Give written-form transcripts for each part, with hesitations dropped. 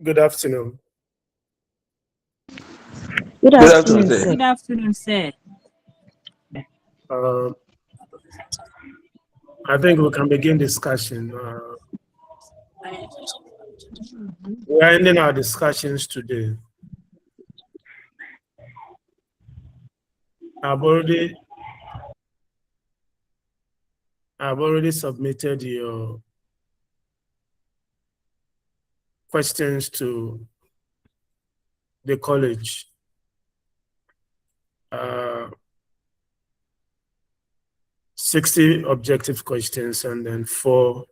Good afternoon. Good afternoon, sir. sir. Good afternoon, sir. I think we can begin discussion. We are ending our discussions today. I've already submitted your questions to the college. 60 objective questions and then 4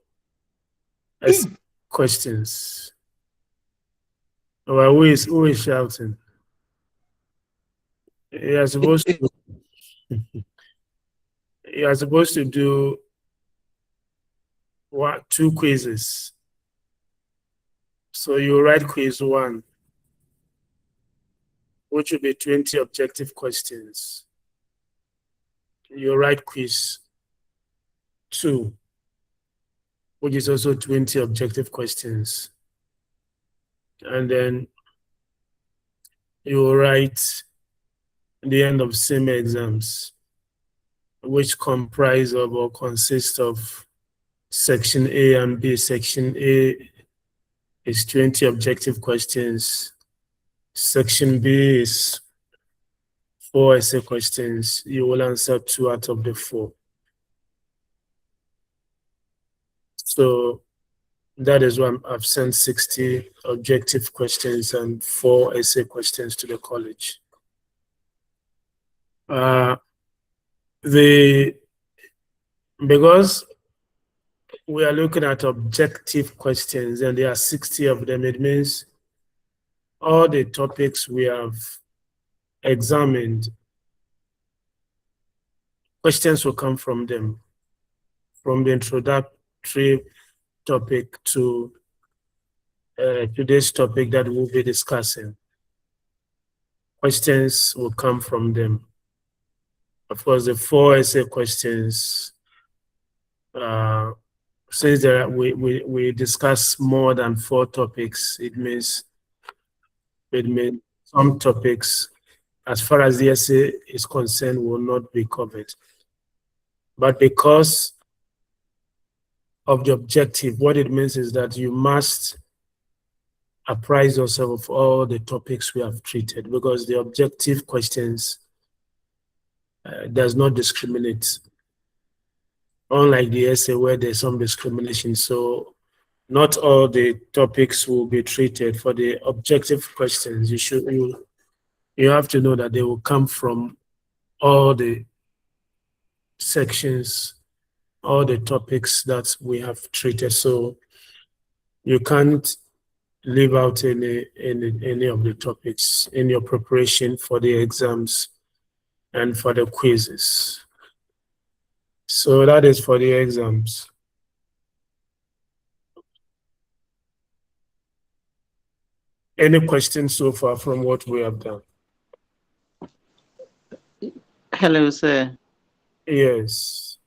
questions. Well, who is shouting? You are supposed to do 2 quizzes. So you write quiz 1, which will be 20 objective questions. You write quiz 2, which is also 20 objective questions. And then you write the end of same exams, which comprise of or consist of section A and B. Section A is 20 objective questions. Section B is 4 essay questions. You will answer 2 out of the 4. So that is why I've sent 60 objective questions and 4 essay questions to the college. Because we are looking at objective questions and there are 60 of them, it means all the topics we have examined, questions will come from them, from the introductory topic to today's topic that we'll be discussing. Questions will come from them. Of course, the 4 essay questions, since we discuss more than 4 topics, it means some topics, as far as the essay is concerned, will not be covered. But because of the objective, what it means is that you must apprise yourself of all the topics we have treated, because the objective questions does not discriminate, unlike the essay where there's some discrimination. So not all the topics will be treated. For the objective questions, you have to know that they will come from all the sections, all the topics that we have treated. So you can't leave out any of the topics in your preparation for the exams and for the quizzes. So that is for the exams. Any questions so far from what we have done? Hello, sir. Yes.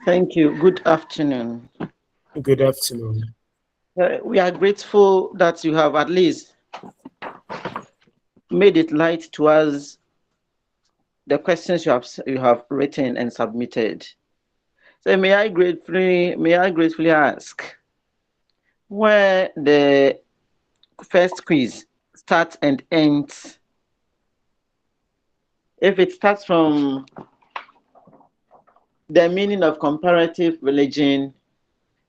Thank you. Good afternoon. Good afternoon. We are grateful that you have at least made it light to us the questions you have written and submitted. So may I gratefully ask where the first quiz starts and ends? If it starts from the meaning of comparative religion,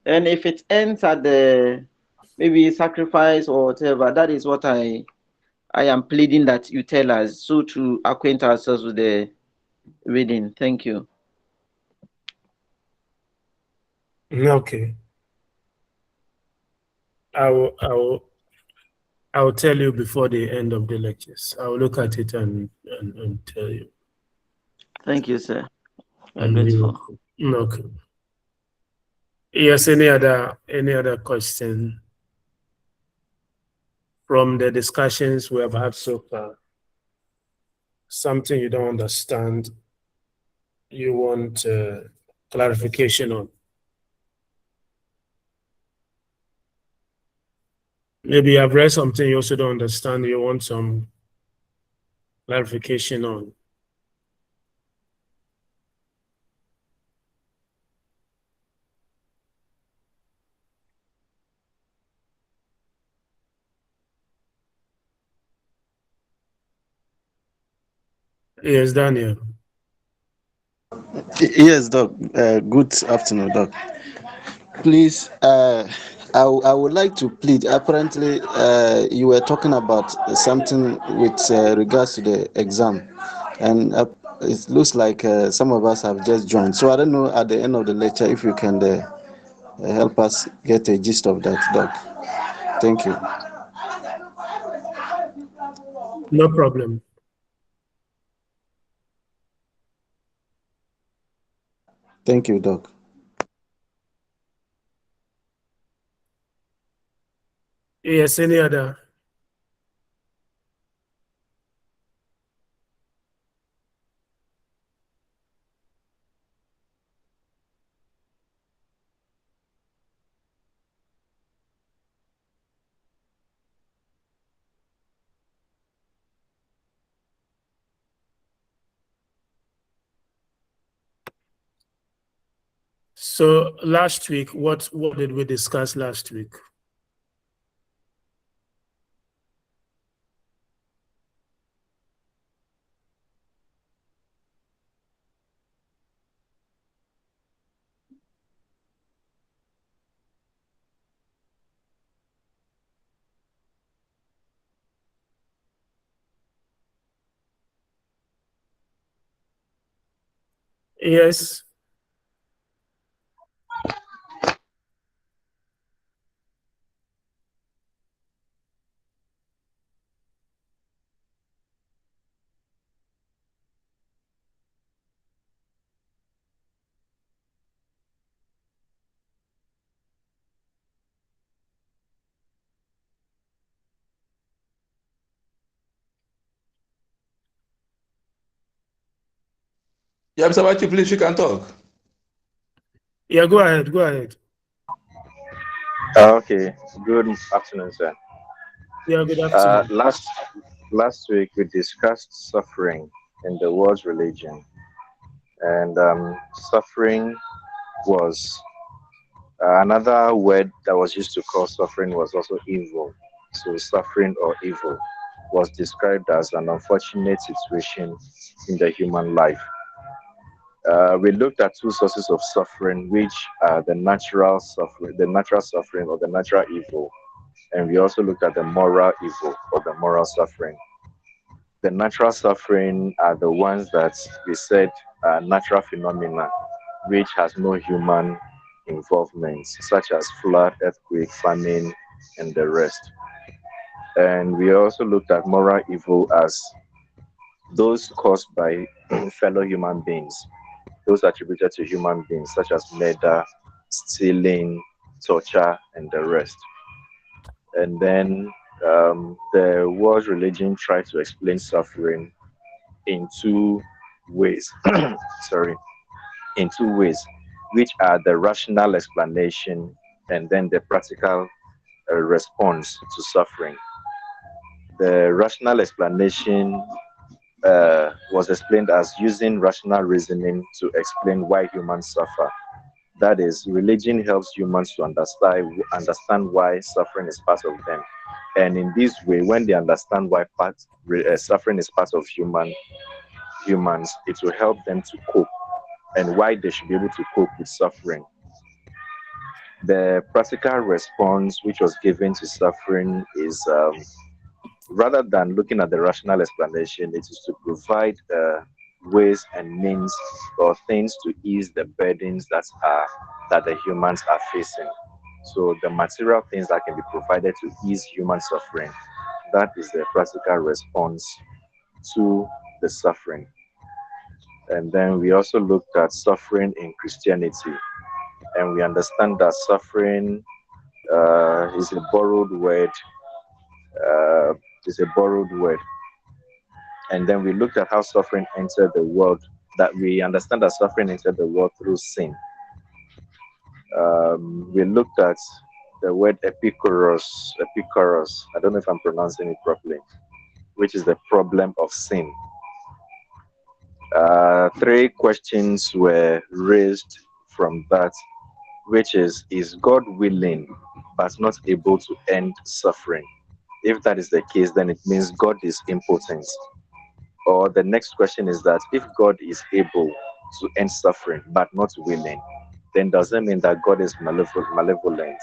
and if it ends at the maybe sacrifice or whatever, that is what I am pleading that you tell us, so to acquaint ourselves with the reading. Thank you. Okay. I will tell you before the end of the lectures. I will look at it and tell you. Thank you, sir. I'm grateful. Okay. Yes, any other question from the discussions we have had so far? Something you don't understand, you want clarification on? Maybe I've read something you also don't understand, you want some clarification on. Yes, Daniel. Yes, Doc. Good afternoon, Doc. Please, I would like to plead. Apparently, you were talking about something with regards to the exam, and it looks like some of us have just joined. So I don't know at the end of the lecture if you can help us get a gist of that, Doc. Thank you. No problem. Thank you, Doc. Yes, any other? So last week, what did we discuss last week? Yes. Yeah, Mr. Bachi, please, you can talk. Yeah, go ahead. Go ahead. Okay, good afternoon, sir. Yeah, good Uh, afternoon. last last week we discussed suffering in the world's religion, and suffering was another word that was used to call suffering was also evil. So suffering or evil was described as an unfortunate situation in the human life. We looked at two sources of suffering, which are the natural suffering or the natural evil, and we also looked at the moral evil or the moral suffering. The natural suffering are the ones that we said are natural phenomena which has no human involvement, such as flood, earthquake, famine, and the rest. And we also looked at moral evil as those caused by fellow human beings, those attributed to human beings, such as murder, stealing, torture, and the rest. And then the world religion tried to explain suffering in two ways. Sorry, in two ways, which are the rational explanation and then the practical response to suffering. The rational explanation was explained as using rational reasoning to explain why humans suffer. That is, religion helps humans to understand why suffering is part of them. And in this way, when they understand why suffering is part of humans, it will help them to cope and why they should be able to cope with suffering. The practical response which was given to suffering is rather than looking at the rational explanation, it is to provide ways and means or things to ease the burdens that the humans are facing. So the material things that can be provided to ease human suffering, that is the practical response to the suffering. And then we also looked at suffering in Christianity, and we understand that suffering is a borrowed word. Uh, is a borrowed word. And then we looked at how suffering entered the world. That we understand that suffering entered the world through sin. We looked at the word Epicurus. I don't know if I'm pronouncing it properly, which is the problem of sin. Three questions were raised from that, which is God willing but not able to end suffering? If that is the case, then it means God is impotent. Or the next question is that if God is able to end suffering but not willing, then does that mean that God is malevolent?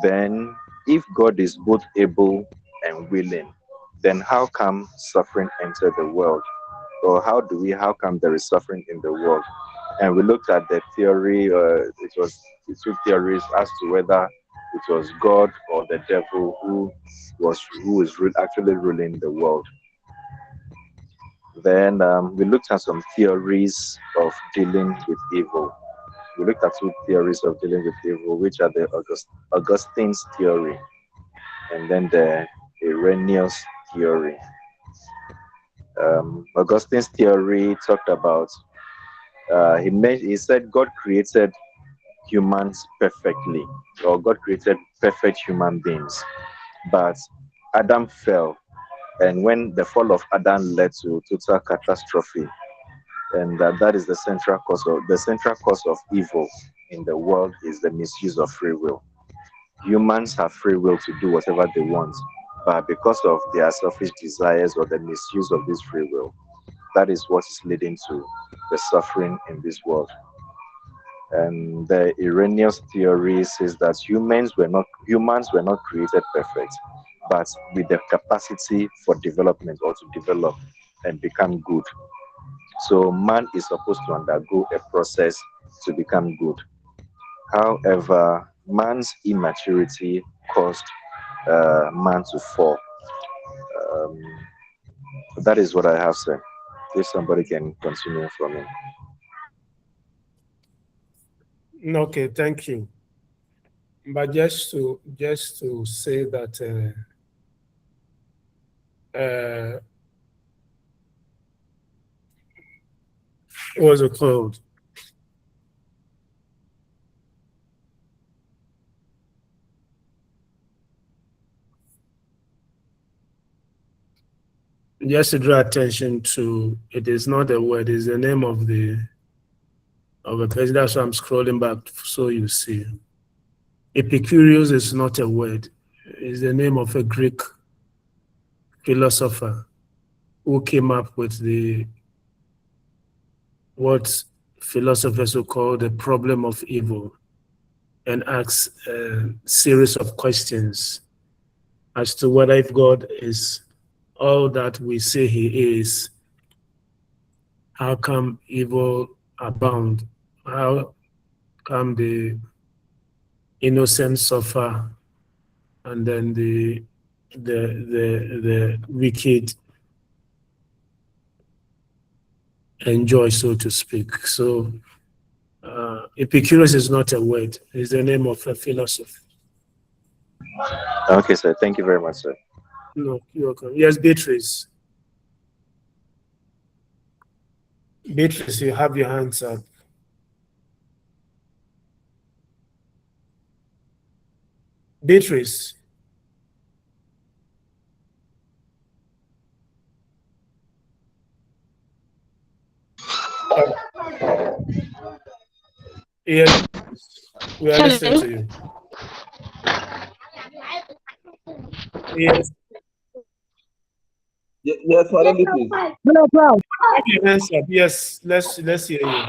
Then, if God is both able and willing, then how come suffering entered the world? Or how come there is suffering in the world? And we looked at the theory, it was the two theories as to whether it was God or the devil who is actually ruling the world. Then we looked at some theories of dealing with evil. We looked at two theories of dealing with evil, which are the Augustine's theory and then the Irenaeus theory. Augustine's theory talked about, he said God created humans perfectly, or God created perfect human beings, but Adam fell, and when the fall of Adam led to total catastrophe, and that is the central cause of evil in the world is the misuse of free will. Humans have free will to do whatever they want, but because of their selfish desires or the misuse of this free will, that is what is leading to the suffering in this world. And the Irenaeus theory says that humans were not created perfect, but with the capacity for development or to develop and become good. So man is supposed to undergo a process to become good. However, man's immaturity caused man to fall. Um, that is what I have said. If somebody can continue from me. Okay, thank you. But just to say that what was it called? Just to draw attention to, it is not a word, it's the name of a person. That's why I'm scrolling back so you see. Epicurus is not a word, it's the name of a Greek philosopher who came up with what philosophers would call the problem of evil, and asks a series of questions as to whether if God is all that we say he is, how come evil abound? How come the innocent suffer and then the wicked enjoy, so to speak? So Epicurus is not a word, it's the name of a philosopher. Okay, sir. Thank you very much, sir. No, you're welcome. Yes, Beatrice. Beatrice, you have your hands up. Beatrice. Yes, we are listening to you. Yes, Yes, Madam, please. have your hands up. Yes, let's hear you.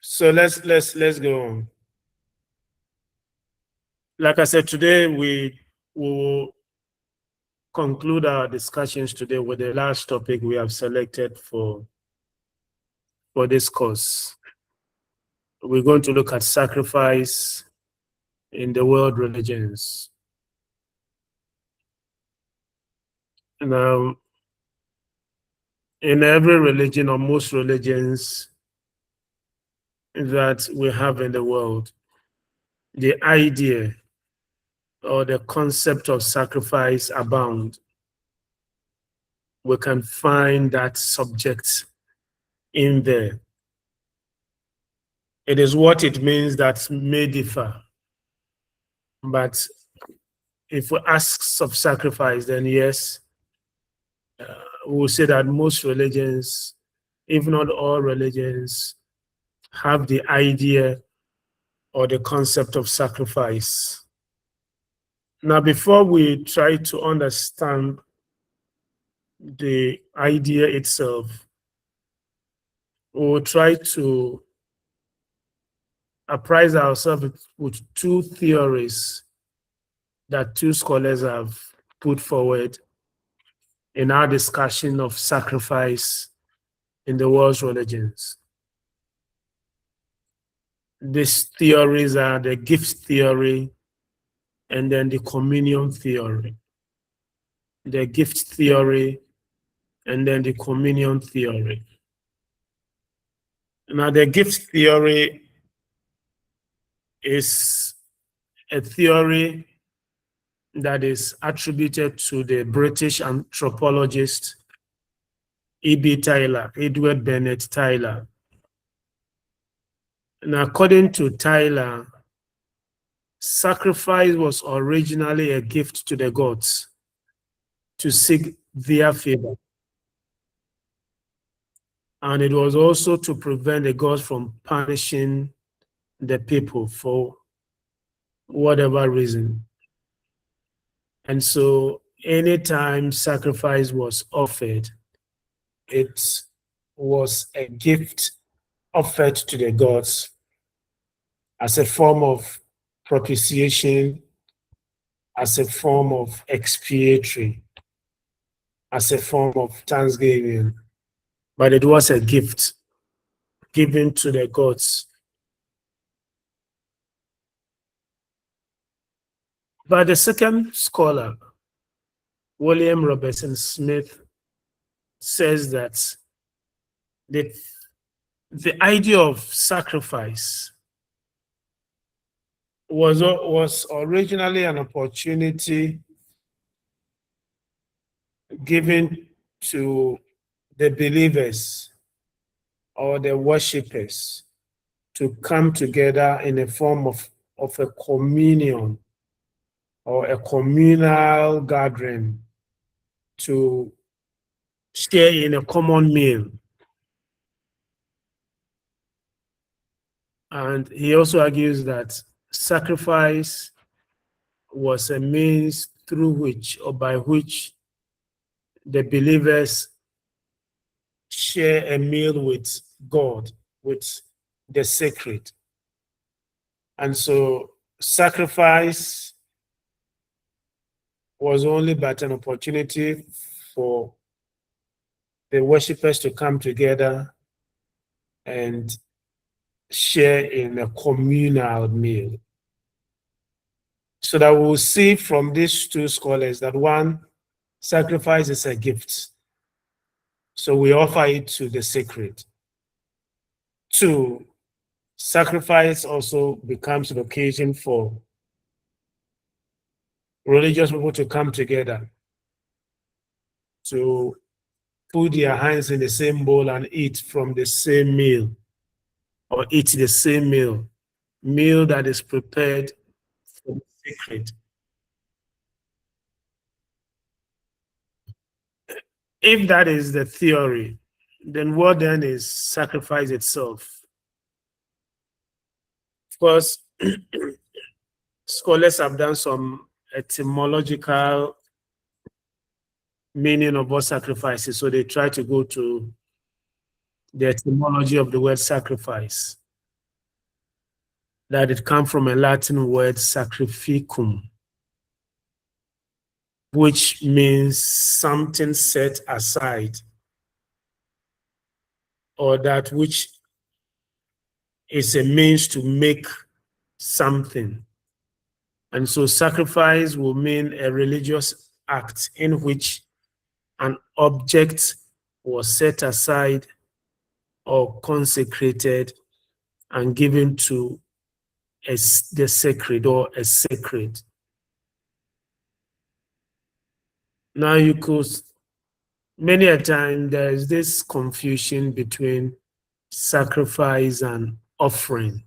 So let's go on. Like I said, today we will conclude our discussions today with the last topic we have selected for this course. We're going to look at sacrifice in the world religions. Now, in every religion or most religions, that we have in the world, the idea or the concept of sacrifice abound, we can find that subject in there. It is what it means that may differ. But if we ask of sacrifice, then yes, we'll say that most religions, if not all religions, have the idea or the concept of sacrifice. Now, before we try to understand the idea itself, we'll try to apprise ourselves with two theories that two scholars have put forward in our discussion of sacrifice in the world's religions. These theories are the gift theory and then the communion theory. The gift theory and then the communion theory. Now, the gift theory is a theory that is attributed to the British anthropologist E.B. Tyler, Edward Bennett Tyler. And according to Tyler, sacrifice was originally a gift to the gods to seek their favor. And it was also to prevent the gods from punishing the people for whatever reason. And so anytime sacrifice was offered, it was a gift offered to the gods as a form of propitiation, as a form of expiatory, as a form of thanksgiving. But it was a gift given to the gods. But the second scholar, William Robertson Smith, says that the idea of sacrifice was originally an opportunity given to the believers or the worshippers to come together in a form of a communion or a communal gathering to share in a common meal. And he also argues that sacrifice was a means through which or by which the believers share a meal with God, with the sacred. And so sacrifice was only but an opportunity for the worshippers to come together and share in a communal meal. So that we'll see from these two scholars that one, sacrifice is a gift. So we offer it to the sacred. Two, sacrifice also becomes an occasion for religious people to come together to put their hands in the same bowl and eat from the same meal, or eat the same meal that is prepared for the sacred. If that is the theory, then what then is sacrifice itself? Of course, scholars have done some etymological meaning of what sacrifice is, so they try to go to the etymology of the word sacrifice, that it comes from a Latin word sacrificum, which means something set aside, or that which is a means to make something. And so sacrifice will mean a religious act in which an object was set aside or consecrated and given to the sacred or a sacred. Now you could, many a time there is this confusion between sacrifice and offering.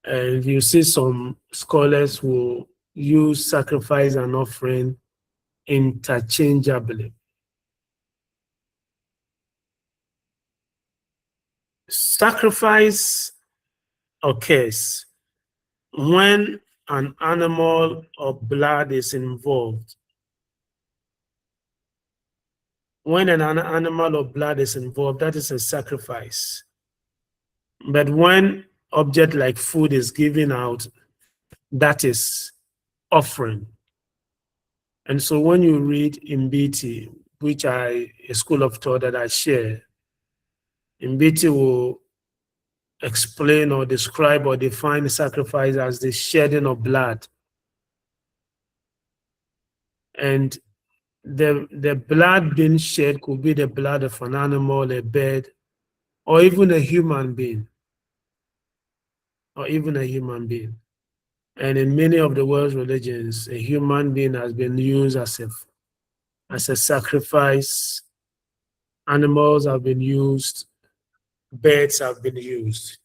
And you see some scholars will use sacrifice and offering interchangeably. Sacrifice occurs when an animal or blood is involved. When an animal or blood is involved, that is a sacrifice. But when object like food is given out, that is offering. And so when you read in BT, which a school of thought that I share, in BT will explain or describe or define sacrifice as the shedding of blood. And the blood being shed could be the blood of an animal, a bird, or even a human being. And in many of the world's religions, a human being has been used as a sacrifice. Animals have been used, birds have been used.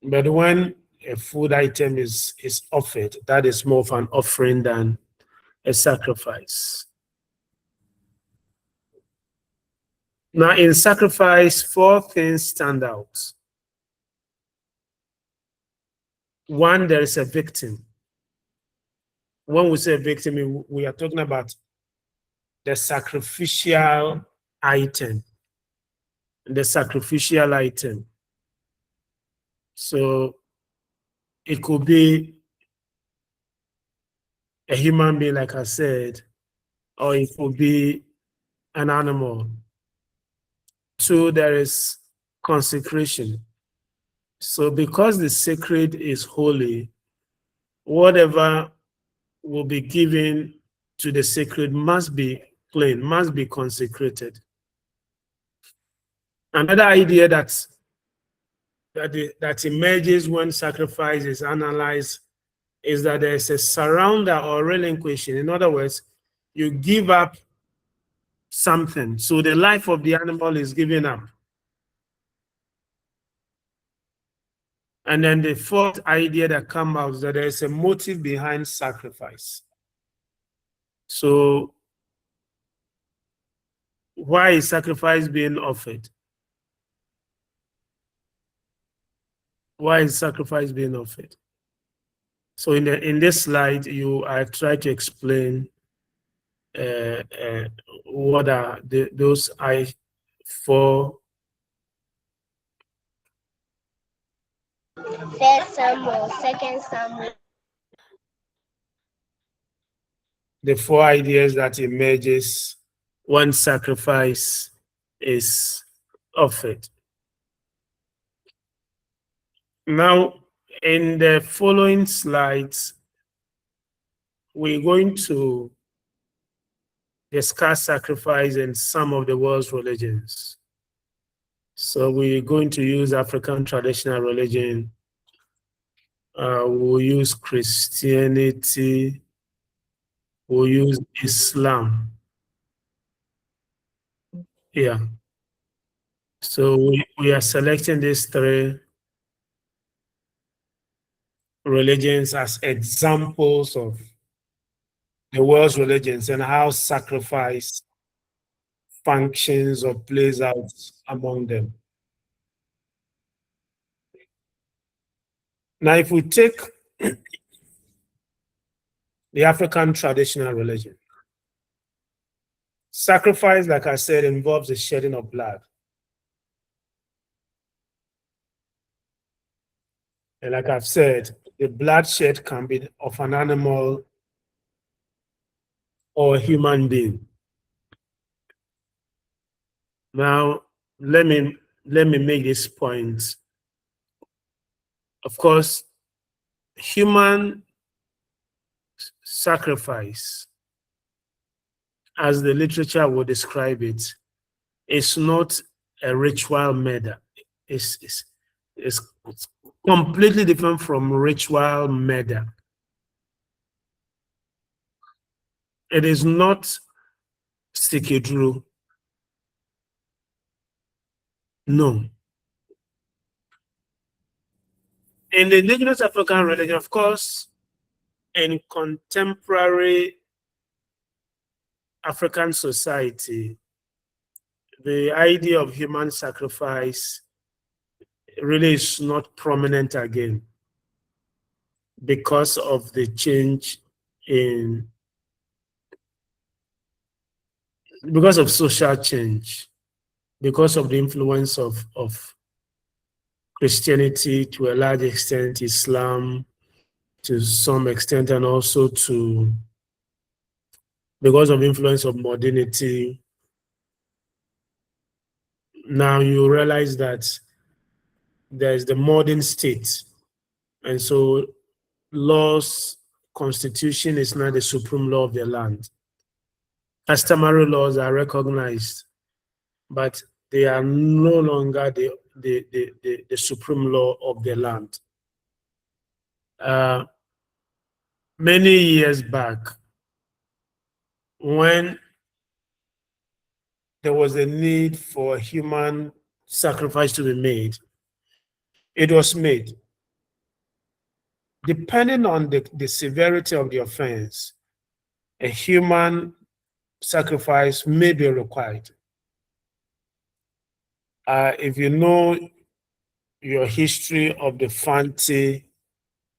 But when a food item is offered, that is more of an offering than a sacrifice. Now, in sacrifice, 4 things stand out. One, there is a victim. When we say victim, we are talking about the sacrificial item. The sacrificial item. So it could be a human being, like I said, or it could be an animal. 2, there is consecration. So because the sacred is holy, whatever will be given to the sacred must be clean, must be consecrated. Another idea that emerges when sacrifice is analyzed is that there is a surrender or relinquishing. In other words, you give up something. So the life of the animal is given up. And then the 4th idea that comes out is that there is a motive behind sacrifice. So why is sacrifice being offered? Why is sacrifice being offered? So in this slide, I try to explain what are those 4. First Samuel, Second Samuel. The 4 ideas that emerges when sacrifice is offered. Now, in the following slides, we're going to discuss sacrifice in some of the world's religions. So we're going to use African traditional religion. We'll use Christianity. We'll use Islam. Yeah. So we are selecting these 3 religions as examples of the world's religions and how sacrifice functions or plays out among them. Now, if we take the African traditional religion, sacrifice, like I said, involves the shedding of blood. And like I've said, the bloodshed can be of an animal or a human being. Now, let me make this point. Of course, human sacrifice, as the literature will describe it, It's not a ritual murder. It's completely different from ritual murder. It is not sikidru. No. In the indigenous African religion, of course, in contemporary African society, the idea of human sacrifice really is not prominent again because of the change because of social change, because of the influence of Christianity, to a large extent, Islam to some extent, and also because of influence of modernity. Now you realize that there's the modern state, and so laws, constitution is not the supreme law of the land. Customary laws are recognized, but they are no longer the supreme law of the land. Many years back, when there was a need for human sacrifice to be made, it was made. Depending on the severity of the offense, a human sacrifice may be required. If you know your history of the Fanti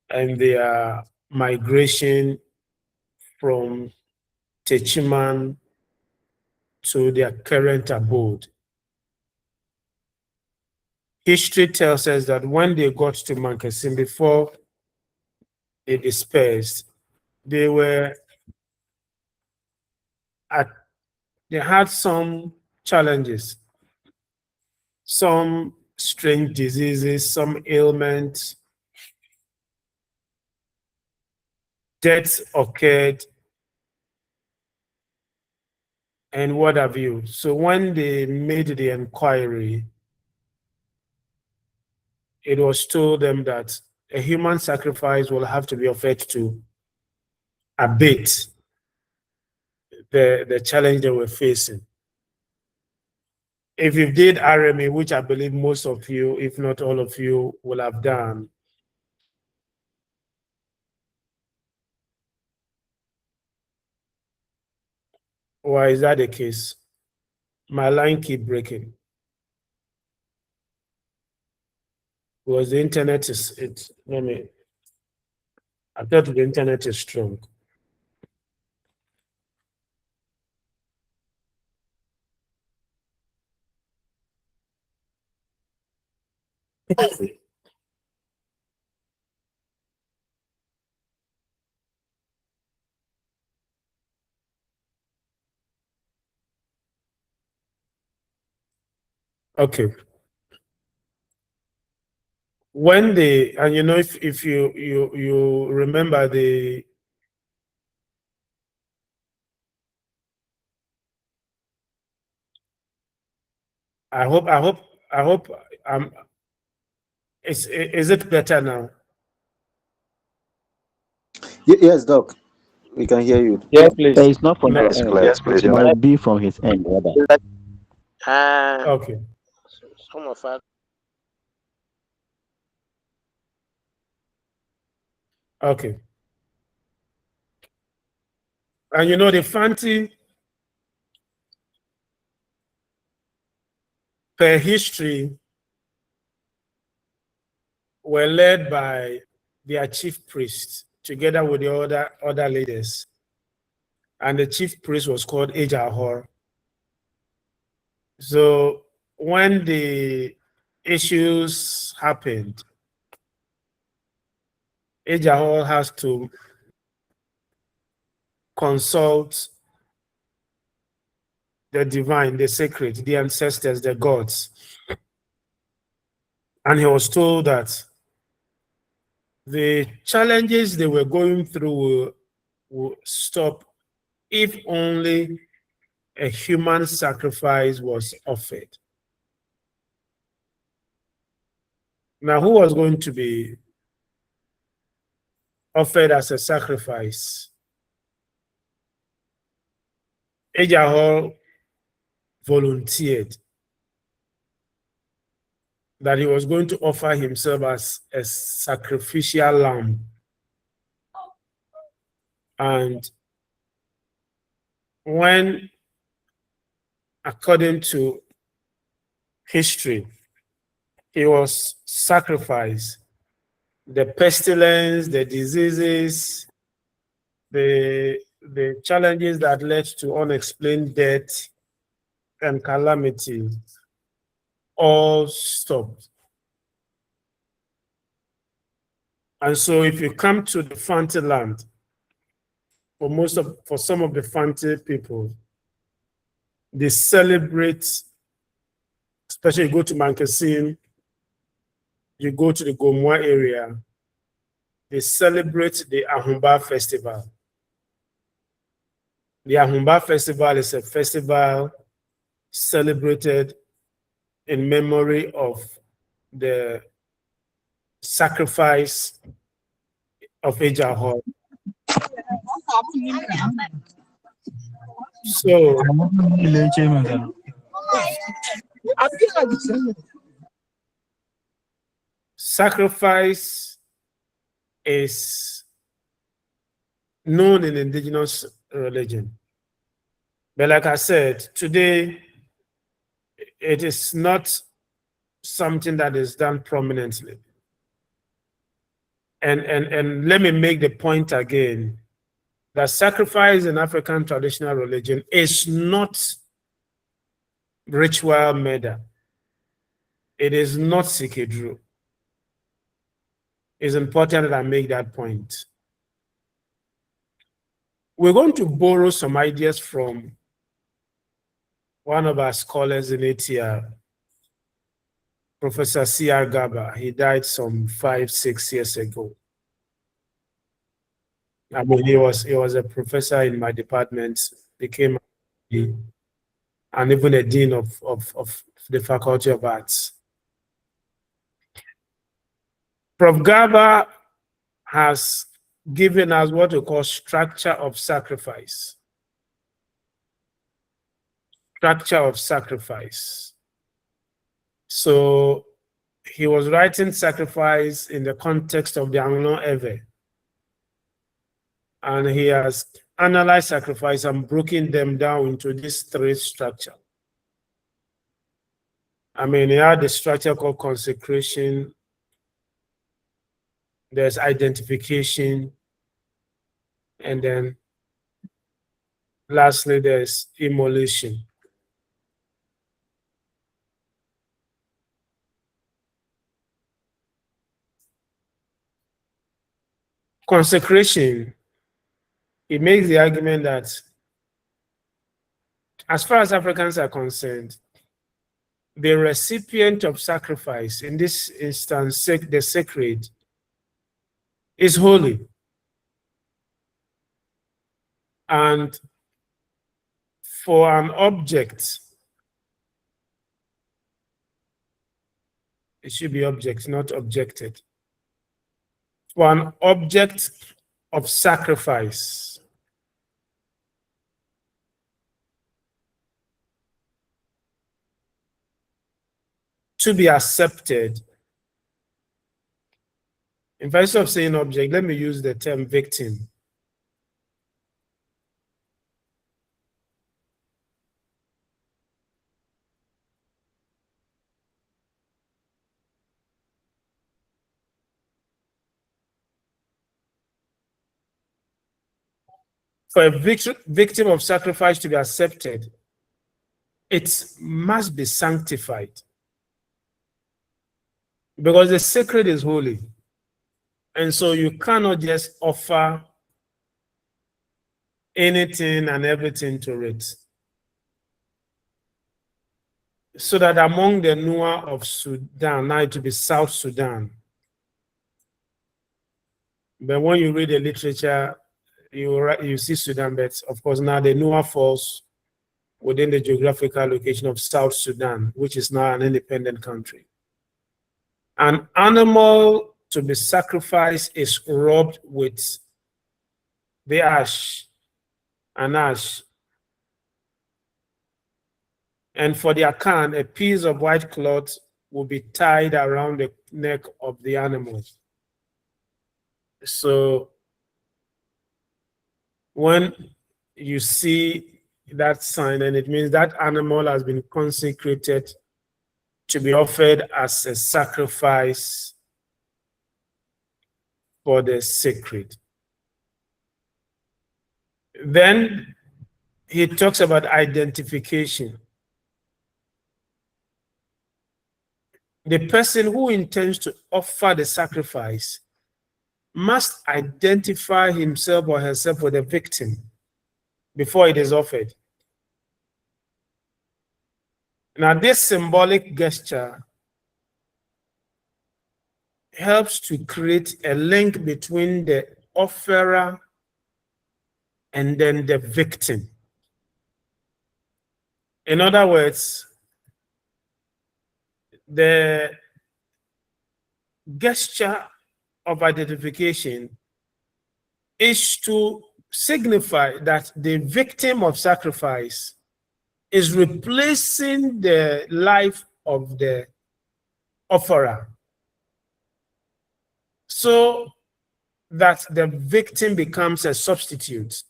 and their migration from Techiman to their current abode, history tells us that when they got to Mankasim, before they dispersed, they had some challenges, some strange diseases, some ailments, deaths occurred, and what have you. So when they made the inquiry, it was told them that a human sacrifice will have to be offered to abate the challenge they were facing. If you did RMA, which I believe most of you, if not all of you, will have done, why is that the case? My line keep breaking. Because the internet I thought the internet is strong. Okay. When and you know, if you remember I hope is it better now? Yes, Doc. We can hear you. Yes, please. It's not from No. your It's end. clear. Yes, please. It might be from his end, rather. Okay. Some of us. Okay. And you know, the Fanti, per history, were led by their chief priest together with the other leaders. And the chief priest was called Ejahor. So when the issues happened, Ejahor has to consult the divine, the sacred, the ancestors, the gods. And he was told that the challenges they were going through will stop if only a human sacrifice was offered. Now, who was going to be offered as a sacrifice? Ejahor volunteered that he was going to offer himself as a sacrificial lamb. And when, according to history, he was sacrificed, the pestilence, the diseases, the challenges that led to unexplained death and calamity all stopped. And so if you come to the Fante land, for some of the Fante people, they celebrate, especially you go to Mankasim, you go to the Gomwa area, they celebrate the Ahumba festival. The Ahumba festival is a festival celebrated in memory of the sacrifice of Ejahor. So, sacrifice is known in indigenous religion. But like I said, today, it is not something that is done prominently. And let me make the point again that sacrifice in African traditional religion is not ritual murder. It is not Sikidru. It's important that I make that point. We're going to borrow some ideas from one of our scholars in ATR, Professor C.R. Gaba. He died some 5-6 years ago. I mean, he was a professor in my department, became and even a dean of the Faculty of Arts. Prof. Gaba has given us what we call structure of sacrifice. Structure of sacrifice. So he was writing sacrifice in the context of the Anglon-Eve. And he has analyzed sacrifice and broken them down into these three structures. I mean, he had the structure called consecration, there's identification, and then lastly, there's immolation. Consecration, he makes the argument that as far as Africans are concerned, the recipient of sacrifice, in this instance, the sacred, is holy. And for an object, it should be object, not objected. For an object of sacrifice, to be accepted, instead of saying object, let me use the term victim. For a victim of sacrifice to be accepted, it must be sanctified. Because the sacred is holy. And so you cannot just offer anything and everything to it. So that among the Nua of Sudan, now it will be South Sudan. But when you read the literature, you see Sudan, but of course now the Nua falls within the geographical location of South Sudan, which is now an independent country. An animal to be sacrificed is rubbed with the ash, an ash. And for the akan, a piece of white cloth will be tied around the neck of the animal. So when you see that sign, then it means that animal has been consecrated to be offered as a sacrifice for the sacred. Then he talks about identification. The person who intends to offer the sacrifice must identify himself or herself with the victim before it is offered. Now, this symbolic gesture helps to create a link between the offerer and then the victim. In other words, the gesture of identification is to signify that the victim of sacrifice is replacing the life of the offerer, so that the victim becomes a substitute.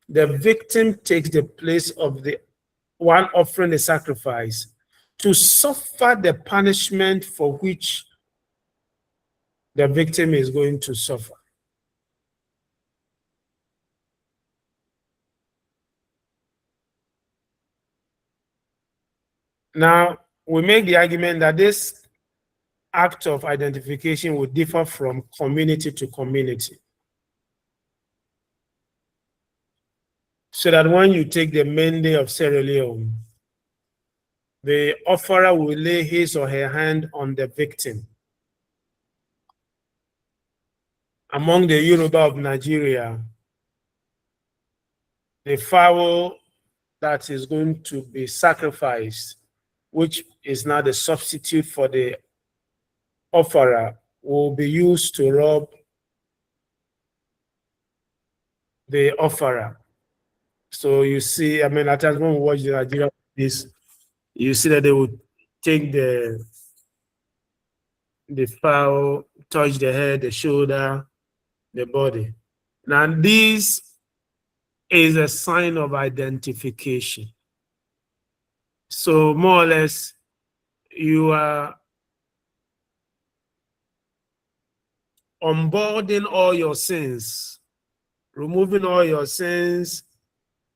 The victim takes the place of the one offering the sacrifice to suffer the punishment for which the victim is going to suffer. Now, we make the argument that this act of identification will differ from community to community. So that when you take the main day of Sierra Leone, the offerer will lay his or her hand on the victim. Among the Yoruba of Nigeria, the fowl that is going to be sacrificed, which is now the substitute for the offerer, will be used to rob the offerer. So you see, I mean, at times when we watch the Nigeria, you see that they would take the fowl, touch the head, the shoulder, the body. Now, this is a sign of identification. So more or less, you are onboarding all your sins, removing all your sins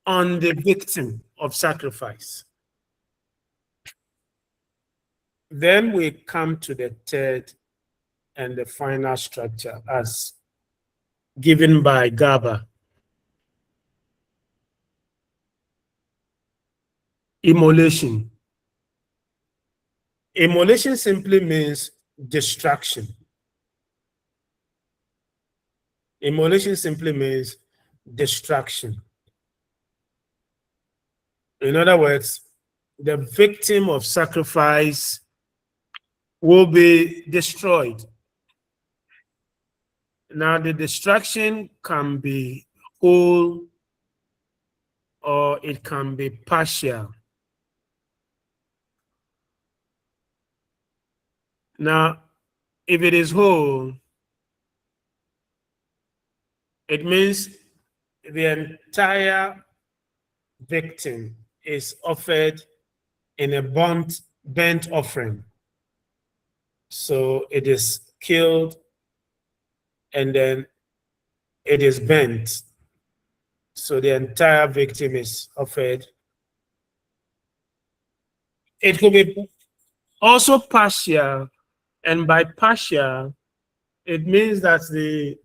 on the victim of sacrifice. Then we come to the third and the final structure as given by Gaba. Immolation. Immolation simply means destruction. Immolation simply means destruction. In other words, the victim of sacrifice will be destroyed. Now, the destruction can be whole or it can be partial. Now, if it is whole, it means the entire victim is offered in a burnt offering. So it is killed and then it is burnt. So the entire victim is offered. It could be also partial, and by partial, it means that the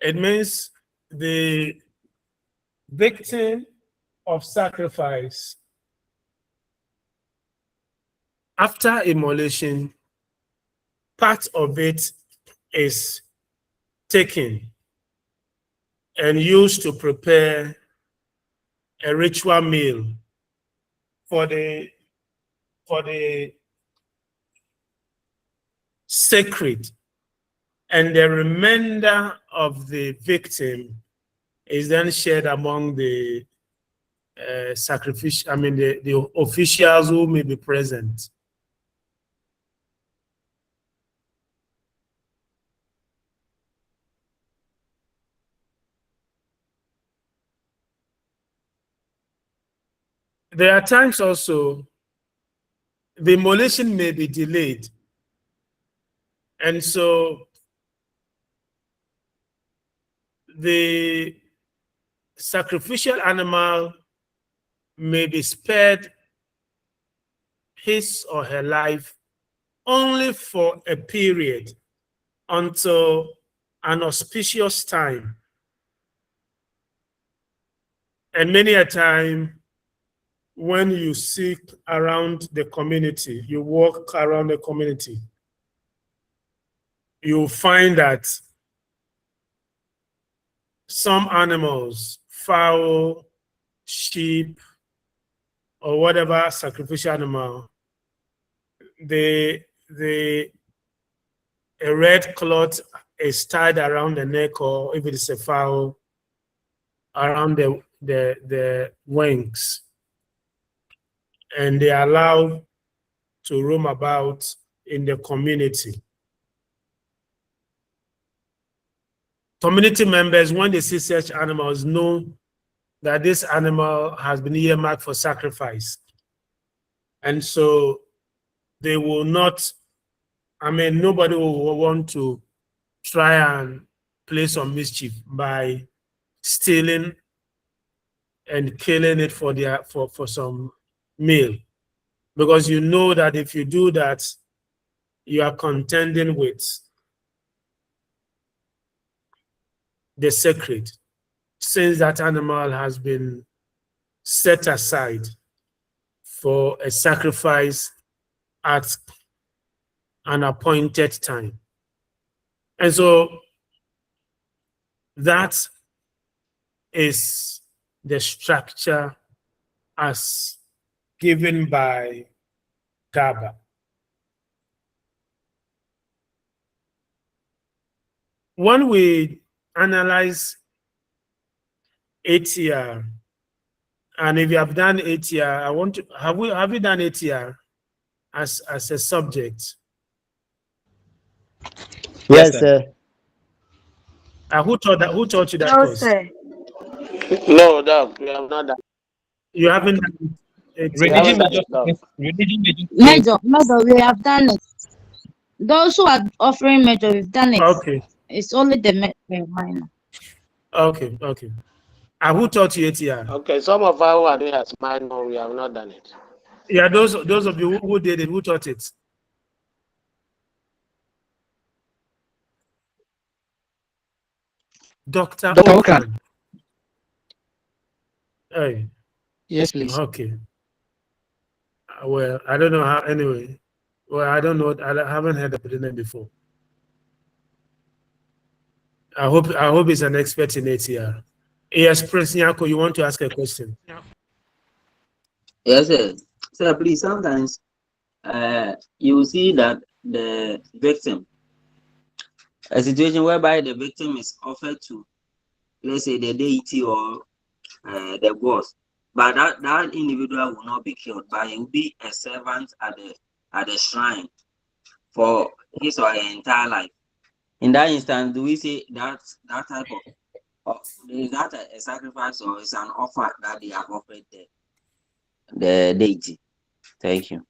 It means the victim of sacrifice, after immolation, part of it is taken and used to prepare a ritual meal for the sacred, and the remainder of the victim is then shared among the the officials who may be present. There are times also the immolation may be delayed, and so the sacrificial animal may be spared his or her life only for a period until an auspicious time. And many a time, when you seek around the community, you walk around the community, you'll find that some animals, fowl, sheep, or whatever sacrificial animal, a red cloth is tied around the neck, or if it is a fowl, around the wings, and they are allowed to roam about in the community. Community members, when they see such animals, know that this animal has been earmarked for sacrifice. And so they will not, nobody will want to try and play some mischief by stealing and killing it for some meal. Because you know that if you do that, you are contending with the sacred, since that animal has been set aside for a sacrifice at an appointed time. And so that is the structure as given by GABA. When we analyze ATR, and if you have done ATR, I want to have you done ATR as a subject? Yes, sir. Who taught you that No, course? sir. No, Doc, we have not done. You haven't done ATR. We haven't Religion done major, it, Doc. religion major. Major, we have done it. Those who are offering major, we've done it. Okay, It's only the minor. okay. Who taught you ATR? Okay, some of our who are doing as minor, we have not done it. Yeah, those of you who did it, who taught it? Dr. Okan. Hey. Yes, please. Okay. Well, I don't know how. Anyway, well, I don't know. I haven't heard of the name before. I hope he's an expert in ATR. Yes, Prince Nyako, you want to ask a question? Yes, sir. Sir, please, sometimes you see that the victim, a situation whereby the victim is offered to, let's say, the deity or the gods, but that individual will not be killed, but he will be a servant at the shrine for his or her entire life. In that instance, do we say that type of is that a sacrifice or is an offer that they have offered the deity? Thank you.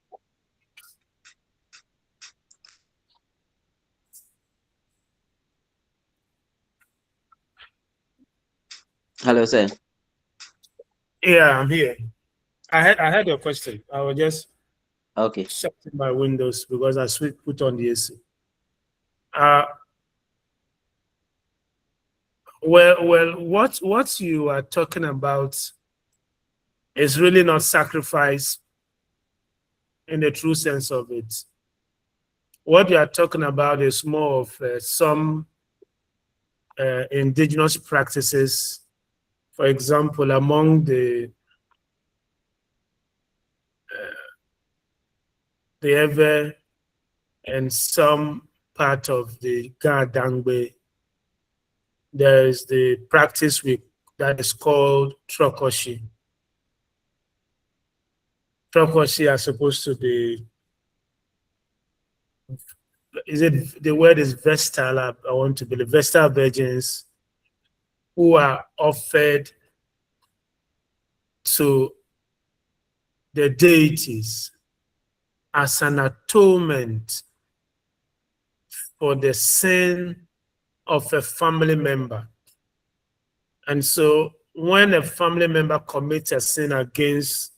Hello, sir. Yeah, I'm here. I had your question. I was just shutting my windows because I put on the AC. Well, what you are talking about is really not sacrifice in the true sense of it. What you are talking about is more of some indigenous practices. For example, among the Ewe and some part of the Gadangbe, there is the practice that is called Trokoshi. Trokoshi are supposed to be, the word is Vestal, I want to believe, Vestal virgins who are offered to the deities as an atonement for the sin of a family member. And so when a family member commits a sin against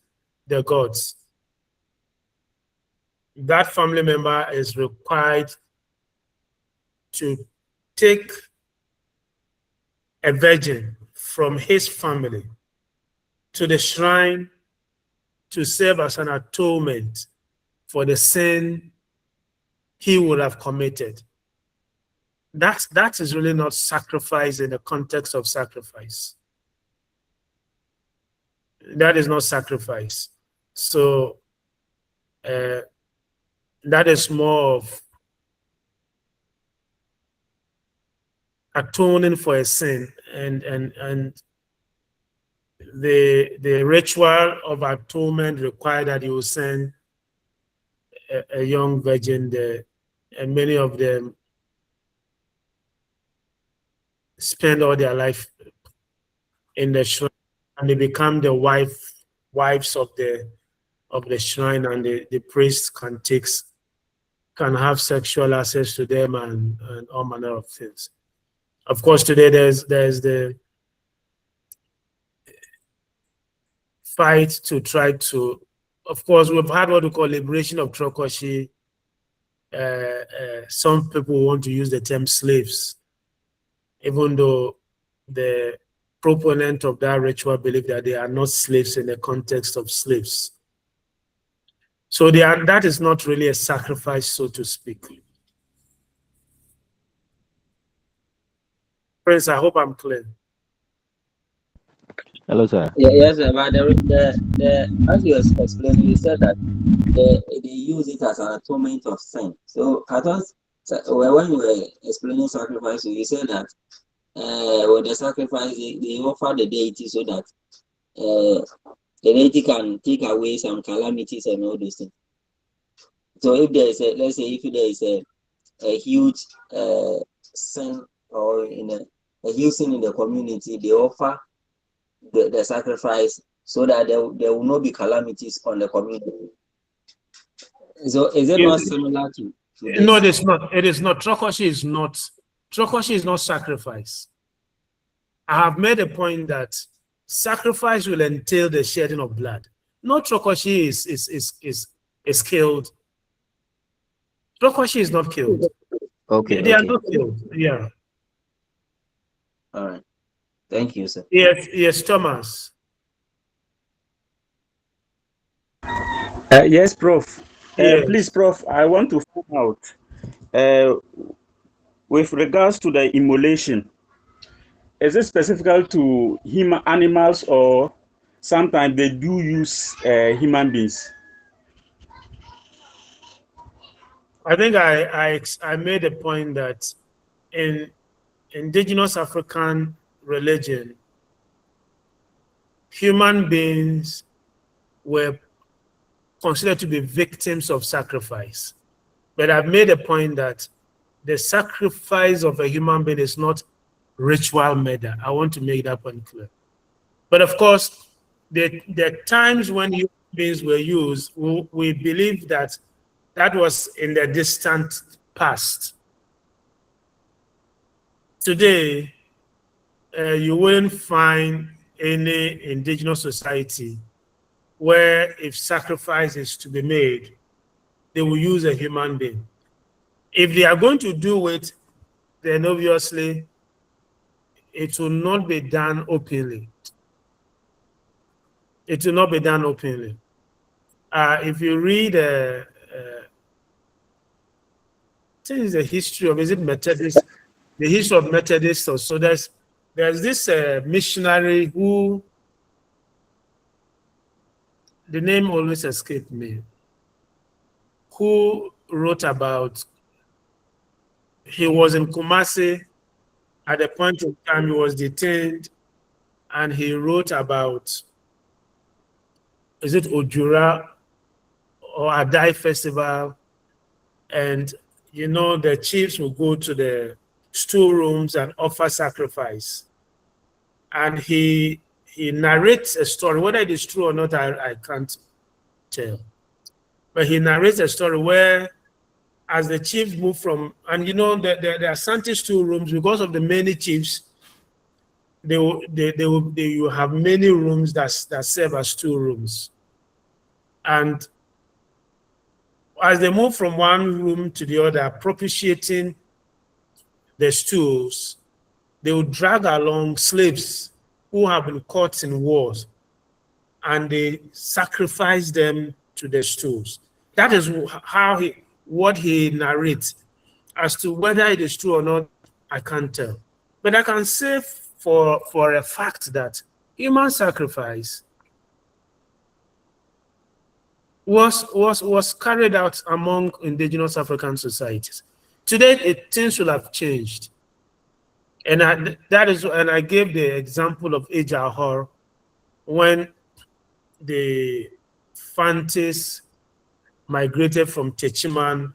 the gods, that family member is required to take a virgin from his family to the shrine to serve as an atonement for the sin he would have committed. That is really not sacrifice in the context of sacrifice. That is not sacrifice. So that is more of atoning for a sin, and the ritual of atonement required that you will send a young virgin there, and many of them spend all their life in the shrine, and they become the wives of the shrine, and the priest can have sexual access to them and all manner of things. Of course, today there's the fight to try to, of course, we've had what we call liberation of Trokoshi. Some people want to use the term slaves, even though the proponent of that ritual believe that they are not slaves in the context of slaves. So that is not really a sacrifice, so to speak. Friends, I hope I'm clear. Hello, sir. Yeah, yes, sir, but as you explained, you said that they use it as an atonement of sin. So I thought when you were explaining sacrifice, you said that with the sacrifice they offer the deity so that the deity can take away some calamities and all those things. So if there is let's say if there is a huge sin or a huge sin in the community, they offer the sacrifice so that there will not be calamities on the community. So is it not similar to this? No, it is not. It is not. Trokoshi is not sacrifice. I have made a point that sacrifice will entail the shedding of blood. No, Trokoshi is killed. Trokoshi is not killed. Okay. They are not killed. Yeah. All right. Thank you, sir. Yes, Thomas. Yes, Prof. Yes. Please, Prof, I want to find out with regards to the immolation. Is it specific to animals or sometimes they do use human beings? I think I made a point that in indigenous African religion, human beings were considered to be victims of sacrifice. But I've made a point that the sacrifice of a human being is not ritual murder. I want to make that point clear. But of course, the times when human beings were used, we believe that was in the distant past. Today, you wouldn't find any indigenous society where if sacrifice is to be made, they will use a human being. If they are going to do it, then obviously it will not be done openly. It will not be done openly. If you read, I think it's the history of, is it Methodist? The history of Methodists. So there's this missionary who, the name always escaped me, who wrote about, he was in Kumasi at the point of time he was detained, and he wrote about, is it Ojura or Adai Festival? And you know, the chiefs will go to the storerooms and offer sacrifice. And he narrates a story, whether it is true or not, I can't tell. But he narrates a story where, as the chiefs move from, and you know, the Asante storerooms, because of the many chiefs, they will have many rooms that serve as storerooms. And as they move from one room to the other, propitiating the stools, they will drag along slaves who have been caught in wars, and they sacrifice them to the stools. That is what he narrates. As to whether it is true or not, I can't tell. But I can say for a fact that human sacrifice was carried out among indigenous African societies. Today, things will have changed. And I gave the example of Ejahor, when the Fantis migrated from Techiman,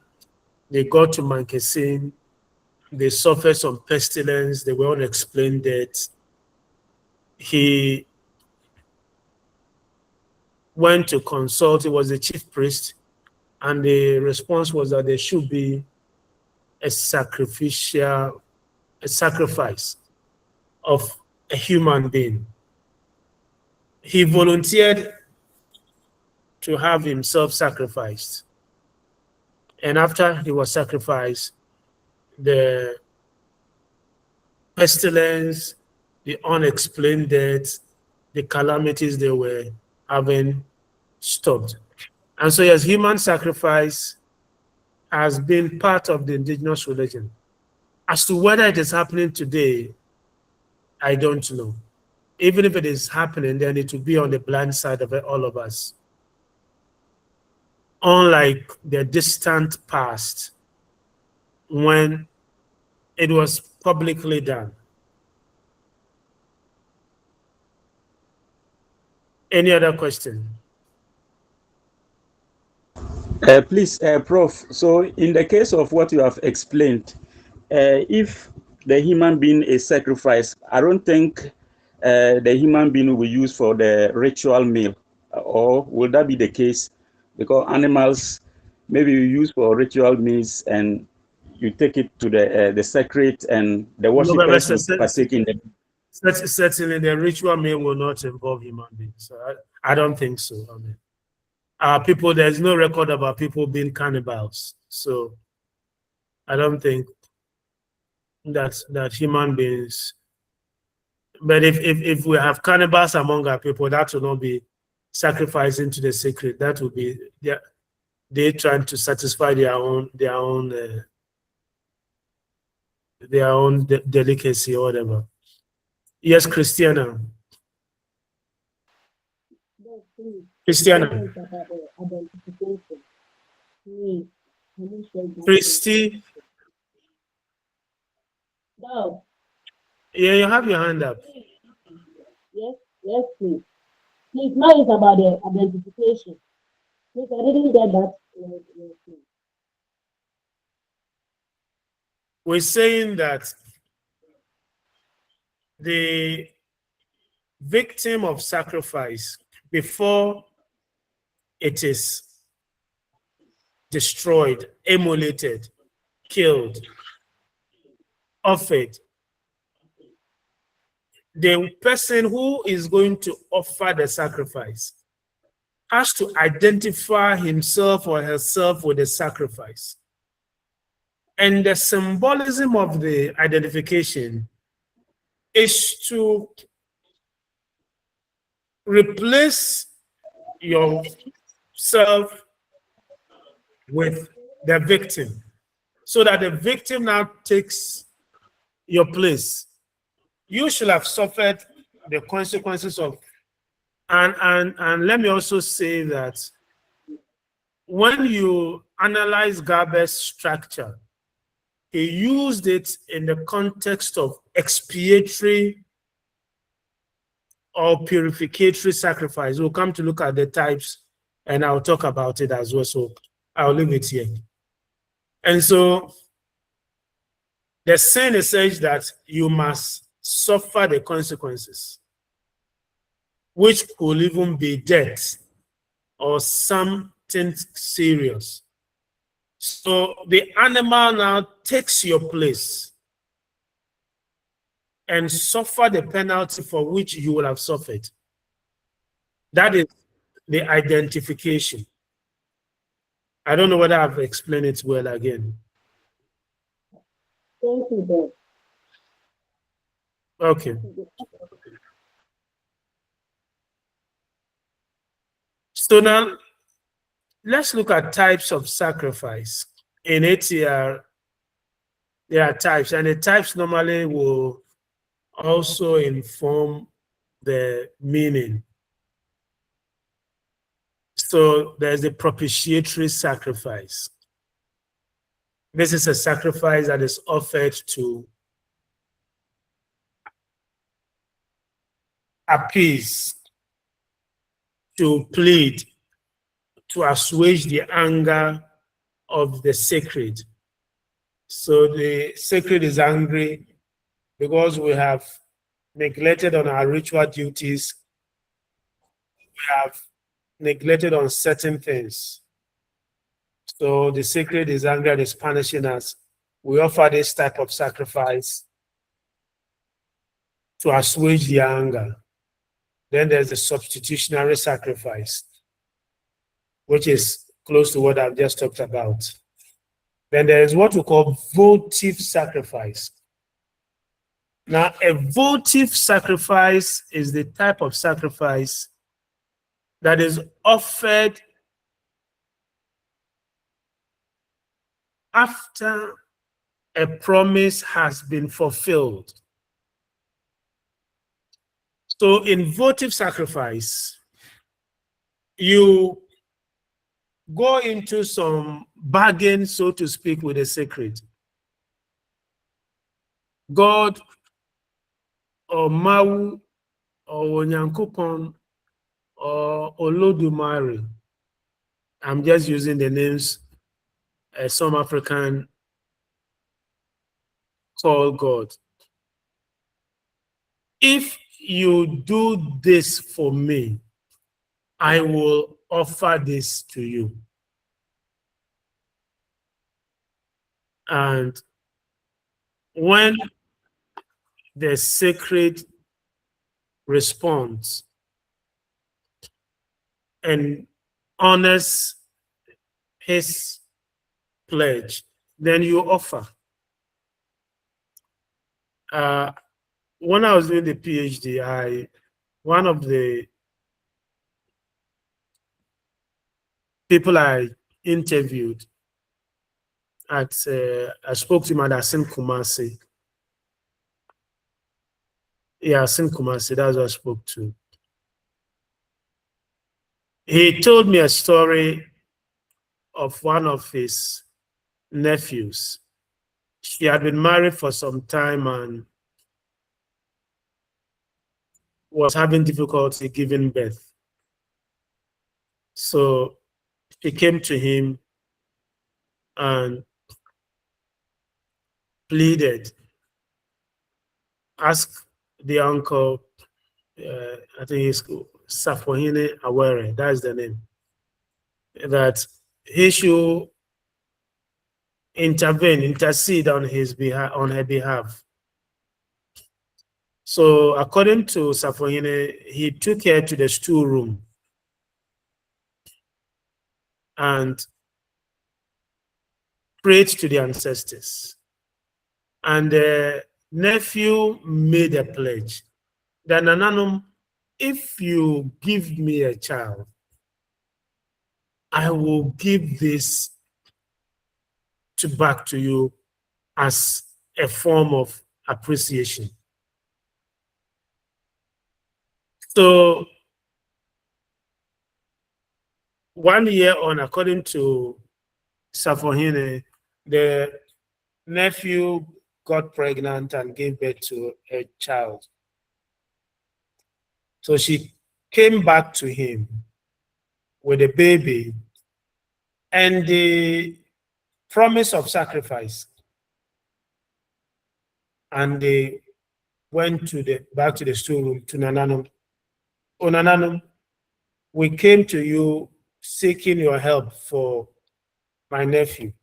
they got to Mankesin, they suffered some pestilence, they were unexplained deaths. He went to consult, he was the chief priest, and the response was that there should be a sacrifice of a human being. He volunteered to have himself sacrificed. And after he was sacrificed, the pestilence, the unexplained deaths, the calamities they were having stopped. And so, yes, human sacrifice has been part of the indigenous religion. As to whether it is happening today, I don't know. Even if it is happening, then it will be on the blind side of all of us. Unlike the distant past, when it was publicly done. Any other question? Please, Prof. So in the case of what you have explained, if the human being is sacrificed, I don't think the human being will be used for the ritual meal, or will that be the case? Because animals maybe you use for ritual meals, and you take it to the sacred, and the worshippers will partake in the. Certainly, the ritual meal will not involve human beings. So I don't think so. I mean, people, there's no record about people being cannibals. So I don't think that human beings. But if we have cannibals among our people, that will not be sacrificing to the sacred. That will be they trying to satisfy their own delicacy or whatever. Yes, Christiana. Christiana. Christy. No. Yeah, you have your hand up. Yes, please. Please, now it's about the identification. Please, I didn't get that. We're saying that the victim of sacrifice, before it is destroyed, immolated, killed, offered, the person who is going to offer the sacrifice has to identify himself or herself with the sacrifice. And the symbolism of the identification is to replace yourself with the victim, so that the victim now takes your place. You should have suffered the consequences of, and let me also say that when you analyze Garber's structure, he used it in the context of expiatory or purificatory sacrifice. We'll come to look at the types and I'll talk about it as well. So I'll leave it here. And so the sin is such that you must suffer the consequences, which could even be death or something serious. So the animal now takes your place and suffer the penalty for which you will have suffered. That is the identification. I don't know whether I've explained it well again. Thank you, Dad. Okay. So now let's look at types of sacrifice. In ATR, there are types, and the types normally will also inform the meaning. So there's the propitiatory sacrifice. This is a sacrifice that is offered to appease, to plead, to assuage the anger of the sacred. So the sacred is angry because we have neglected on our ritual duties, we have neglected on certain things. So the sacred is angry and is punishing us. We offer this type of sacrifice to assuage the anger. Then there's the substitutionary sacrifice, which is close to what I've just talked about. Then there is what we call votive sacrifice. Now, a votive sacrifice is the type of sacrifice that is offered after a promise has been fulfilled. So in votive sacrifice, you go into some bargain, so to speak, with the sacred. God or Mawu or Onyankopon or Olodumare. I'm just using the names some African call God. If you do this for me, I will offer this to you. And when the sacred responds and honors his pledge, then you offer. When I was doing the PhD, one of the people I interviewed I spoke to him at Asin Kumasi. Yeah, Asin Kumasi, that's what I spoke to. He told me a story of one of his nephews. She had been married for some time and was having difficulty giving birth. So she came to him and pleaded, asked the uncle, I think he's Safohine Awere, that's the name, that he should intercede on his behalf, on her behalf. So according to Safohine, he took her to the storeroom and prayed to the ancestors. And nephew made a pledge that Nananum, if you give me a child, I will give this back to you as a form of appreciation. So 1 year on, according to Safohine, the nephew got pregnant and gave birth to a child. So she came back to him with a baby and the promise of sacrifice. And they went to back to the storeroom to Nananum. Oh, Nananum, we came to you seeking your help for my nephew.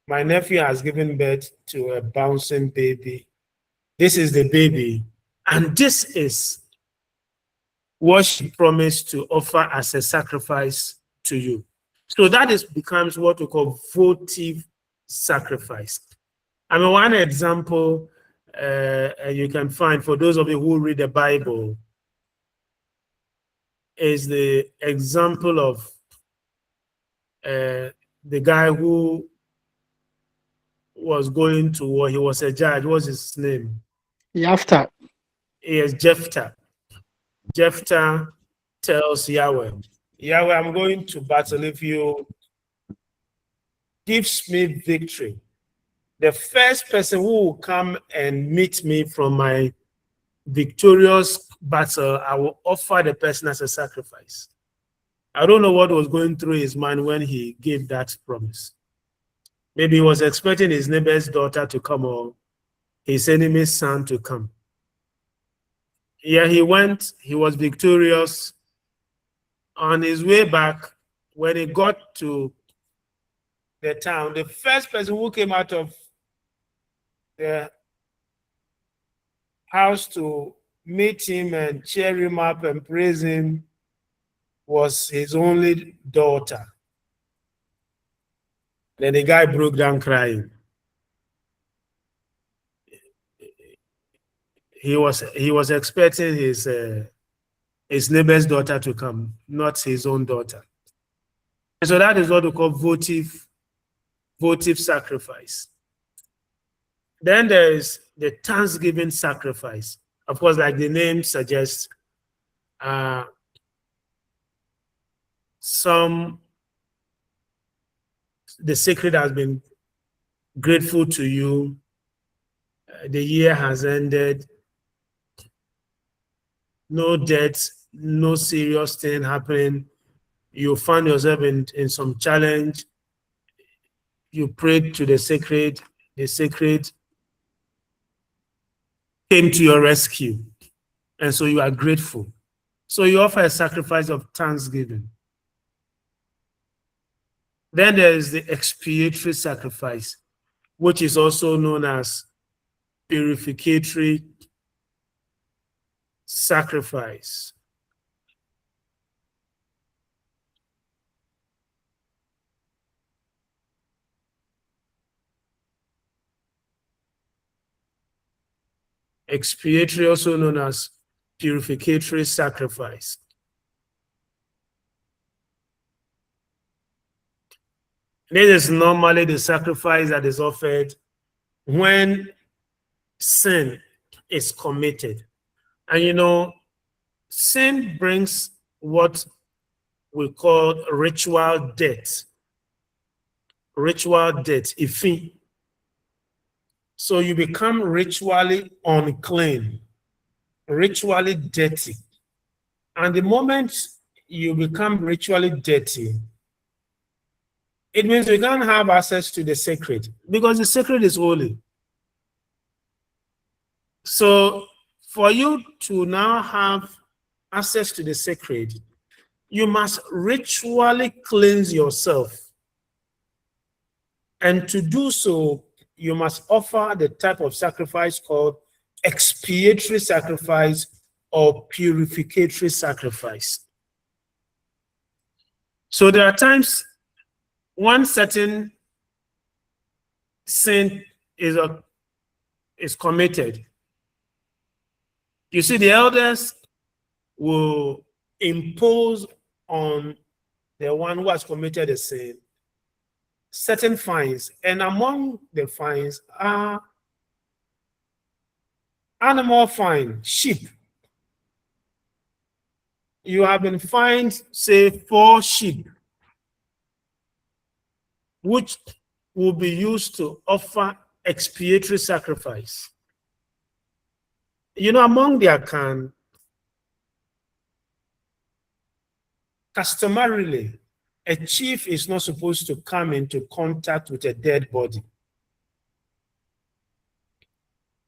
My nephew has given birth to a bouncing baby. This is the baby, and this is what she promised to offer as a sacrifice to you. So that becomes what we call votive sacrifice. I mean, one example you can find for those of you who read the Bible is the example of the guy who was going to war. He was a judge. What's his name? After. Yes, Jephthah. Jephthah tells Yahweh, Yahweh, I'm going to battle. If you gives me victory, the first person who will come and meet me from my victorious battle, I will offer the person as a sacrifice. I don't know what was going through his mind when he gave that promise. Maybe he was expecting his neighbor's daughter to come or his enemy's son to come. Yeah, he went, he was victorious. On his way back, when he got to the town, the first person who came out of the house to meet him and cheer him up and praise him was his only daughter. Then the guy broke down crying. He was expecting his neighbor's daughter to come, not his own daughter. So that is what we call votive sacrifice. Then there is the Thanksgiving sacrifice. Of course, like the name suggests, the sacred has been grateful to you. The year has ended. No death, no serious thing happening. You found yourself in some challenge. You prayed to the sacred came to your rescue. And so you are grateful. So you offer a sacrifice of thanksgiving. Then there is the expiatory sacrifice, which is also known as purificatory sacrifice. Expiatory, also known as purificatory sacrifice. This is normally the sacrifice that is offered when sin is committed. And you know, sin brings what we call ritual death. Ritual death, ifi. So you become ritually unclean, ritually dirty. And the moment you become ritually dirty, it means you can't have access to the sacred because the sacred is holy. So for you to now have access to the sacred, you must ritually cleanse yourself. And to do so, you must offer the type of sacrifice called expiatory sacrifice or purificatory sacrifice. So there are times one certain sin is is committed, you see, the elders will impose on the one who has committed a sin certain fines, and among the fines are animal fine, sheep. You have been fined, say, 4 sheep, which will be used to offer expiatory sacrifice. You know, among their kind, customarily, a chief is not supposed to come into contact with a dead body.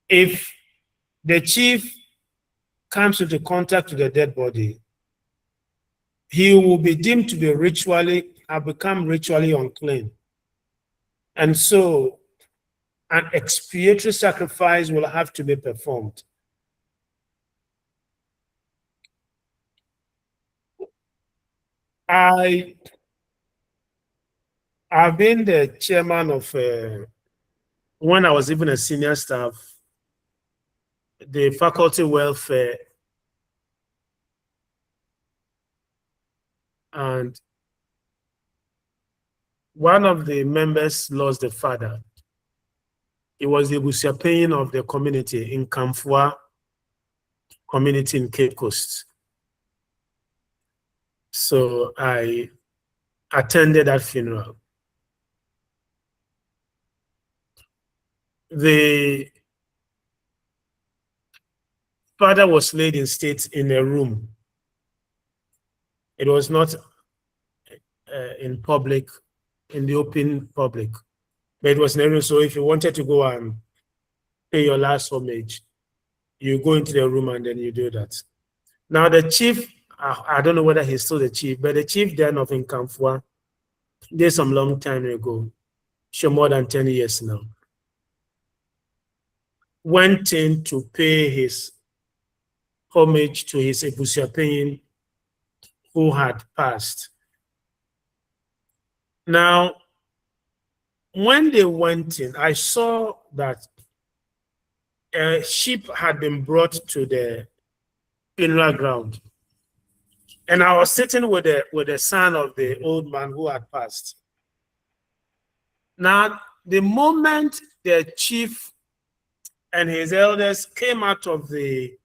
If the chief comes into contact with a dead body, he will be deemed to be become ritually unclean. And so an expiatory sacrifice will have to be performed. I've been the chairman of, when I was even a senior staff, the faculty welfare, and one of the members lost the father. It was the Busiapane of the community in Kamfua community in Cape Coast. So I attended that funeral. The father was laid in state in a room. It was not in public, in the open public, but it was in a room. So if you wanted to go and pay your last homage, you go into the room and then you do that. Now the chief, I don't know whether he's still the chief, but the chief then of Nkamfua, did some long time ago, sure more than 10 years now, went in to pay his homage to his Ebusiapane who had passed. Now, when they went in, I saw that a sheep had been brought to the funeral ground. And I was sitting with the son of the old man who had passed. Now, the moment the chief and his elders came out of the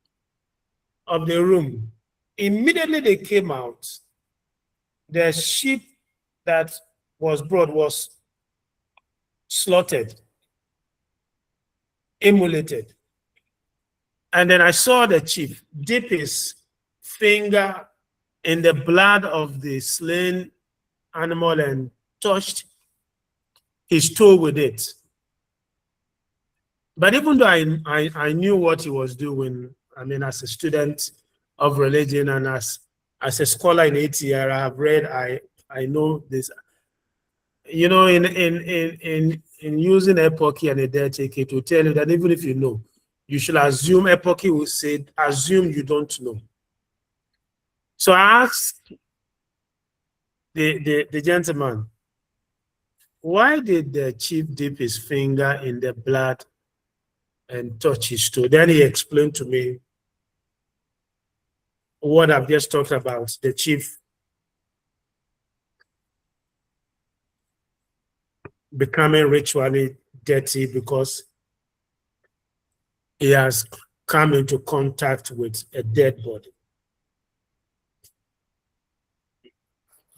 room, immediately they came out. The sheep that was brought was slaughtered, immolated. And then I saw the chief dip his finger in the blood of the slain animal and touched his toe with it. But even though I knew what he was doing, I mean, as a student of religion and as a scholar in ATR, I have read, I know this. You know, in using epochy and a dead take, it will tell you that even if you know, you should assume, epochy will say, assume you don't know. So I asked the gentleman, why did the chief dip his finger in the blood and touch his toe? Then he explained to me what I've just talked about, the chief becoming ritually dirty because he has come into contact with a dead body.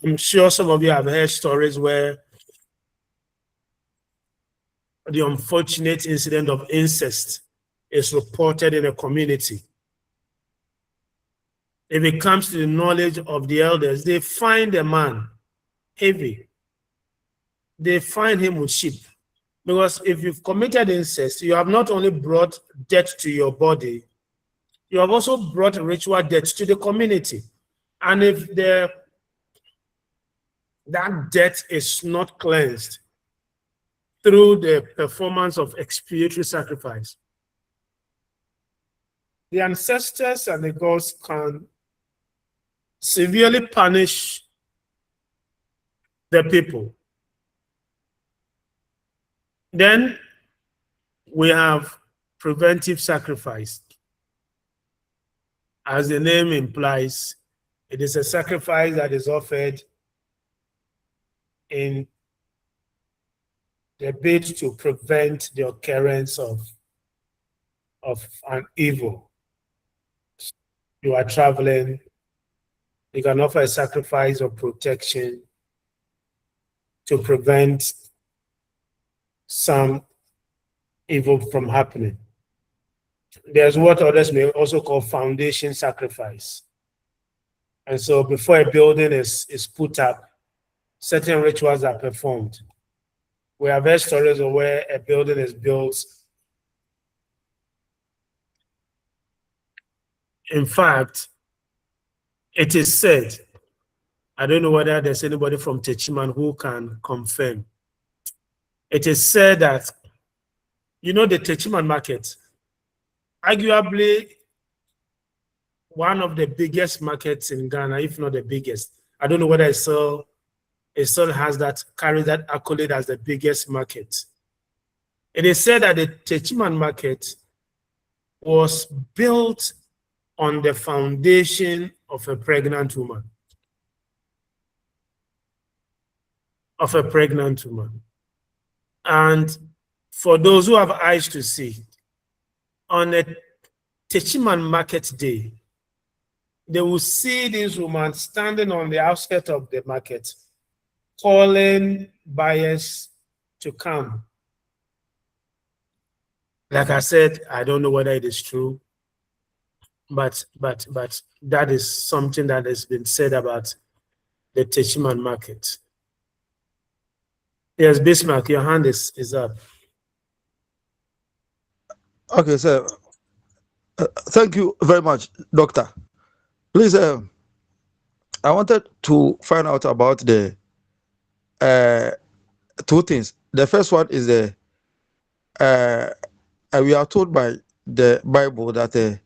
I'm sure some of you have heard stories where the unfortunate incident of incest is reported in a community. If it comes to the knowledge of the elders, they find a man heavy. They find him with sheep. Because if you've committed incest, you have not only brought death to your body, you have also brought ritual death to the community. And if that death is not cleansed through the performance of expiatory sacrifice, the ancestors and the gods can severely punish the people. Then we have preventive sacrifice. As the name implies, it is a sacrifice that is offered in the bid to prevent the occurrence of an evil. You are traveling, you can offer a sacrifice of protection to prevent some evil from happening. There's what others may also call foundation sacrifice. And so before a building is put up, certain rituals are performed. We have heard stories of where a building is built. In fact, it is said, I don't know whether there's anybody from Techiman who can confirm. It is said that, you know, the Techiman market, arguably one of the biggest markets in Ghana, if not the biggest. I don't know whether it still has that, carries that accolade as the biggest market. It is said that the Techiman market was built on the foundation of a pregnant woman. And for those who have eyes to see, on a Techiman market day, they will see this woman standing on the outskirts of the market, calling buyers to come. Like I said, I don't know whether it is true, but that is something that has been said about the Techiman market. Yes, Bismarck, your hand is up. Okay, sir. Thank you very much, Doctor. Please, I wanted to find out about the two things. The first one is we are told by the Bible that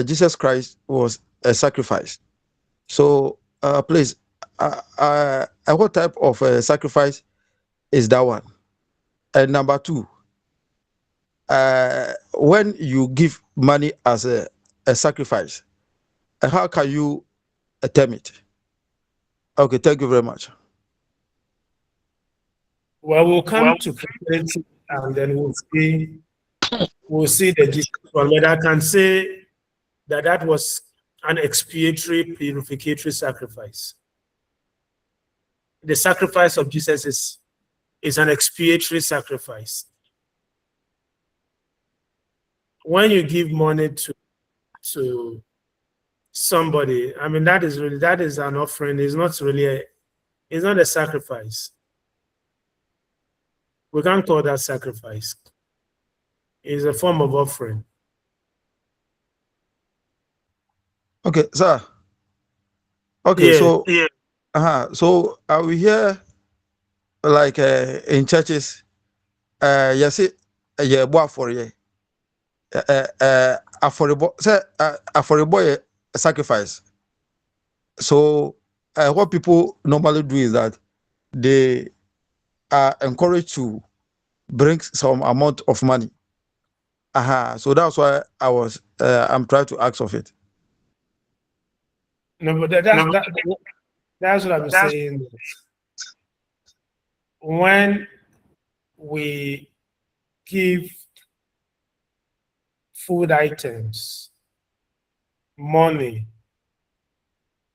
Jesus Christ was a sacrifice. So, please, what type of sacrifice is that one? And number two, when you give money as a sacrifice, how can you term it? Okay, thank you very much. Well, we'll come to comparative and then we'll see the Jesus one. But I can say that was an expiatory, purificatory sacrifice. The sacrifice of Jesus is an expiatory sacrifice. When you give money to somebody, I mean, that is an offering. It's not a sacrifice. We can't call that sacrifice. It's a form of offering. Okay, sir. Okay, Yeah, so so are we here like in churches? You see, yeah, for you. For a boy sacrifice. So what people normally do is that they are encouraged to bring some amount of money. So that's why I'm trying to ask of it. No, but that's what I'm saying. When we give food items, money,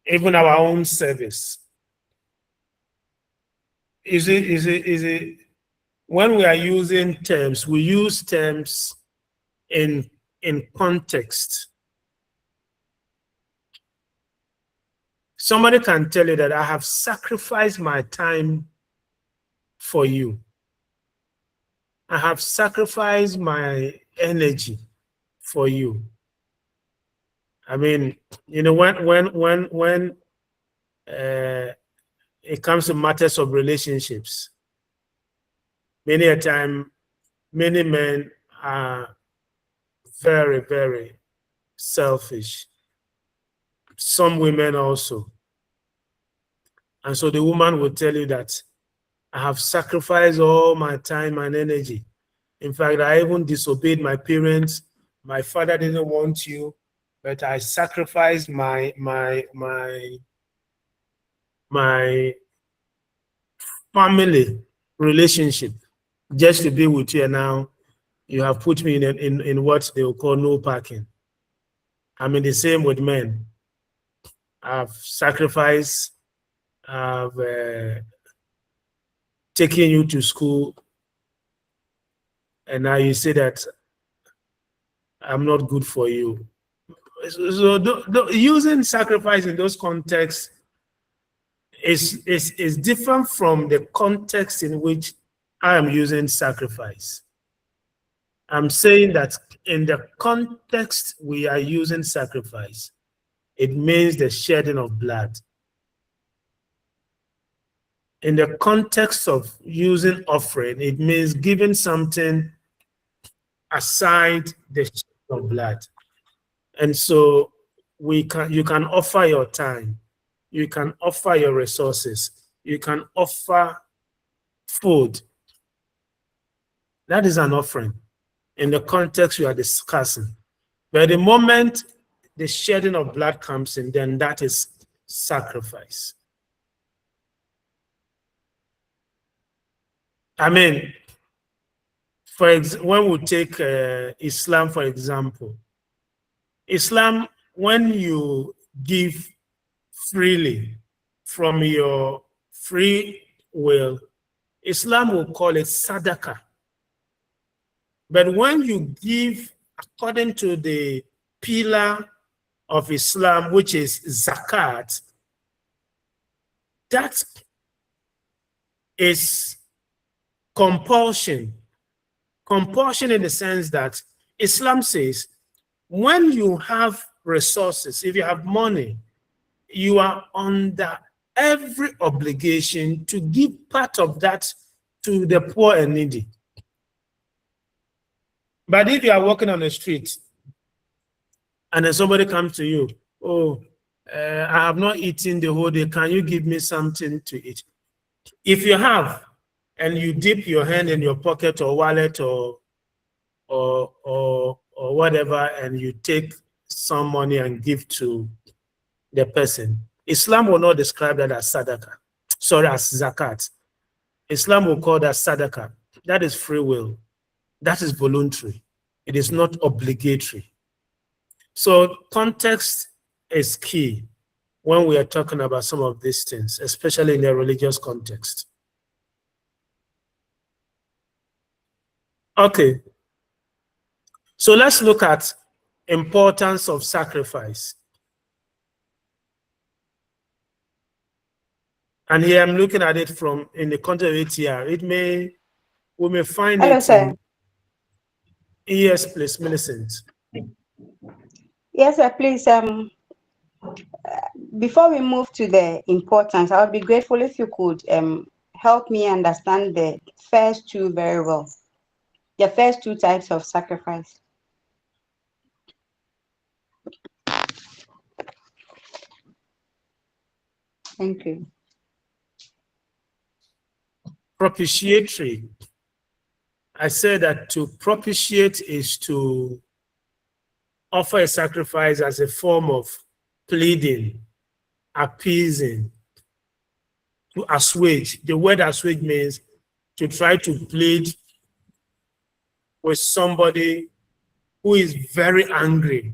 even our own service, is it when we are using terms, we use terms in context. Somebody can tell you that I have sacrificed my time for you. I have sacrificed my energy for you. I mean, you know, when it comes to matters of relationships, many a time, many men are very, very selfish. Some women also. And so the woman will tell you that I have sacrificed all my time and energy. In fact, I even disobeyed my parents. My father didn't want you, but I sacrificed my family relationship just to be with you. And now you have put me in what they will call no parking. I mean, the same with men. I've sacrificed, I've taken you to school, and now you say that I'm not good for you. So using sacrifice in those contexts is different from the context in which I am using sacrifice. I'm saying that in the context we are using sacrifice, it means the shedding of blood. In the context of using offering, it means giving something aside the shedding of blood. And so you can offer your time, you can offer your resources, you can offer food. That is an offering in the context you are discussing. But the moment the shedding of blood comes in, then that is sacrifice. I mean, when we take Islam, for example, Islam, when you give freely from your free will, Islam will call it sadaqah. But when you give according to the pillar of Islam, which is zakat, that is compulsion. Compulsion in the sense that Islam says, when you have resources, if you have money, you are under every obligation to give part of that to the poor and needy. But if you are walking on the street and then somebody comes to you, oh, I have not eaten the whole day, can you give me something to eat? If you have, and you dip your hand in your pocket or wallet or whatever, and you take some money and give to the person, Islam will not describe that as sadaqah. Sorry, as zakat. Islam will call that sadaqah. That is free will. That is voluntary. It is not obligatory. So context is key when we are talking about some of these things, especially in the religious context. Okay. So let's look at importance of sacrifice. And here I'm looking at it from in the context of ATR. We may find Hello, it sir. Yes, please, Millicent. Yes, sir, please. Before we move to the importance, I would be grateful if you could help me understand the first two very well. The first two types of sacrifice. Thank you. Propitiatory. I said that to propitiate is to offer a sacrifice as a form of pleading, appeasing, to assuage. The word assuage means to try to plead with somebody who is very angry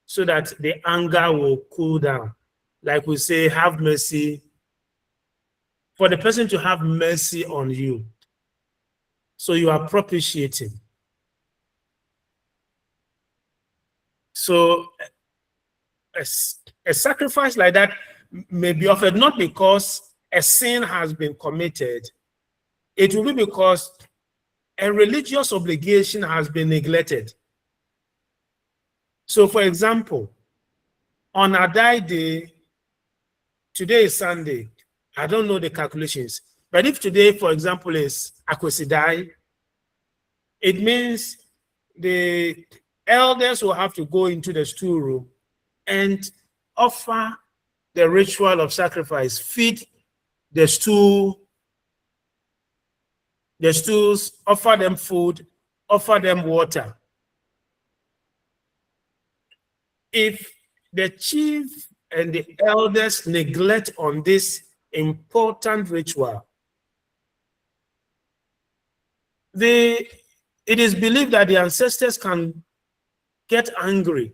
so that the anger will cool down. Like we say, have mercy. For the person to have mercy on you. So you are propitiating. So a sacrifice like that may be offered not because a sin has been committed. It will be because a religious obligation has been neglected. So for example, on Adai Day, today is Sunday. I don't know the calculations. But if today, for example, is Akwesidai, it means the elders will have to go into the storeroom and offer the ritual of sacrifice, feed the stools, offer them food, offer them water. If the chief and the elders neglect on this important ritual, it is believed that the ancestors can get angry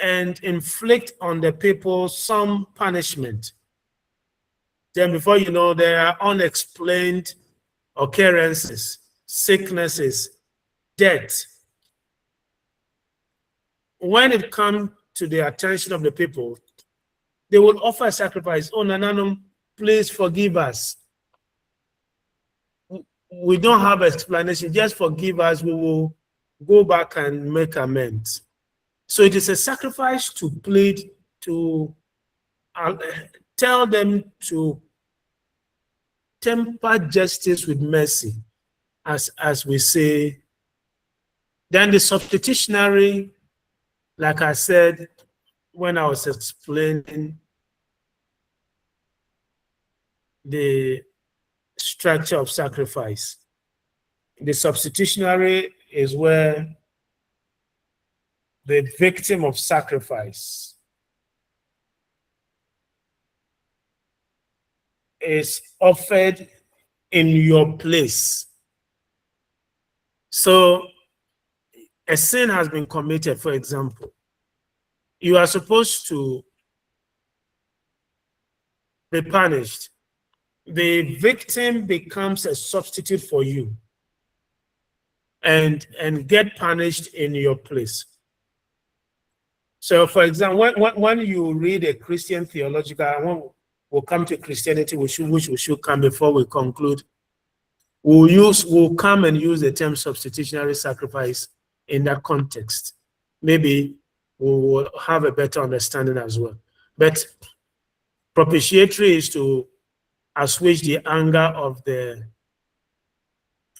and inflict on the people some punishment. Then before you know, there are unexplained occurrences, sicknesses, death. When it comes to the attention of the people, they will offer a sacrifice. Oh, Nananum, please forgive us. We don't have explanation. Just forgive us. We will go back and make amends. So it is a sacrifice to plead, to tell them to temper justice with mercy, as we say. Then the substitutionary, like I said when I was explaining the structure of sacrifice, the substitutionary is where the victim of sacrifice is offered in your place. So a sin has been committed, for example. You are supposed to be punished. The victim becomes a substitute for you and get punished in your place. So, for example, when you read a Christian theological, we'll come to Christianity, which we should come before we conclude. We'll come and use the term substitutionary sacrifice in that context. Maybe we will have a better understanding as well. But propitiatory is to assuage the anger of the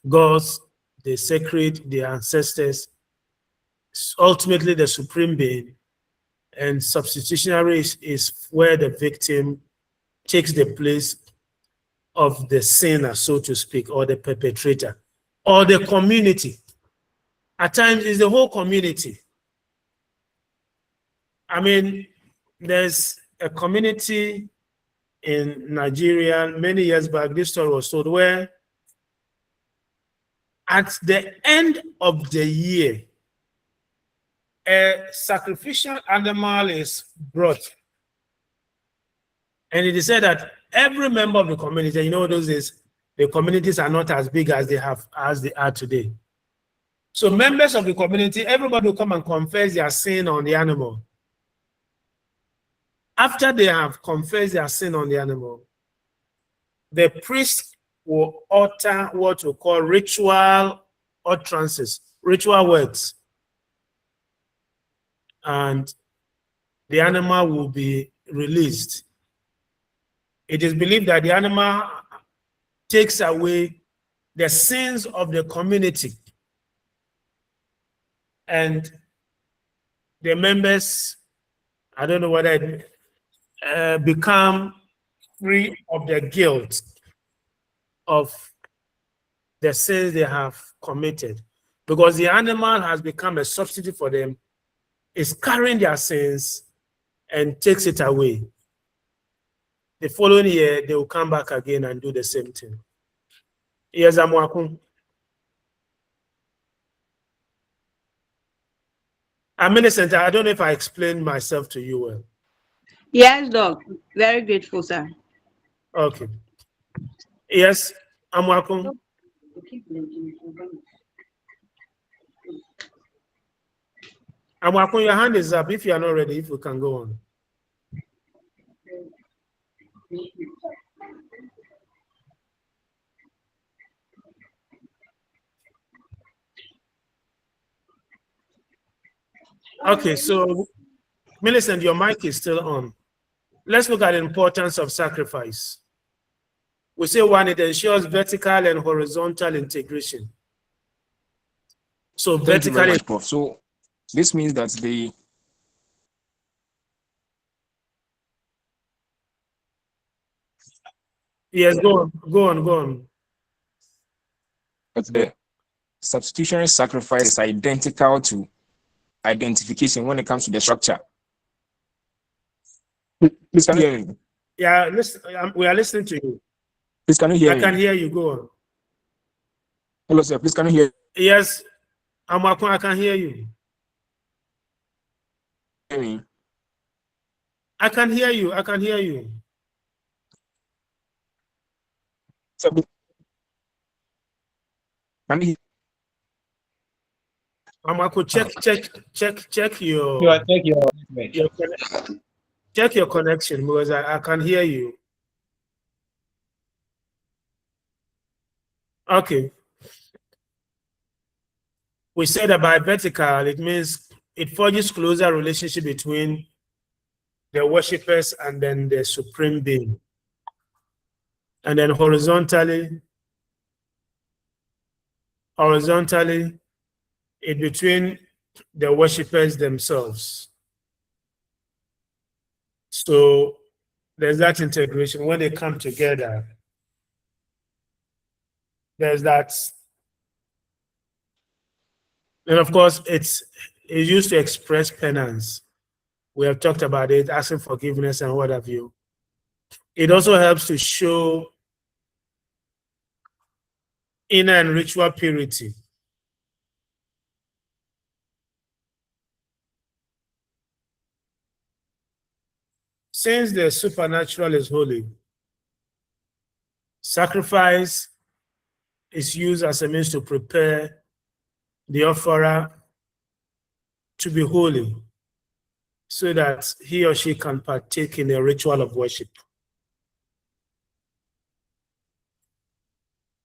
gods, the sacred, the ancestors, ultimately the supreme being. And substitutionary is where the victim takes the place of the sinner, so to speak, or the perpetrator, or the community. At times, it's the whole community. I mean, there's a community in Nigeria many years back, this story was told, where at the end of the year, a sacrificial animal is brought. And it is said that every member of the community, you know, those days, the communities are not as big as they are today. So members of the community, everybody will come and confess their sin on the animal. After they have confessed their sin on the animal, the priest will utter what we call ritual utterances, ritual words. And the animal will be released. It is believed that the animal takes away the sins of the community. And the members, I don't know whether it become free of the guilt of the sins they have committed. Because the animal has become a substitute for them, is carrying their sins and takes it away. The following year, they will come back again and do the same thing. Yes, Amwakun. Millicent, I don't know if I explained myself to you well. Yes, Doc. Very grateful, sir. Okay. Yes, Amwakun. Amwakun, your hand is up. If you are not ready, if we can go on. Okay, so Millicent, your mic is still on. Let's look at the importance of sacrifice. We say one, it ensures vertical and horizontal integration. So Thank you very vertically, much, Prof. So this means that the yes, go on. but the substitutionary sacrifice is identical to identification when it comes to the structure. Please, can you hear me? Yeah, listen, we are listening to you. Please, can you hear I me? can hear you. Go on. Hello, sir. Please, can you hear? Yes, I can hear you. Hear me? I can hear you. I can hear you. So, can you? Check your check your connection because I can hear you. Okay. We said that by vertical, it means it forges closer relationship between the worshippers and then the supreme being. And then horizontally, it between the worshippers themselves. So there's that integration. When they come together, there's that. And of course, it's used to express penance. We have talked about it, asking forgiveness and what have you. It also helps to show inner and ritual purity. Since the supernatural is holy, sacrifice is used as a means to prepare the offerer to be holy so that he or she can partake in a ritual of worship.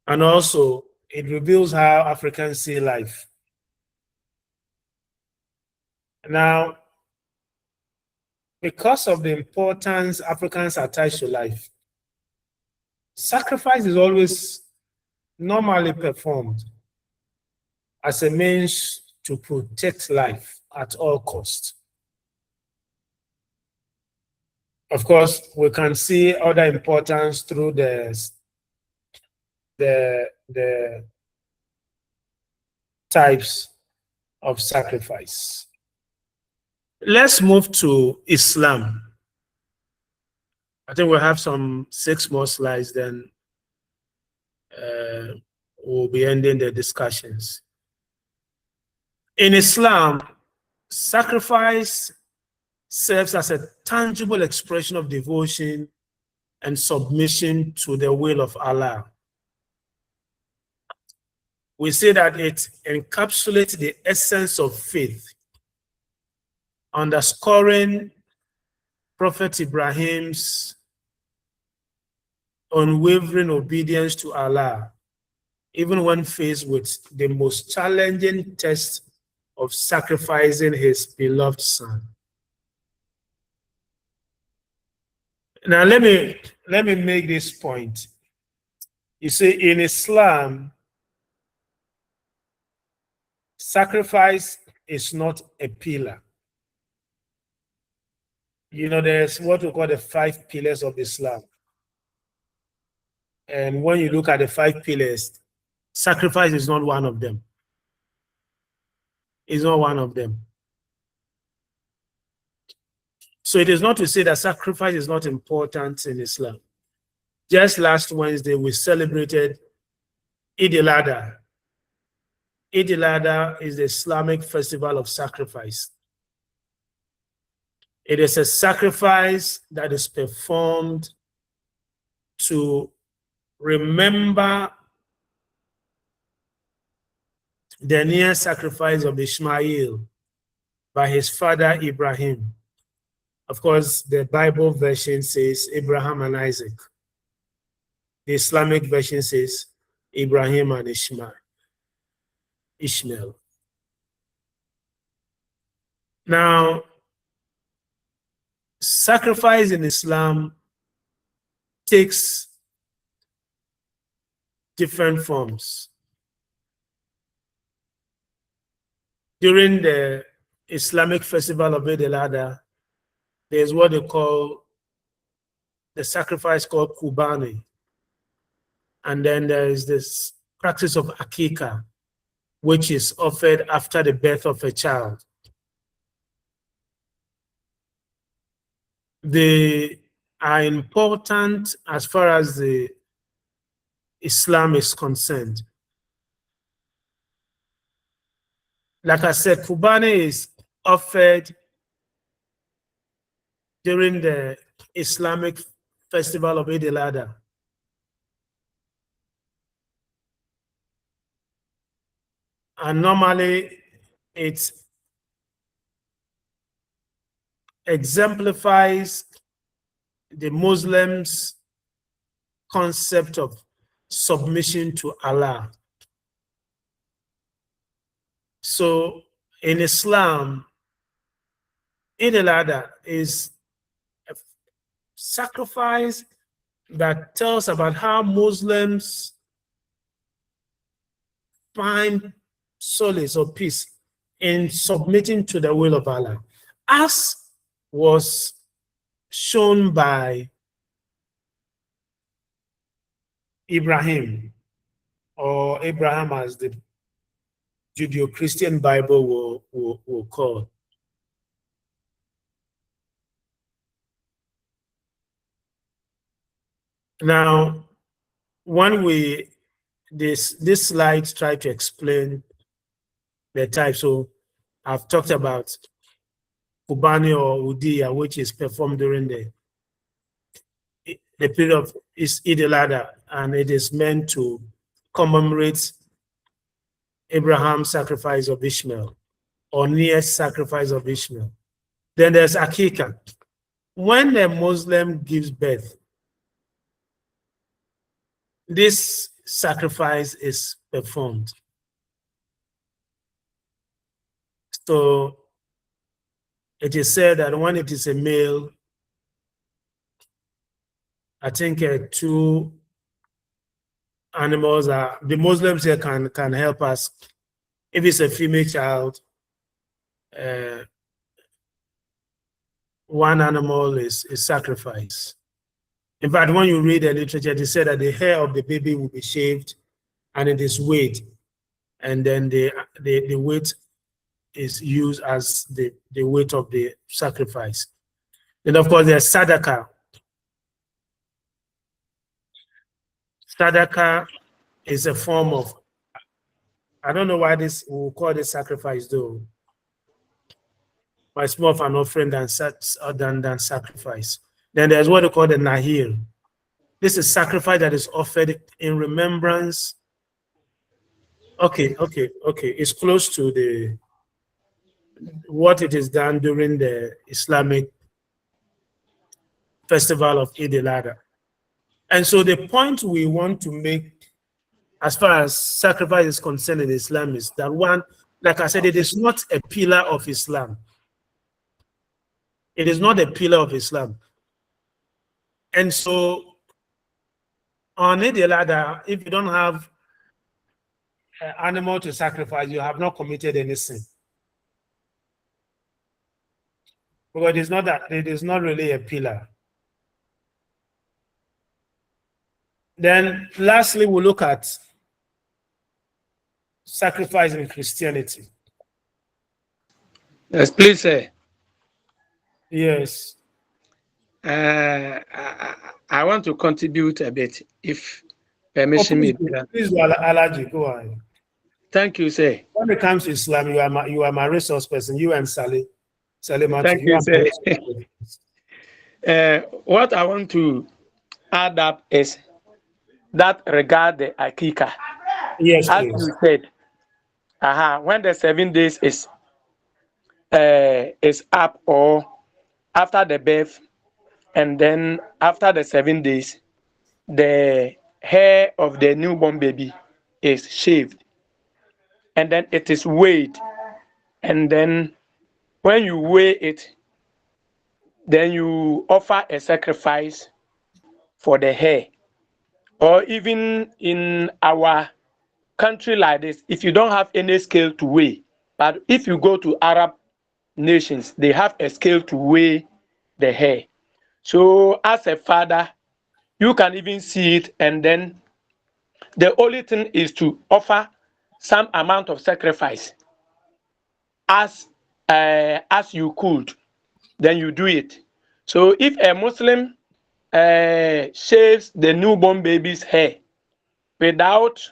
And also, it reveals how Africans see life. Now, because of the importance Africans attach to life, sacrifice is always normally performed as a means to protect life at all costs. Of course, we can see other importance through the types of sacrifice. Let's move to Islam. I think we'll have some 6 more slides, then we'll be ending the discussions. In Islam, sacrifice serves as a tangible expression of devotion and submission to the will of Allah. We say that it encapsulates the essence of faith, underscoring Prophet Ibrahim's unwavering obedience to Allah, even when faced with the most challenging test of sacrificing his beloved son. Now, let me make this point. You see, in Islam, sacrifice is not a pillar. You know, there's what we call the 5 pillars of Islam. And when you look at the 5 pillars, sacrifice is not one of them. It's not one of them. So it is not to say that sacrifice is not important in Islam. Just last Wednesday, we celebrated Eid al-Adha. Eid al-Adha is the Islamic festival of sacrifice. It is a sacrifice that is performed to remember the near sacrifice of Ishmael by his father Ibrahim. Of course, the Bible version says Abraham and Isaac. The Islamic version says Ibrahim and Ishmael. Now, sacrifice in Islam takes different forms. During the Islamic festival of Eid al-Adha, there's what they call the sacrifice called Qurbani. And then there is this practice of akika, which is offered after the birth of a child. They are important as far as the Islam is concerned. Like I said, Kubani is offered during the Islamic festival of Eid al-Adha. And normally it exemplifies the Muslims' concept of submission to Allah. So in Islam, Eid al-Adha is a sacrifice that tells about how Muslims find solace or peace in submitting to the will of Allah, as was shown by Ibrahim, or Abraham as the Judeo-Christian Bible will call. Now, when this slides try to explain the type. So I've talked about Kubani or Udiya, which is performed during the period of Eid al-Adha, and it is meant to commemorate Abraham's sacrifice of Ishmael, or near sacrifice of Ishmael. Then there's Akika. When a Muslim gives birth, this sacrifice is performed. So it is said that when it is a male, I think 2 animals are, the Muslims here can help us. If it's a female child, 1 animal is sacrificed. In fact, when you read the literature, they say that the hair of the baby will be shaved and it is weighed, and then the weight is used as the weight of the sacrifice. Then of course there's sadaqah. Sadaqah is a form of, I don't know why this we'll call this sacrifice though, but it's more of an offering than sacrifice. Then there's what they call the nahir. This is sacrifice that is offered in remembrance. Okay. It's close to what it is done during the Islamic festival of Eid al-Adha. And so the point we want to make as far as sacrifice is concerned in Islam is that, one, like I said, it is not a pillar of Islam. It is not a pillar of Islam. And so on Eid al-Adha, if you don't have an animal to sacrifice, you have not committed any sin. Because it is not really a pillar. Then lastly, we'll look at sacrifice in Christianity. Yes, please, sir. Yes. I want to contribute a bit, if permission me. Please, Alaji, go on. Thank you, sir. When it comes to Islam, you are my resource person. You and Saleh. Thank you, sir. What I want to add up is that regard the akika. Yes, as please. you said, when the 7 days is up, or after the birth, and then after the 7 days, the hair of the newborn baby is shaved, and then it is weighed, and then when you weigh it, then you offer a sacrifice for the hair. Or even in our country like this, if you don't have any scale to weigh, but if you go to Arab nations, they have a scale to weigh the hair. So as a father, you can even see it, and then The only thing is to offer some amount of sacrifice as you could, then you do it. So if a Muslim shaves the newborn baby's hair without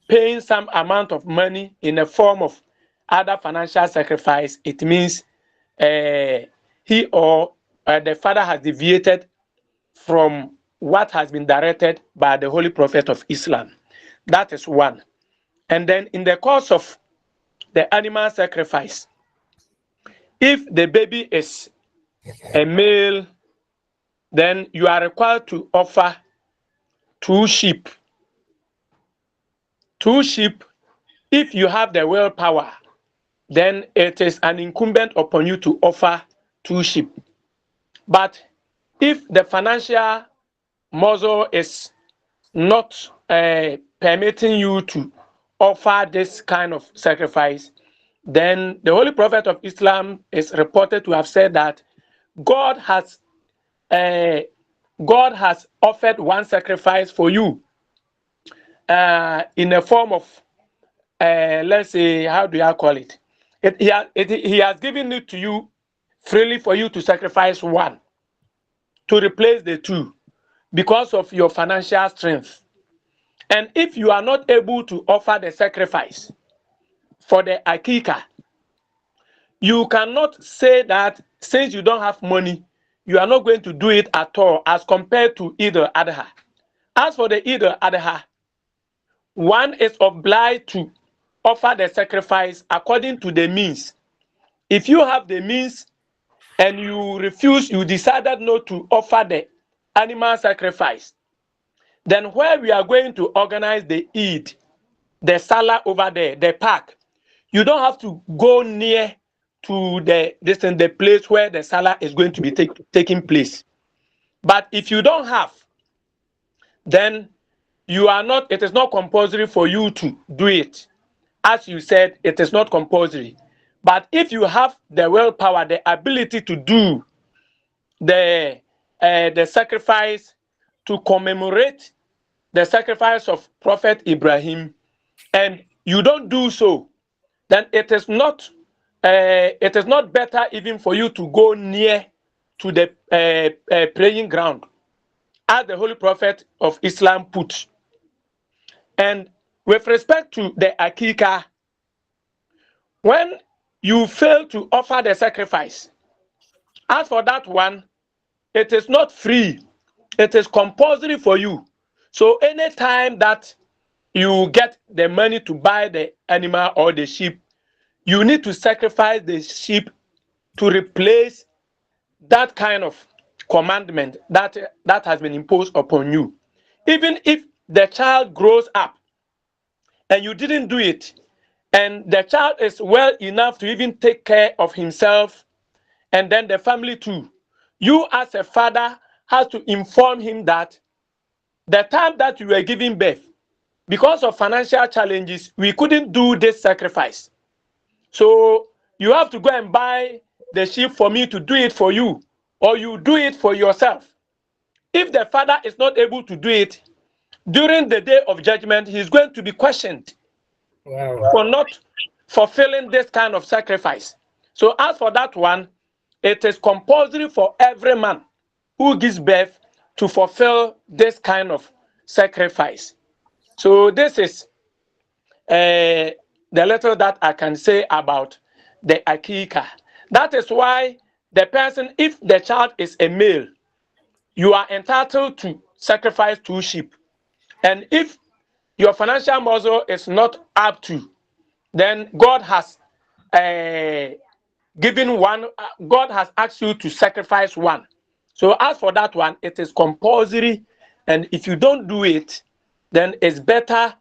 paying some amount of money in the form of other financial sacrifice, it means he or the father has deviated from what has been directed by the Holy Prophet of Islam. That is one. And then in the course of the animal sacrifice, if the baby is a male, then you are required to offer 2 sheep. 2 sheep, if you have the willpower, then it is an incumbent upon you to offer 2 sheep. But if the financial muscle is not permitting you to offer this kind of sacrifice, then the Holy Prophet of Islam is reported to have said that God has offered one sacrifice for you in the form of, let's say, how do I call it? He has given it to you freely for you to sacrifice one to replace the 2 because of your financial strength. And if you are not able to offer the sacrifice for the akika, you cannot say that since you don't have money, you are not going to do it at all as compared to Eid al-Adha. As for the Eid al-Adha, one is obliged to offer the sacrifice according to the means. If you have the means and you refuse, you decided not to offer the animal sacrifice, then where we are going to organize the Eid, the Salah over there, the park, you don't have to go near to the place where the Salah is going to be taking place. But if you don't have, then it is not compulsory for you to do it. As you said, it is not compulsory. But if you have the willpower, the ability to do the sacrifice to commemorate the sacrifice of Prophet Ibrahim, and you don't do so, then it is not better even for you to go near to the praying ground, as the Holy Prophet of Islam put. And with respect to the akika, when you fail to offer the sacrifice, as for that one, it is not free, it is compulsory for you. So anytime that you get the money to buy the animal or the sheep, you need to sacrifice the sheep to replace that kind of commandment that has been imposed upon you. Even if the child grows up and you didn't do it, and the child is well enough to even take care of himself and then the family too, you as a father has to inform him that the time that you were giving birth, because of financial challenges, we couldn't do this sacrifice. So you have to go and buy the sheep for me to do it for you, or you do it for yourself. If the father is not able to do it, during the day of judgment, he's going to be questioned for not fulfilling this kind of sacrifice. So as for that one, it is compulsory for every man who gives birth to fulfill this kind of sacrifice. So this is the little that I can say about the akika. That is why the person, if the child is a male, you are entitled to sacrifice 2 sheep. And if your financial muscle is not up to, then God has given one, God has asked you to sacrifice one. So as for that one, it is compulsory. And if you don't do it, then it's better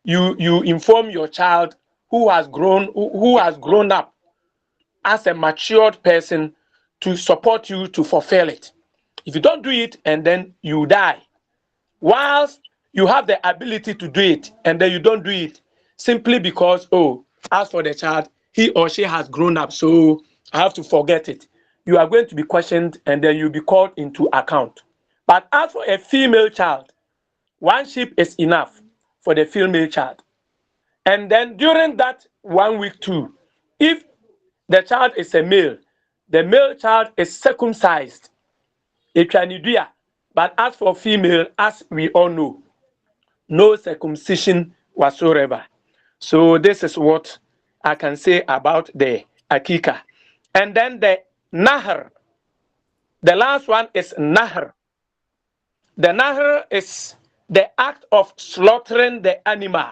you inform your child who has grown up as a matured person to support you to fulfill it. If you don't do it and then you die, whilst you have the ability to do it and then you don't do it simply because, as for the child, he or she has grown up, so I have to forget it, you are going to be questioned and then you'll be called into account. But as for a female child, 1 sheep is enough for the female child. And then during that 1 week too, if the child is a male, the male child is circumcised. But as for female, as we all know, no circumcision whatsoever. So this is what I can say about the akika. And then the nahr. The last one is nahr. The nahr is the act of slaughtering the animal,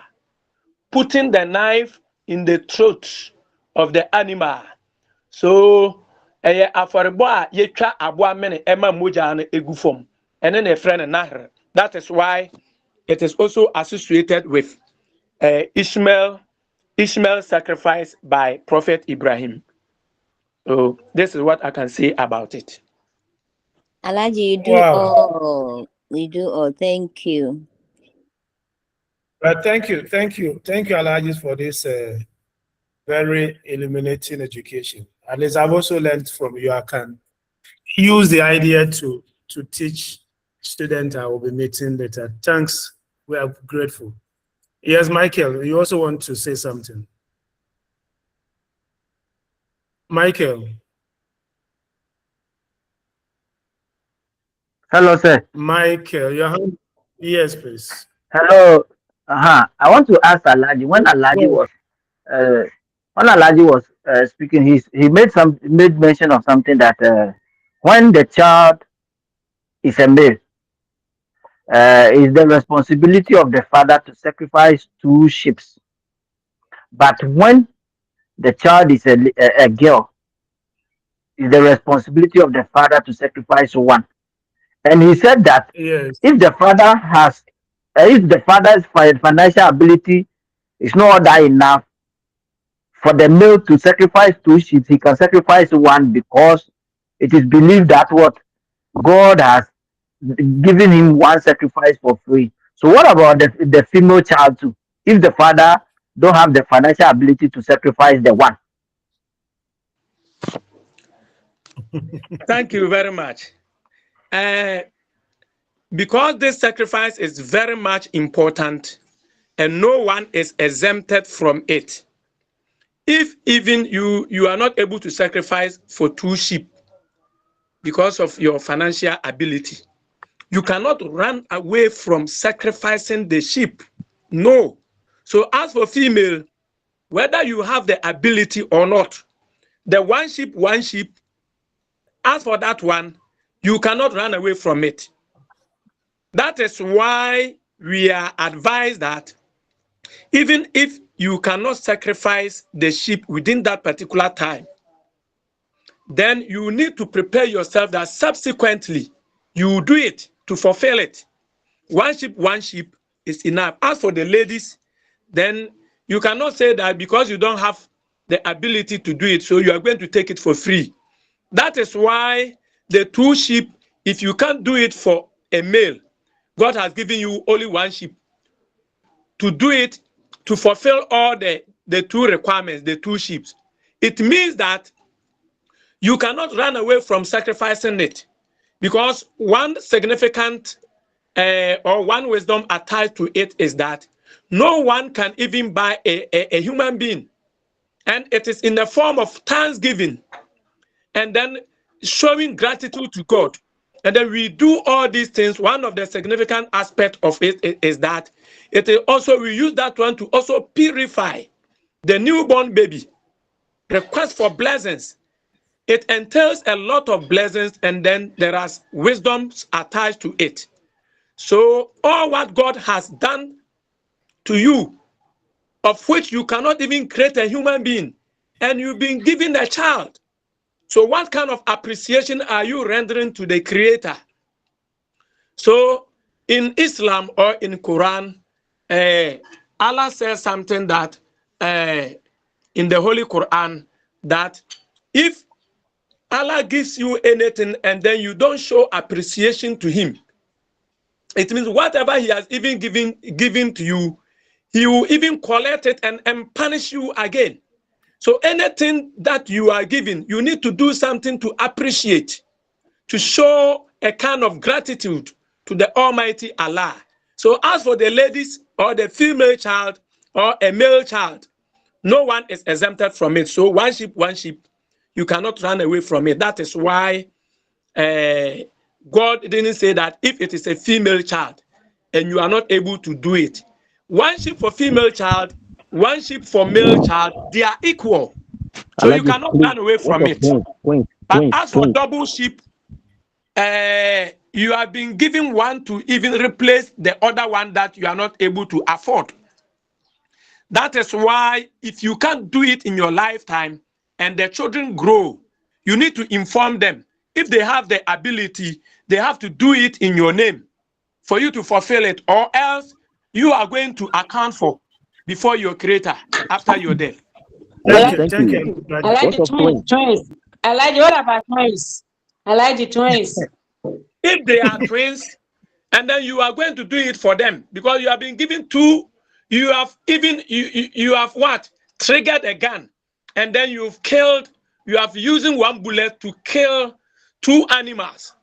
putting the knife in the throat of the animal. So afɔrebɔ a yɛtwa aboa mene ɛma mogya no egu fam ɛne na ɛfrɛ no nahr. That is why it is also associated with Ishmael sacrifice by Prophet Ibrahim. So this is what I can say about it. Alaji, you do Wow. all. You do all. Thank you. Thank you, Alhajis, for this very illuminating education. At least I've also learned from you. I can use the idea to teach students I will be meeting later. Thanks. We are grateful. Yes, Michael, you also want to say something? Michael. Hello, sir. Michael, your hand. Yes, please. Hello. I want to ask Alaji. When Alaji was speaking, he made mention of something that when the child is a male, it's the responsibility of the father to sacrifice 2 sheep. But when the child is a girl, it's the responsibility of the father to sacrifice 1. And he said that Yes. if the father's financial ability is not that enough for the male to sacrifice 2 sheep, he can sacrifice 1 because it is believed that what God has given him 1 sacrifice for free. So what about the female child too? If the father don't have the financial ability to sacrifice the 1. Thank you very much. Because this sacrifice is very much important and no one is exempted from it. If even you are not able to sacrifice for 2 sheep because of your financial ability, you cannot run away from sacrificing the sheep. No. So as for female, whether you have the ability or not, the 1 sheep, as for that one, you cannot run away from it. That is why we are advised that even if you cannot sacrifice the sheep within that particular time, then you need to prepare yourself that subsequently you do it to fulfill it. 1 sheep is enough. As for the ladies, then you cannot say that because you don't have the ability to do it, so you are going to take it for free. That is why the 2 sheep, if you can't do it for a male, God has given you only 1 sheep to do it, to fulfill all the 2 requirements, the 2 sheep. It means that you cannot run away from sacrificing it, because one significant or one wisdom attached to it is that no one can even buy a human being, and it is in the form of thanksgiving and then showing gratitude to God. And then we do all these things. One of the significant aspects of it is that it is also, we use that one to also purify the newborn baby. Request for blessings. It entails a lot of blessings, and then there are wisdoms attached to it. So all what God has done to you, of which you cannot even create a human being, and you've been given a child. So what kind of appreciation are you rendering to the Creator? So in Islam or in Quran, Allah says something that in the Holy Quran, that if Allah gives you anything and then you don't show appreciation to him, it means whatever he has even given to you, he will even collect it and punish you again. So anything that you are given, you need to do something to appreciate, to show a kind of gratitude to the Almighty Allah. So as for the ladies or the female child or a male child, no one is exempted from it. So one sheep, you cannot run away from it. That is why God didn't say that if it is a female child and you are not able to do it. One sheep for female child, one sheep for male child, they are equal. So you cannot run away from it. But as for double sheep, you have been given one to even replace the other one that you are not able to afford. That is why if you can't do it in your lifetime and the children grow, you need to inform them. If they have the ability, they have to do it in your name for you to fulfill it, or else you are going to account for before your creator after your death. Thank you. I like the twins. I like what about twins? I like the twins. If they are twins, and then you are going to do it for them because you have been given two, you have even you have what? Triggered a gun, and then you have using one bullet to kill two animals.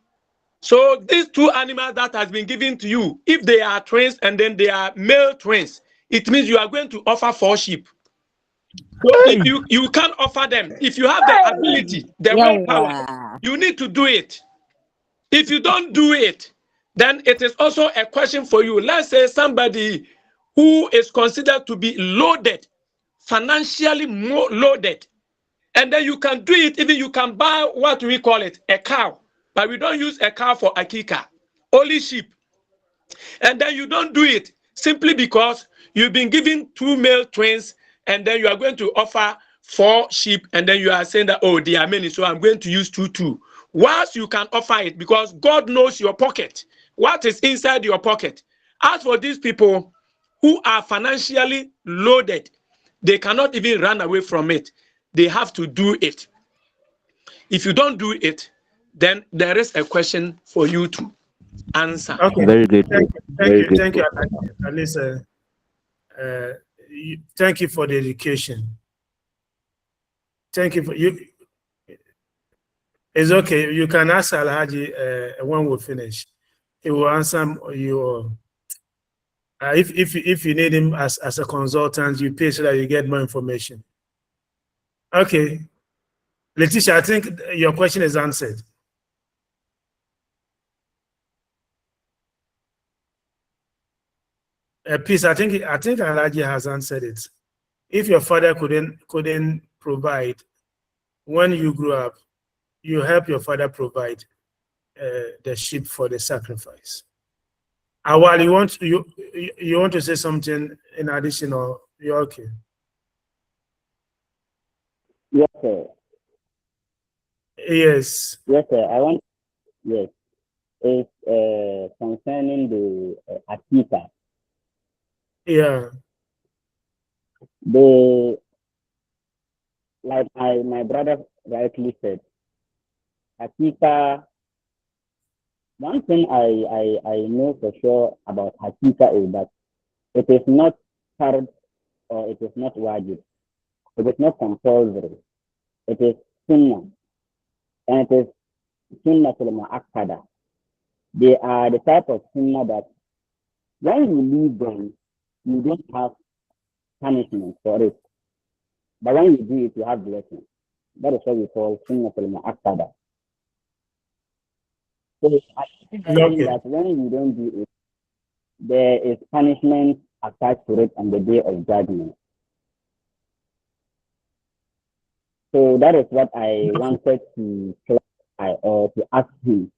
So these two animals that has been given to you, if they are twins and then they are male twins, it means you are going to offer 4 sheep. So if you can't offer them, if you have the ability, the willpower, you need to do it. If you don't do it, then it is also a question for you. Let's say somebody who is considered to be loaded, financially more loaded, and then you can do it. Even you can buy what we call it, a cow, but we don't use a cow for akika, only sheep. And then you don't do it simply because you've been given 2 male twins, and then you are going to offer 4 sheep, and then you are saying that, oh, they are many, so I'm going to use 2. Whilst you can offer it, because God knows your pocket, what is inside your pocket. As for these people who are financially loaded, they cannot even run away from it. They have to do it. If you don't do it, then there is a question for you to answer. Okay. Very good. Thank you, Alisa. Thank you for the education. Thank you for you. It's okay. You can ask Alhaji when we finish. He will answer you. If you need him as a consultant, you pay so that you get more information. Okay. Letitia, I think your question is answered. Peace, I think Alhaji has answered it. If your father couldn't provide, when you grew up, you help your father provide the sheep for the sacrifice. While you want to say something in addition, or you're okay? Yes, sir. Yes. Yes, sir. Yes. It's concerning the Akita. Yeah. Like my brother rightly said, Akita. One thing I know for sure about Akita is that it is not hard or it is not wajib. It is not compulsory. It is sunnah, and it is sunnah al-mu'akkada. They are the type of sunnah that when you leave them, you don't have punishment for it. But when you do it, you have blessing. That is what we call sunnah al-mu'akkada. So I think that when you don't do it, there is punishment attached to it on the day of judgment. So that is what I wanted to clarify or to ask him,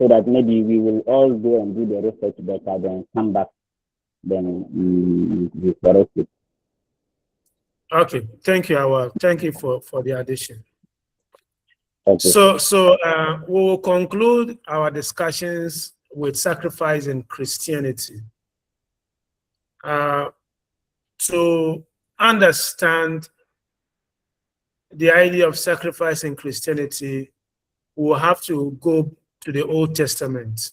so that maybe we will all go and do the research better, then come back, then we correct it. Okay, thank you, Awa. Thank you for the addition. Okay. So we will conclude our discussions with sacrifice in Christianity. To understand the idea of sacrifice in Christianity, we'll have to go to the Old Testament.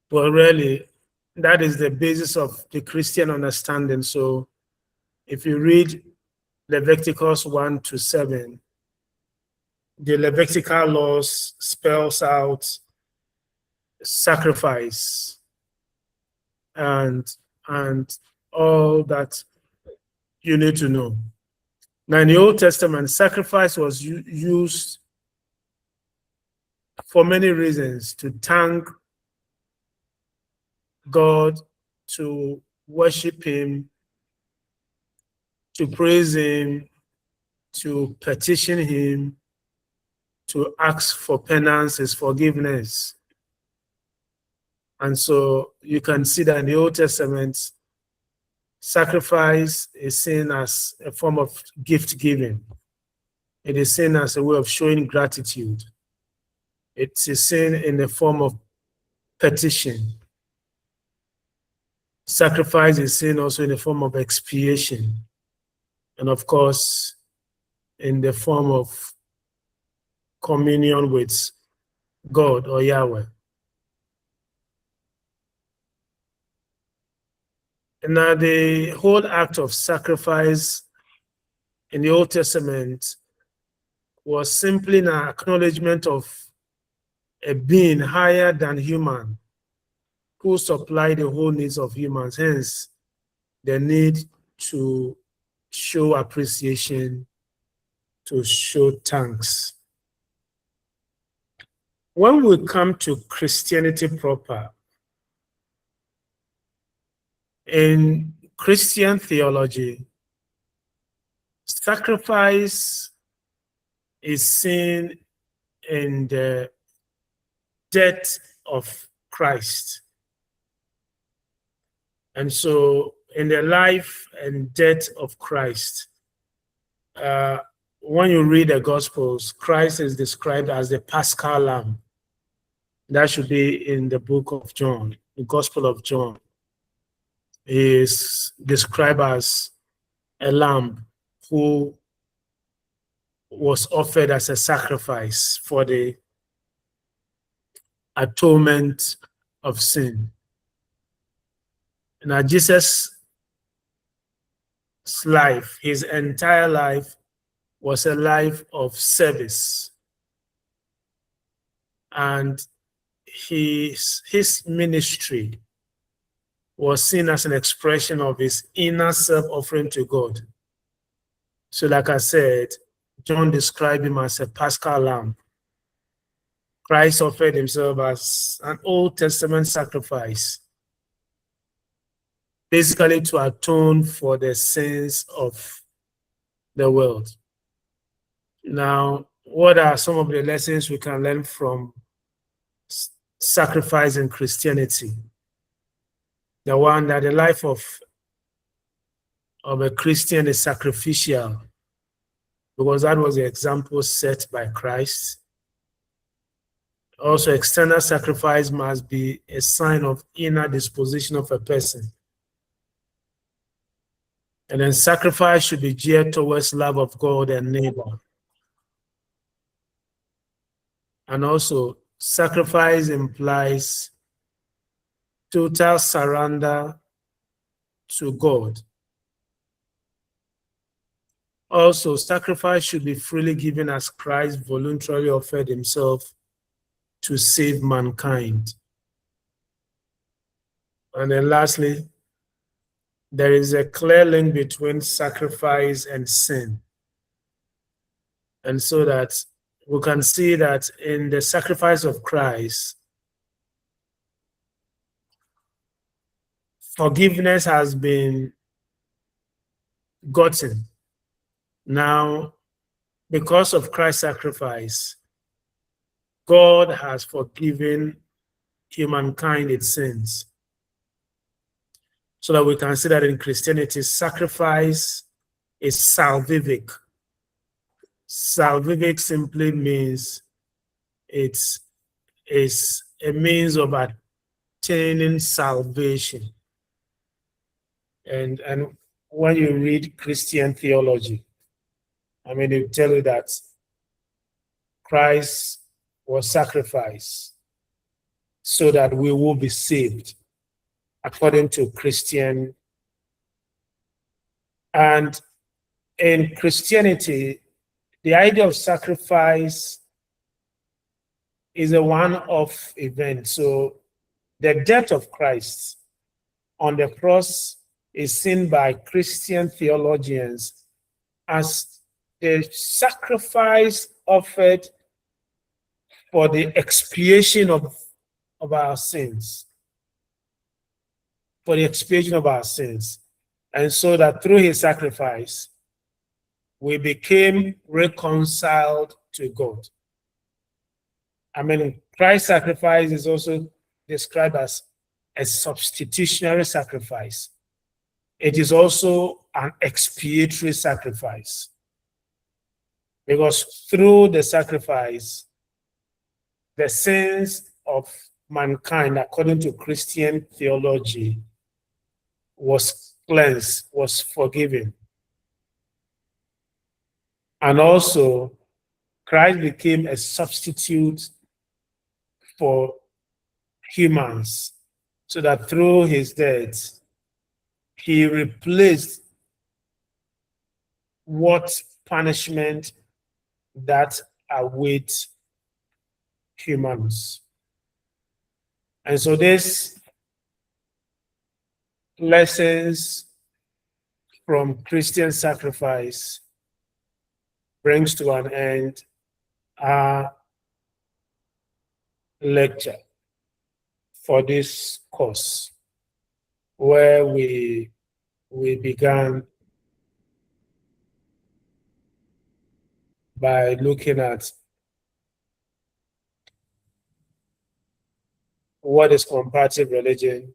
But really, that is the basis of the Christian understanding. So if you read Leviticus 1-7, the Levitical laws spells out sacrifice and all that you need to know. Now, in the Old Testament, sacrifice was used for many reasons: to thank God, to worship Him, to praise Him, to petition Him, to ask for penance, His forgiveness. And so you can see that in the Old Testament, sacrifice is seen as a form of gift giving. It is seen as a way of showing gratitude. It is seen in the form of petition. Sacrifice is seen also in the form of expiation. And of course, in the form of communion with God or Yahweh. And now the whole act of sacrifice in the Old Testament was simply an acknowledgement of a being higher than human who supplied the whole needs of humans. Hence, the need to show appreciation, to show thanks. When we come to Christianity proper, in Christian theology, sacrifice is seen in the death of Christ. And so in the life and death of Christ, when you read the Gospels, Christ is described as the Paschal Lamb. That should be in the book of John, the Gospel of John. He is described as a lamb who was offered as a sacrifice for the atonement of sin. Now, Jesus' life, his entire life, was a life of service. And his ministry was seen as an expression of his inner self-offering to God. So like I said, John described him as a Paschal lamb. Christ offered himself as an Old Testament sacrifice, basically to atone for the sins of the world. Now, what are some of the lessons we can learn from sacrifice in Christianity? The one that the life of a Christian is sacrificial, because that was the example set by Christ. Also, external sacrifice must be a sign of inner disposition of a person. And then sacrifice should be geared towards love of God and neighbor. And also, sacrifice implies total surrender to God. Also, sacrifice should be freely given as Christ voluntarily offered himself to save mankind. And then lastly, there is a clear link between sacrifice and sin. And so that we can see that in the sacrifice of Christ, forgiveness has been gotten. Now, because of Christ's sacrifice, God has forgiven humankind its sins. So that we can see that in Christianity, sacrifice is salvific. Salvific simply means it is a means of attaining salvation. And when you read Christian theology, I mean, they tell you that Christ was sacrificed so that we will be saved, according to Christian. And in Christianity, the idea of sacrifice is a one-off event. So the death of Christ on the cross is seen by Christian theologians as the sacrifice offered for the expiation of our sins. For the expiation of our sins. And so that through his sacrifice, we became reconciled to God. I mean, Christ's sacrifice is also described as a substitutionary sacrifice. It is also an expiatory sacrifice. Because through the sacrifice, the sins of mankind, according to Christian theology, was cleansed, was forgiven. And also, Christ became a substitute for humans, so that through his death, he replaced what punishment that awaits humans. And so these lessons from Christian sacrifice brings to an end our lecture for this course, where we began by looking at what is comparative religion.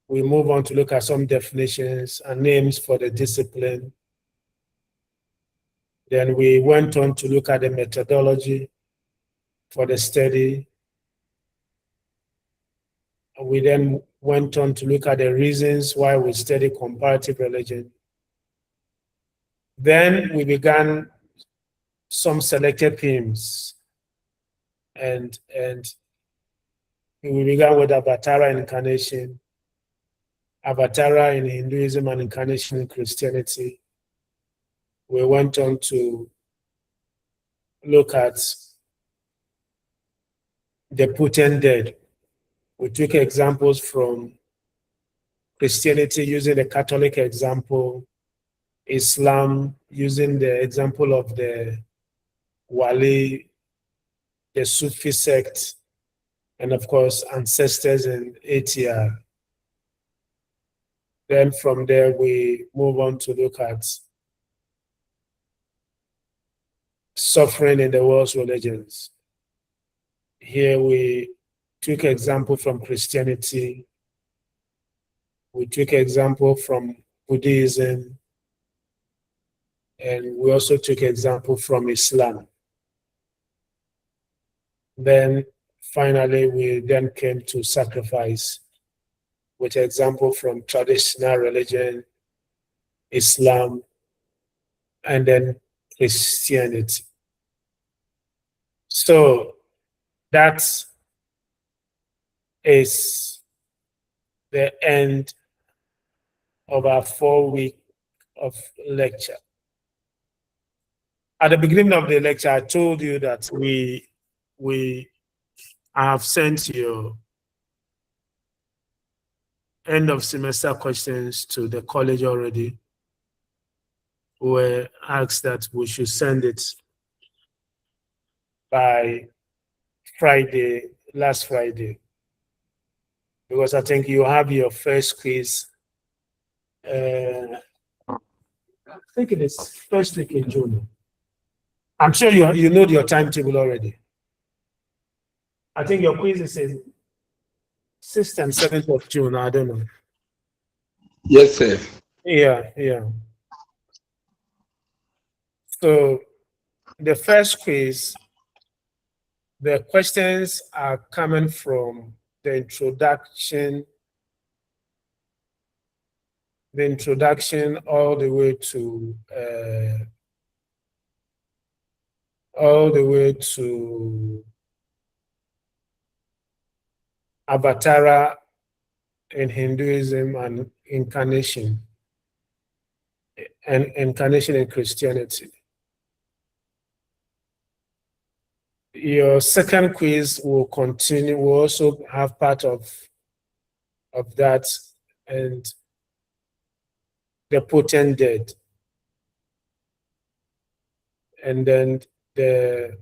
We move on to look at some definitions and names for the discipline. Then we went on to look at the methodology for the study. We then went on to look at the reasons why we study comparative religion. Then we began some selected themes, and we began with Avatara incarnation, Avatara in Hinduism, and incarnation in Christianity. We went on to look at the put and dead. We took examples from Christianity using the Catholic example, Islam using the example of the Wali, the Sufi sect, and of course, ancestors in ATR. Then from there, we move on to look at suffering in the world's religions. Here we took example from Christianity. We took example from Buddhism. And we also took example from Islam. Then finally, we then came to sacrifice with example from traditional religion, Islam, and then Christianity. So that is the end of our 4-week of lecture. At the beginning of the lecture, I told you that we have sent your end of semester questions to the college already. We were asked that we should send it by Friday, last Friday, because I think you have your first quiz. I think it is first week in June. I'm sure you know your timetable already. I think your quiz is in 6th and 7th of June. I don't know. Yes, sir. Yeah. So the first quiz, the questions are coming from the introduction all the way to Avatara in Hinduism and incarnation in Christianity. Your second quiz will continue, will also have part of of that and the potent dead. And then the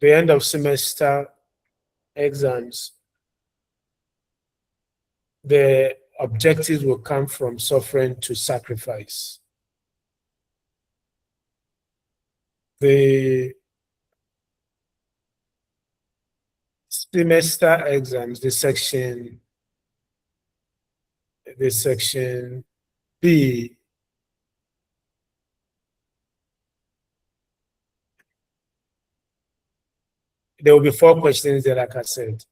end of semester exams, the objectives will come from suffering to sacrifice. The semester exams, the section B, there will be 4 questions there, like I said.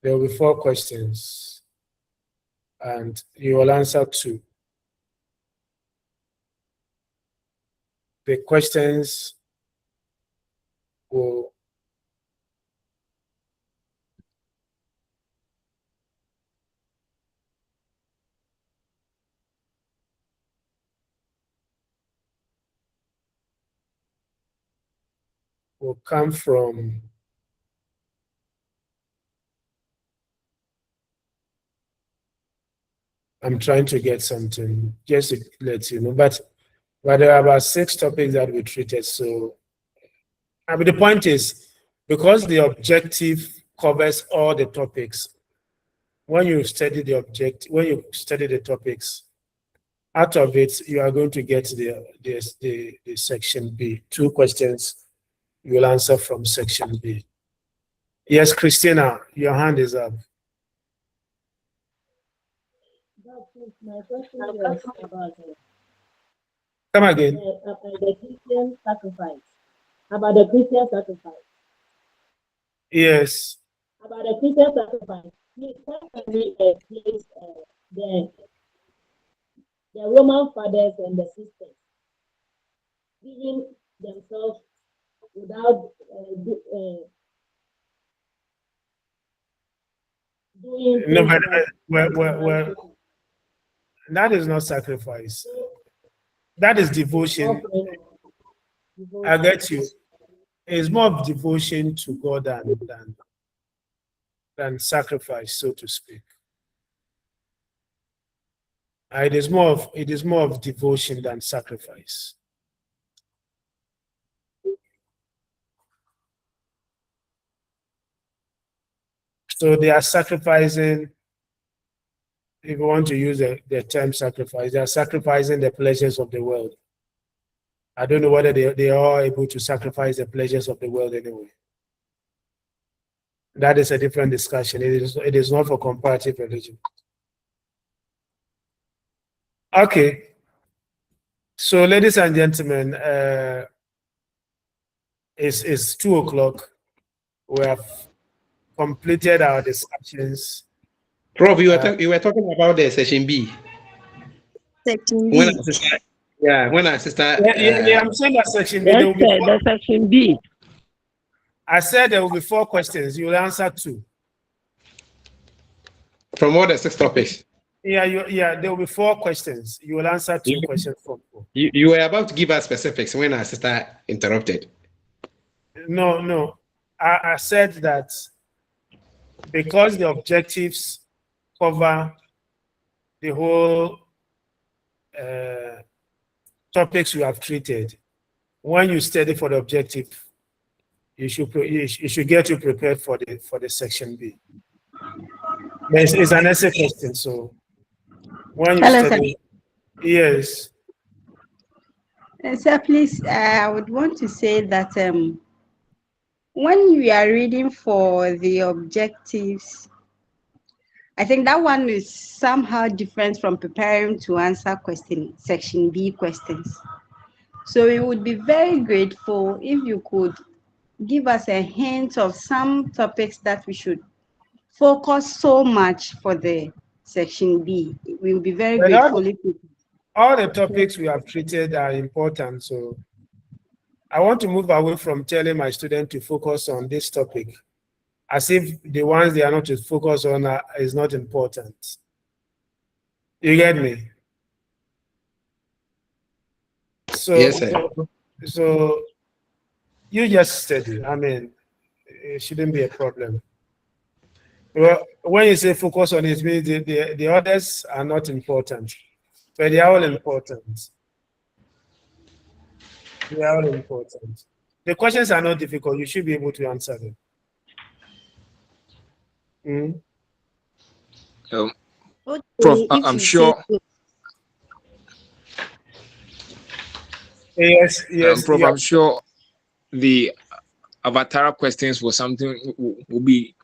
There will be 4 questions, and you will answer 2. The questions will come from I'm trying to get something just to let you know, but there are about 6 topics that we treated. So, I mean, the point is, because the objective covers all the topics, when you study the topics, out of it, you are going to get the section B. 2 questions you will answer from section B. Yes, Christina, your hand is up. My question was about Come again. the Christian sacrifice. About the Christian sacrifice. Yes. About the Christian sacrifice. Please kindly place the Roman fathers and the sisters giving themselves without doing. No, but well, that is not sacrifice. That is devotion. I get you. It's more of devotion to God than sacrifice, so to speak. It is more of devotion than sacrifice. So they are sacrificing, if you want to use the term sacrifice, they are sacrificing the pleasures of the world. I don't know whether they are able to sacrifice the pleasures of the world anyway. That is a different discussion. It is not for comparative religion. Okay. So, ladies and gentlemen, it's 2 o'clock. We have completed our discussions. Prof, you were talking about the section B. Section B. When our sister. Yeah, I'm saying that section B. Yes, sir, the section B. I said there will be 4 questions. You will answer 2. From all the 6 topics. Yeah, there will be 4 questions. You will answer 2 questions from 4. You were about to give us specifics when our sister interrupted. No. I said that because the objectives cover the whole topics you have treated, when you study for the objective, you should get you prepared for the section B. It's an essay question, so when you study, yes. Sir, please, I would want to say that when we are reading for the objectives, I think that one is somehow different from preparing to answer section B questions. So we would be very grateful if you could give us a hint of some topics that we should focus so much for the section B. We will be very grateful if you could. All the topics we have treated are important, so I want to move away from telling my students to focus on this topic, as if the ones they are not to focus on is not important. You get me? So, yes, sir. So You just study. I mean, it shouldn't be a problem. Well, when you say focus on it, means the others are not important, but they are all important. They are all important. The questions are not difficult. You should be able to answer them. Prof, I'm sure. Yes, yes. Prof, I'm sure the avatar questions for something will be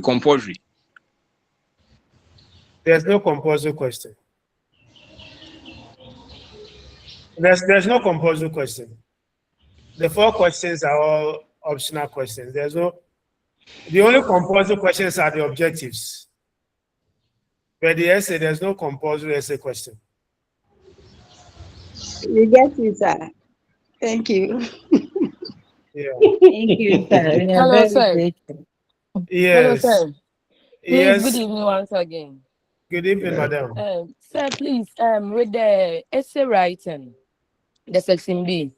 compulsory. There's no compulsory question. There's no compulsory question. The 4 questions are all optional questions. The only compulsory questions are the objectives. But the essay, there's no compulsory essay question. You get it, sir. Thank you. Yeah. Thank you, sir. We are Hello, very sir. grateful. Hello, Yes. sir. Please, Yes. good evening once again. Good evening, madam. Sir, please, with the essay writing, the section B,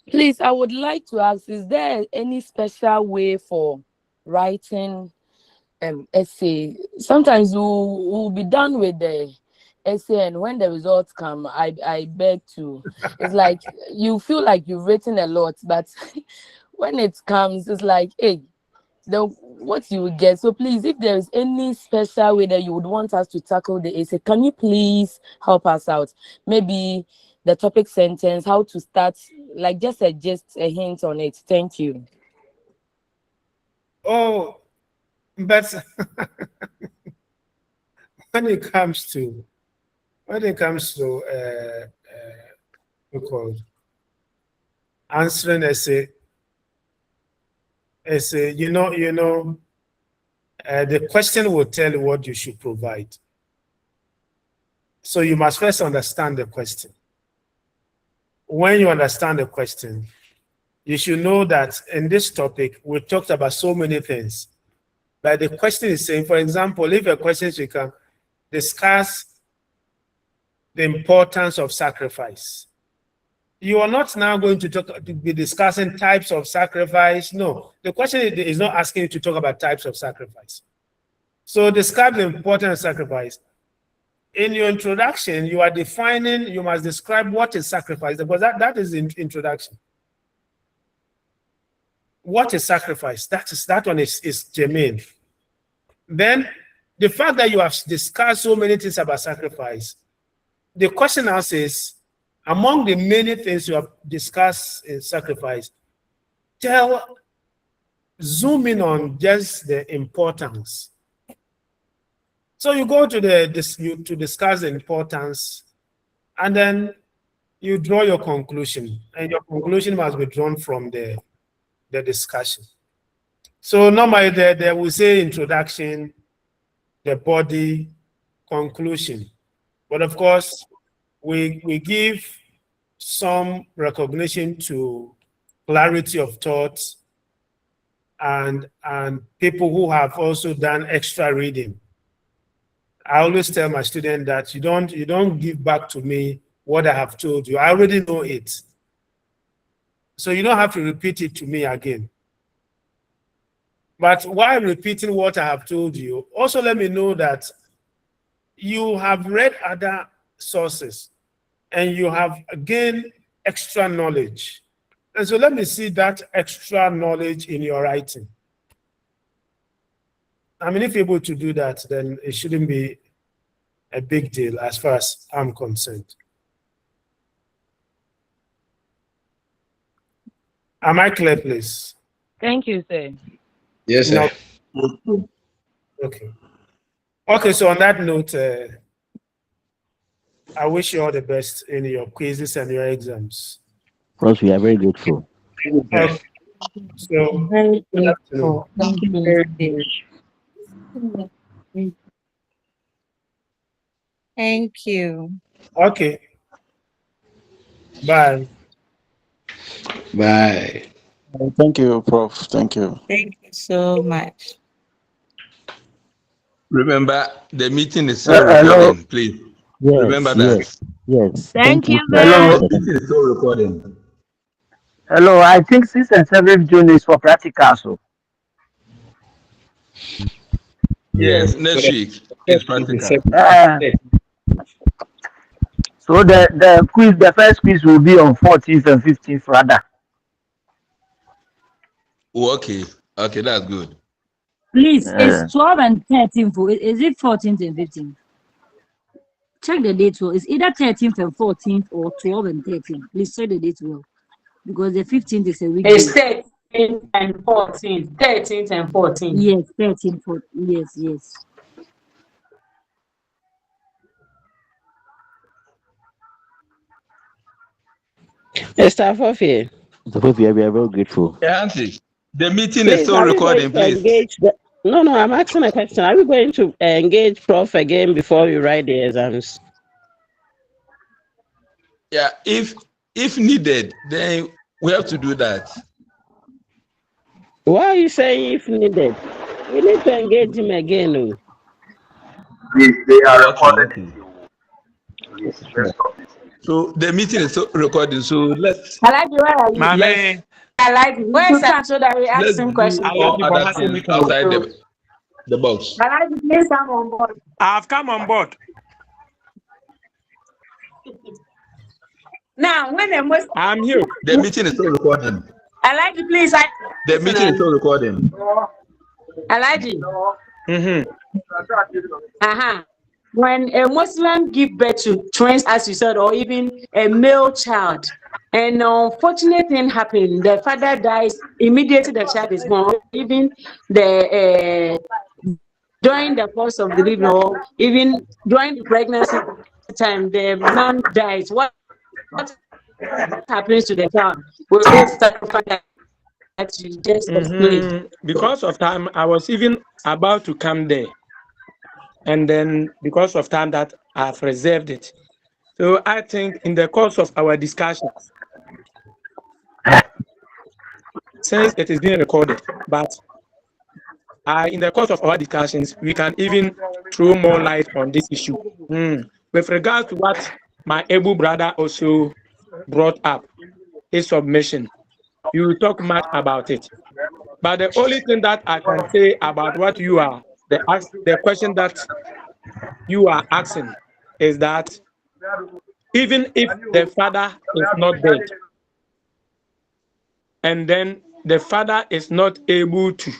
please, I would like to ask, is there any special way for writing essay? Sometimes we'll be done with the essay, and when the results come, I beg to. It's like you feel like you've written a lot, but when it comes, it's like, hey, what you will get. So please, if there is any special way that you would want us to tackle the essay, can you please help us out? Maybe the topic sentence, how to start, like just a hint on it. Thank you. Oh, but when it comes to answering essay, the question will tell you what you should provide. So you must first understand the question. When you understand the question, you should know that in this topic, we talked about so many things. But the question is saying, for example, if a question should come, discuss the importance of sacrifice. You are not now going to be discussing types of sacrifice. No, the question is not asking you to talk about types of sacrifice. So describe the importance of sacrifice. In your introduction, you must describe what is sacrifice, because that is the introduction. What is sacrifice? That one is germane. Then the fact that you have discussed so many things about sacrifice, the question now says, among the many things you have discussed in sacrifice, zoom in on just the importance. So you go to to discuss the importance, and then you draw your conclusion, and your conclusion must be drawn from the discussion. So normally there will say introduction, the body, conclusion. But of course, we give some recognition to clarity of thought and people who have also done extra reading. I always tell my students that you don't give back to me what I have told you. I already know it. So you don't have to repeat it to me again. But while repeating what I have told you, also let me know that you have read other sources and you have gained extra knowledge. And so let me see that extra knowledge in your writing. I mean, if you're able to do that, then it shouldn't be a big deal as far as I'm concerned. Am I clear, please? Thank you, sir. Yes, sir. No. Okay. Okay, so on that note, I wish you all the best in your quizzes and your exams. Of course, we are very grateful. Okay. So, Very good afternoon. grateful. Thank you very much. Thank you. Okay. Bye. Bye. Thank you, Prof. Thank you. Thank you so much. Remember, the meeting is still Hello. recording, please. Yes, Remember that. yes. Thank you Prof. very The meeting is still recording. Hello, I think 6th and 7th June is for practical. So, Yes, So next the week is first is the practical. seventh. uh, so the quiz, the first quiz will be on 14th and 15th rather. Oh, okay, okay, that's good. Please, it's Uh, 12 and 13. Is it 14th and 15th? Check the date well. It's either 13th and 14th or 12 and 13th. Please check the date well. Because the 15th is a It's weekday. 13th and 14th. 13th and 14th. Yes, 13th. Yes, yes. Mr. Fofi, Mr. Kofi, we are very grateful. Yeah, Auntie, the meeting is please, still are we going recording, to please. engage the... No, I'm asking a question. Are we going to engage Prof again before we write the exams? Yeah, if needed, then we have to do that. Why are you saying if needed? We need to engage him again. Oh. they are Oh, okay, recorded. okay. Please, let's stop this. So the meeting is still recording. So let's I like where are you? Mame, I like it. Where's that so that we ask let's him do questions? all Alaji other Bohase things Mikro. outside the box. I like it. Please come on board. I've come on board. Now, when the most I'm here. The meeting is still recording. I like it, please. The meeting is still recording. I like it. Mm-hmm. When a Muslim give birth to twins, as you said, or even a male child, and unfortunate thing happened, the father dies immediately the child is born, even the during the course of delivery, or even during the pregnancy time, the man dies. What happens to the child? Will they sacrifice that you just explained? Because of time, I was even about to come there. And then because of time that I've reserved it. So I think in the course of our discussions, since it is being recorded, but in the course of our discussions, we can even throw more light on this issue. With regard to what my able brother also brought up, his submission, you will talk much about it. But the only thing that I can say about what you are, the question that you are asking is that even if the father is not dead, and then the father is not able to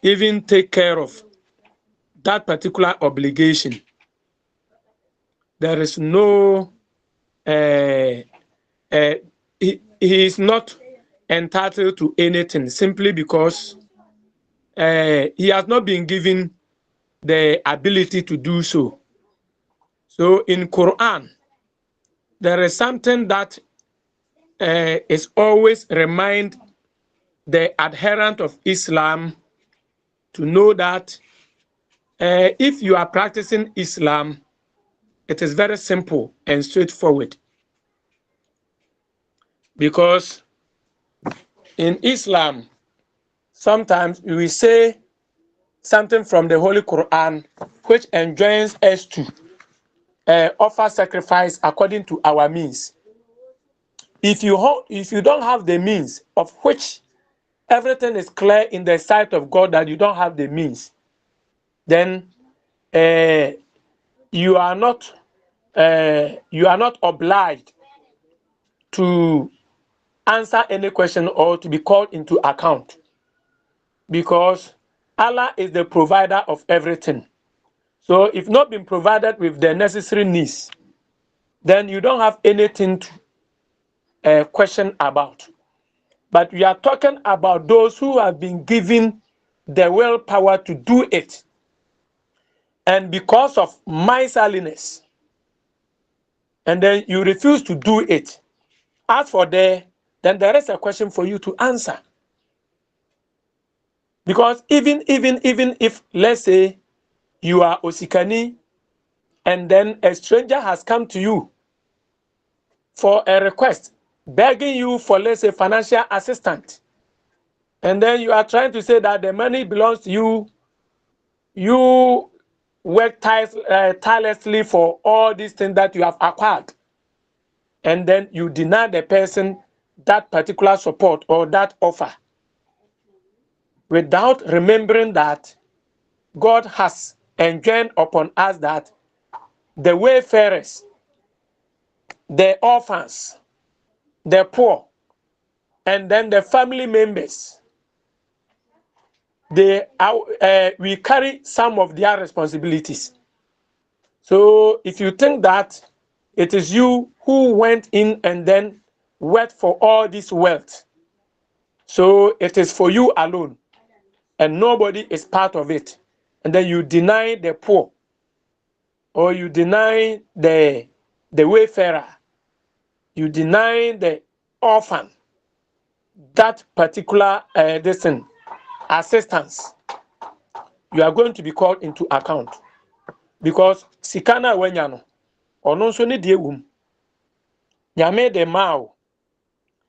even take care of that particular obligation, there is no, he is not entitled to anything simply because he has not been given the ability to do so. So in Quran, there is something that is always remind the adherent of Islam to know that if you are practicing Islam, it is very simple and straightforward. Because in Islam, sometimes we say something from the Holy Quran which enjoins us to offer sacrifice according to our means. If you don't have the means, of which everything is clear in the sight of God that you don't have the means, then you are not obliged to answer any question or to be called into account, because Allah is the provider of everything. So if not been provided with the necessary needs, then you don't have anything to question about. But we are talking about those who have been given the willpower to do it, and because of miserliness, and then you refuse to do it. As for then there is a question for you to answer. Because even if, let's say, you are Osikani, and then a stranger has come to you for a request, begging you for, let's say, financial assistance, and then you are trying to say that the money belongs to you, you work tirelessly for all these things that you have acquired, and then you deny the person that particular support or that offer without remembering that God has enjoined upon us that the wayfarers, the orphans, the poor, and then the family members, we carry some of their responsibilities. So if you think that it is you who went in and then worked for all this wealth, so it is for you alone, and nobody is part of it, and then you deny the poor, or you deny the wayfarer, you deny the orphan that particular assistance, you are going to be called into account, because sikana wenyano ono nso ne die wum nyame de mao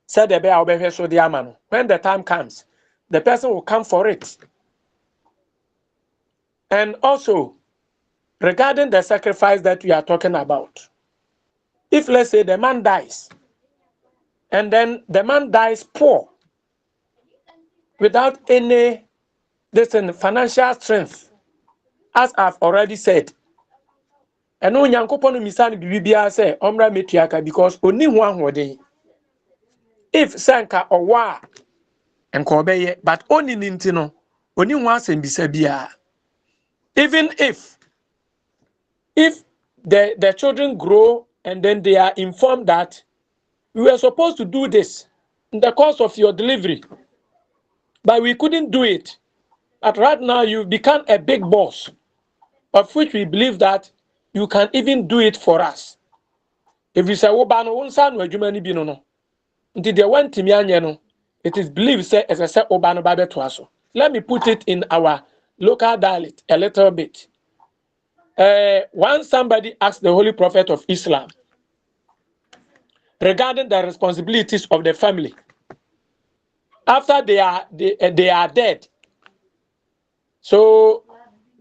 said the bear obehwe so de amano. When the time comes, the person will come for it. And also, regarding the sacrifice that we are talking about, if let's say the man dies, and then the man dies poor, without any financial strength, as I've already said, and no nyankopon misani bibia say omra metuaka, because oni ho ahode. If sanka owa enko obeye, but oni ninti no oni ho asembisa bia. Even if the children grow and then they are informed that we were supposed to do this in the course of your delivery, but we couldn't do it. But right now you've become a big boss, of which we believe that you can even do it for us. If you say, "Oh, bano unsan wajumani binono," until they went to me, it is believed say as I said, "Oh, bano babe tuaso." Let me put it in our local dialect a little bit. Once somebody asked the Holy Prophet of Islam regarding the responsibilities of the family after they are dead, so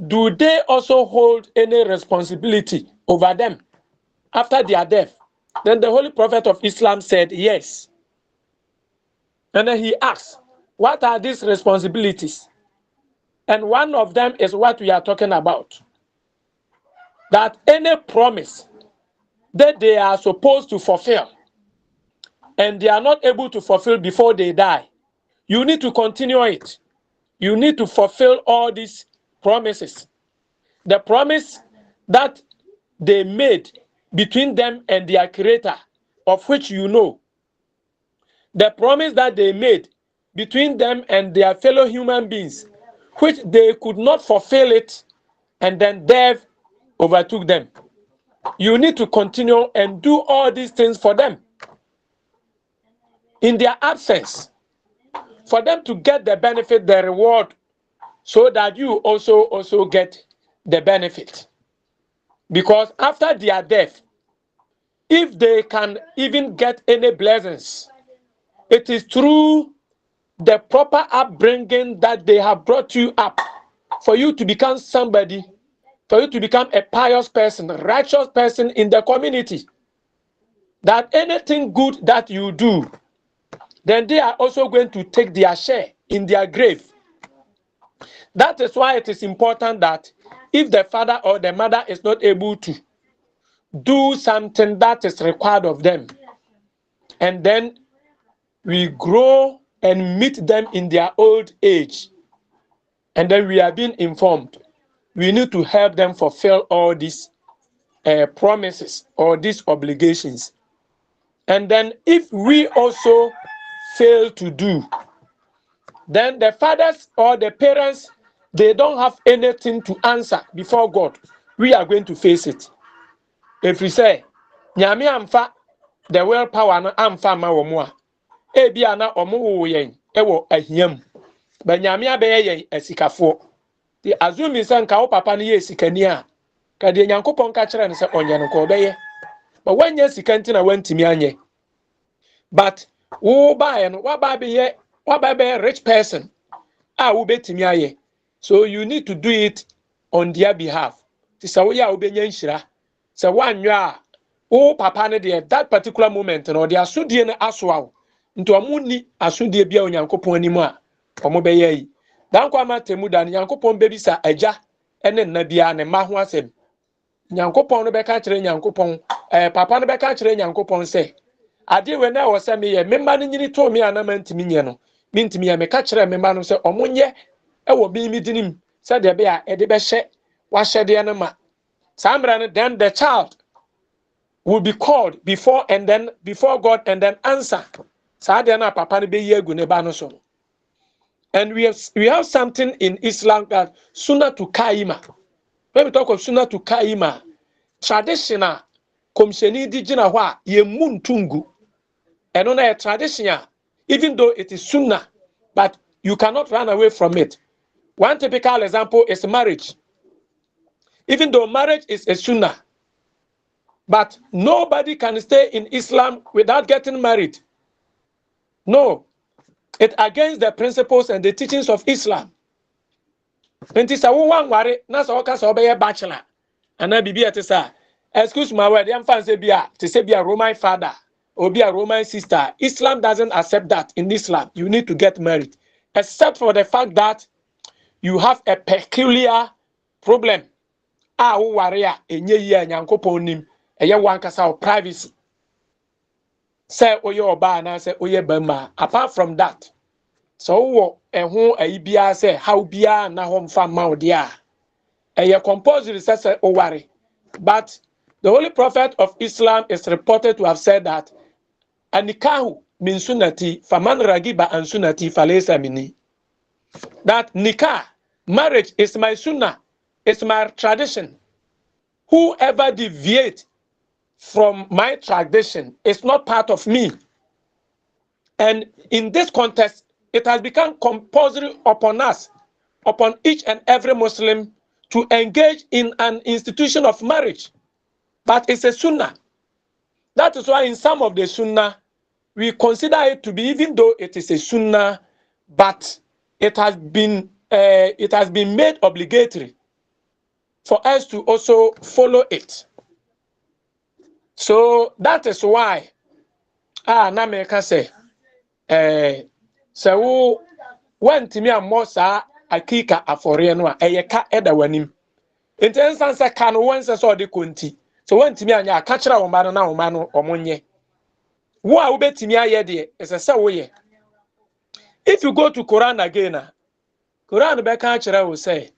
do they also hold any responsibility over them after their death? Then the Holy Prophet of Islam said yes. And then he asked, what are these responsibilities? And one of them is what we are talking about, that any promise that they are supposed to fulfill and they are not able to fulfill before they die, you need to continue it. You need to fulfill all these promises. The promise that they made between them and their creator, of which you know. The promise that they made between them and their fellow human beings, which they could not fulfill it, and then death overtook them. You need to continue and do all these things for them in their absence, for them to get the benefit, the reward, so that you also get the benefit. Because after their death, if they can even get any blessings, it is through the proper upbringing that they have brought you up for you to become somebody, for you to become a pious person, righteous person in the community. That anything good that you do, then they are also going to take their share in their grave. That is why it is important that if the father or the mother is not able to do something that is required of them, and then we grow and meet them in their old age, and then we are being informed, we need to help them fulfill all these promises or these obligations. And then if we also fail to do, then the fathers or the parents, they don't have anything to answer before God. We are going to face it. If we say, Nyame amfa the willpower na amfa ma wo mo a, ebia na omo wo yen ewo ahiam. Ba Nyame abeye yen asikafo. The azumi san ka wo papa no ye sikani a, ka de Nyankopon ka kire ne se onye no ko obeye. But when you sikanti na wantimi anye. But wo ba no wa ba be rich person. Wo betimi aye. So you need to do it on their behalf. Ti sa wo ya wo benya nhira. Se wanyo a wo papa ne de that particular moment no de asodie ne aso awo. nti omo ni asodie bia onyankopon anim a omo be yi dan kwa ma temu dan nyankopon bebisa agya ene nna bia ne ma ho asem nyankopon no be ka kire nyankopon papa no be ka kire nyankopon se ade we na wo se me ye memma no nyini to me ana mantimi nye no mintimi ye me ka kire memma no se omo nye e wo bi mi dinim se de be a e de be hye wa hye de no ma samra no then the child will be called before God and then answer saade na papa no be yi agu ne ba no so. And we have something in Islam that sunnah to kaima. When we talk of sunnah to kaima, traditional komsheni di jina hwa ye muntungu. And on a tradition, even though it is sunnah, but you cannot run away from it. One typical example is marriage. Even though marriage is a sunnah, but nobody can stay in Islam without getting married. No, it's against the principles and the teachings of Islam. Nti sa wo wan ware na sa oka sa obeye bachelor ana bibia te sa excuse my word yam fan say bia te say bia Roman father or bia Roman sister. Islam doesn't accept that. In Islam you need to get married except for the fact that you have a peculiar problem wo ware a enye yi a nyankopon nim eye wan kasa o privacy say oye oba na say oye bama. Apart from that, so wo ehun ayi bia say how bia na ho mfa ma wo dia a compulsory say o worry. But the Holy Prophet of Islam is reported to have said that anikahu min sunnati faman ragiba an sunnati falaysa minni. That nikah, marriage, is my sunnah, it's my tradition. Whoever deviates from my tradition is not part of me. And in this context, it has become compulsory upon us, upon each and every Muslim, to engage in an institution of marriage. But it's a sunnah. That is why in some of the sunnah, we consider it to be, even though it is a sunnah, but it has been made obligatory for us to also follow it. So that is why na me ka say so when timi ammo saa akika afore no a eyeka eda wanim intensan say ka no wonse so de konti so when timi anya aka kira wo ma no na wo ma no omonye wo a wo betimi aye de esese wo ye. If you go to Quran again, Quran be ka kira wo say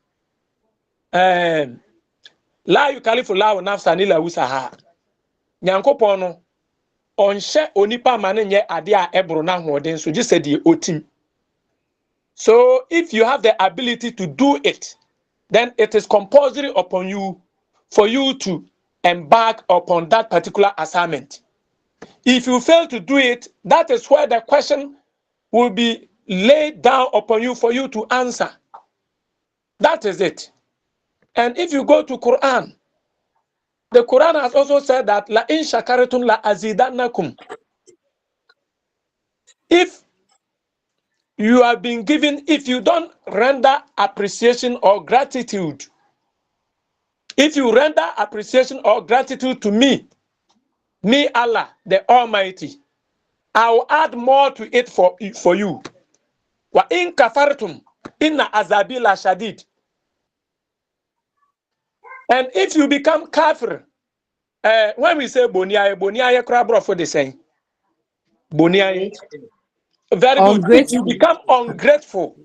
la yukalifu la nafsan illa wusaha. Nyankopon no onhye onipa ma ne nye ade a ebro na hoden so just said otim. So if you have the ability to do it, then it is compulsory upon you for you to embark upon that particular assignment. If you fail to do it, that is where the question will be laid down upon you for you to answer. That is it. And if you go to Quran, the Quran has also said that la in shakaratun la azidannakum. If you have been given, if you don't render appreciation or gratitude, if you render appreciation or gratitude to me, Allah, the Almighty, I will add more to it for you. Wa in kafartum inna azabi la shadid. And if you become kafir, when we say boniaye krabro for the same. Boniaye. Very good. If you become ungrateful,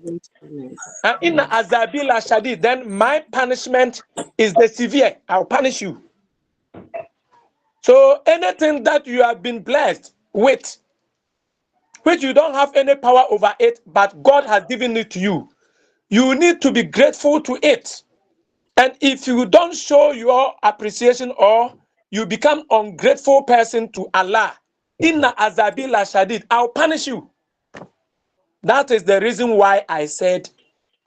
inna azabi la shadid, then my punishment is the severe. I'll punish you. So anything that you have been blessed with, which you don't have any power over it, but God has given it to you, you need to be grateful to it. And if you don't show your appreciation or you become ungrateful person to Allah, inna azabi la shadid, I'll punish you. That is the reason why I said,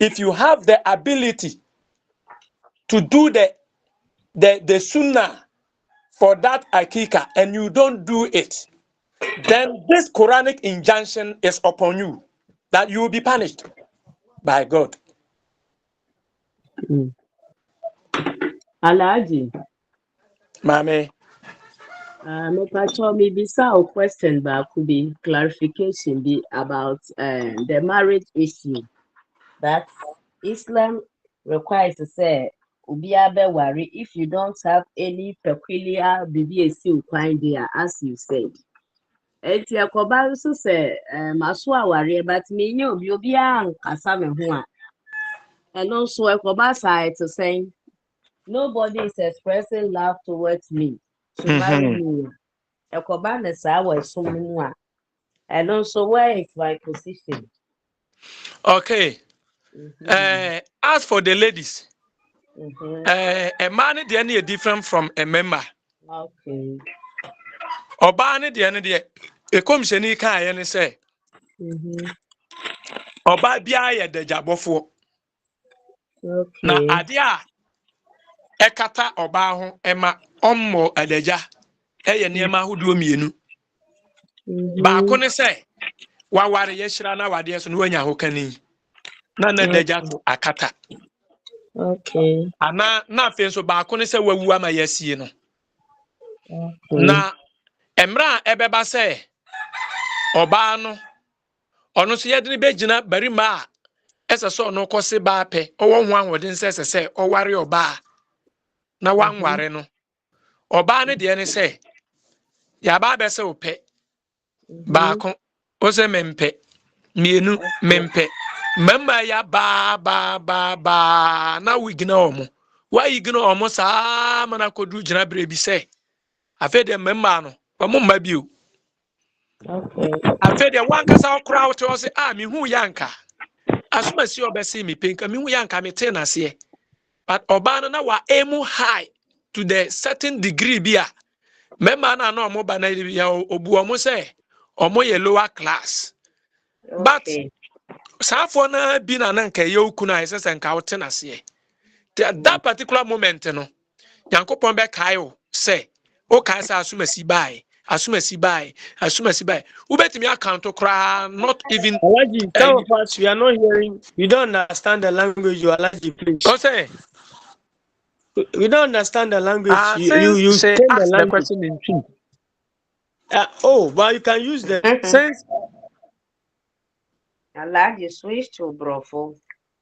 if you have the ability to do the sunnah for that akika and you don't do it, then this Quranic injunction is upon you, that you will be punished by God. Alaji. Mame. No, Pacho, maybe some question, but could be clarification be about the marriage issue that Islam requires to say, Ubiabe worry if you don't have any peculiar BBAC kind there, as you said. Eti akoba nso sɛ maso awareɛ but menye obi ankasa me ho a ɛno nso ɛkɔba saa to say nobody is expressing love towards me to marry me ɛkɔba ne saa wɔ ɛsom mu a ɛno nso where is my position. Okay. As for the ladies, a man is different from a member. Okay. Ọbaa ne deɛ ne deɛ ekomhyɛni kaa yɛ ne sɛ ɔbaa biara yɛ dagyabɔfoɔ. Na Okay. adeɛ a ɛkata ɔbaa ho ɛma ɔmmɔ adagya ɛyɛ nneɛma ahodoɔ mmienu. Baako ne sɛ waware yɛhyira na wadeɛ so no wanya ho kani na dagya so akata. Okay. Ana na afei nso baako ne sɛ wawu ama yɛasie no. Okay. Na emra ɛbɛba sɛ ɔbaa no ɔno nso yɛde ne bɛgyina barima a ɛsɛ sɛ ɔno kɔse baa pɛ ɔwɔ ho ahoɔden sɛ ɛsɛ sɛ ɔware ɔbaa na wanware no ɔbaa ne deɛ ne sɛ yɛaba abɛsɛ wo pɛ baako ɔsɛ mempɛ mmienu mempɛ mmarima ya baa na wigina ɔmo wayigina ɔmo saa ma na kɔduru gyina berɛ bi sɛ afei deɛ mmarima no ɔmo mma bio. Afei deɛ wankasa ɔkora wote ɔsɛ mehu yanka asomasi ɔbɛse me penka mehu yanka mete naseɛ but ɔbaa no na wa aim high to the certain degree bi a mmarima no na ɔmo ba na yɛ obu ɔmo sɛ ɔmo yɛ lower class but saafoɔ na bi na nka ɛyɛ okunu a ɛsɛ sɛ nka wote naseɛ that particular moment no Nyankopɔn bɛkae wo sɛ wokae sɛ asomasi bae ubetimi account kra not even Alaji, some of us we are not hearing, we don't understand the language you Alaji, please. Okay. We don't understand the language. Since You she change the asked the language. question in Twi. But you can use the Since Alaji switch to Brofo.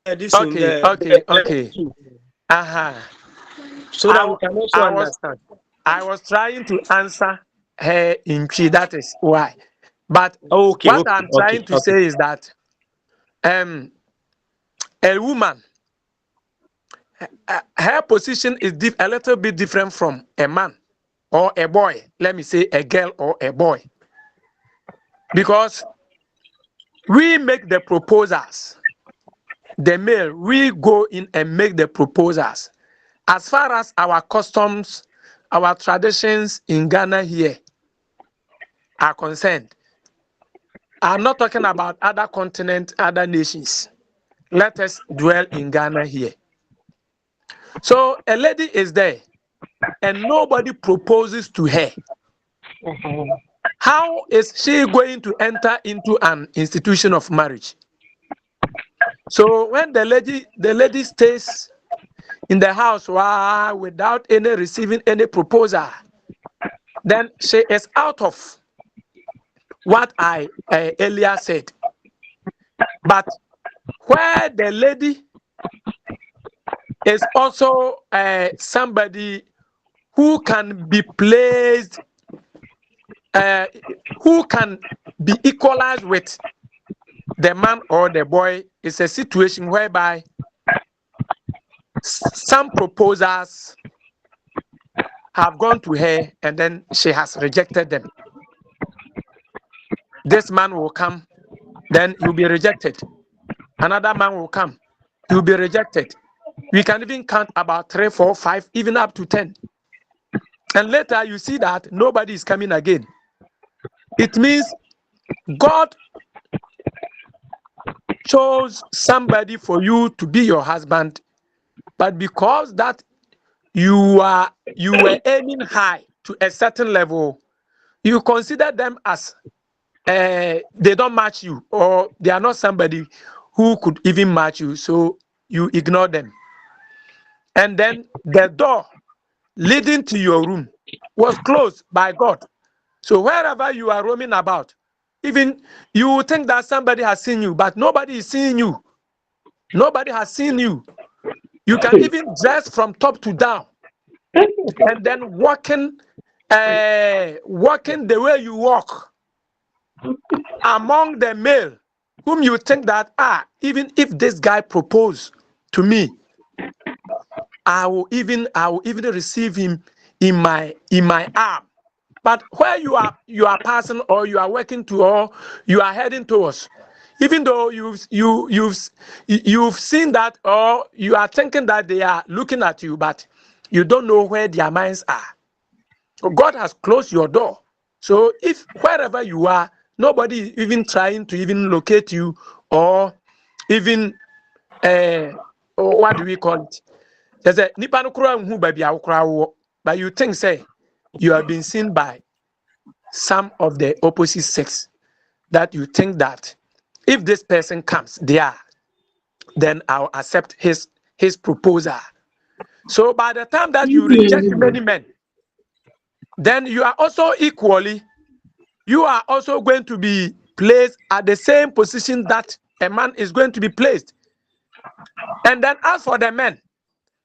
this one, okay. So that we can also understand. I was trying to answer her in Twi, that is why. But what I'm trying to say is that a woman, her position is a little bit different from a man or a boy. Let me say a girl or a boy. Because we make the proposals. The male, we go in and make the proposals. As far as our customs, our traditions in Ghana here are concerned, I'm not talking about other continents, other nations. Let us dwell in Ghana here. So a lady is there and nobody proposes to her. How is she going to enter into an institution of marriage? So when the lady stays in the house without any receiving any proposal, then she is out of what I earlier said. But where the lady is also somebody who can be placed, who can be equalized with the man or the boy, is a situation whereby some proposals have gone to her and then she has rejected them. This man will come, then he'll be rejected. Another man will come, he'll be rejected. We can even count about 3, 4, 5, even up to 10. And later you see that nobody is coming again. It means God chose somebody for you to be your husband, but because that you were aiming high to a certain level, you consider them as they don't match you, or they are not somebody who could even match you, so you ignore them. And then the door leading to your room was closed by God. So wherever you are roaming about, even you think that somebody has seen you, but nobody is seeing you. Nobody has seen you. You can even dress from top to down, and then walking the way you walk among the male, whom you think that even if this guy propose to me, I will even receive him in my arm. But where you are passing, or you are working to, or you are heading towards, even though you've seen that, or you are thinking that they are looking at you, but you don't know where their minds are. So God has closed your door. So if wherever you are, nobody is even trying to even locate you, or even what do we call it? There's a nipa no kura nhu baby awokra, but you think say you have been seen by some of the opposite sex, that you think that if this person comes there, then I'll accept his proposal. So by the time that you reject many men, then you are also going to be placed at the same position that a man is going to be placed. And then as for the men,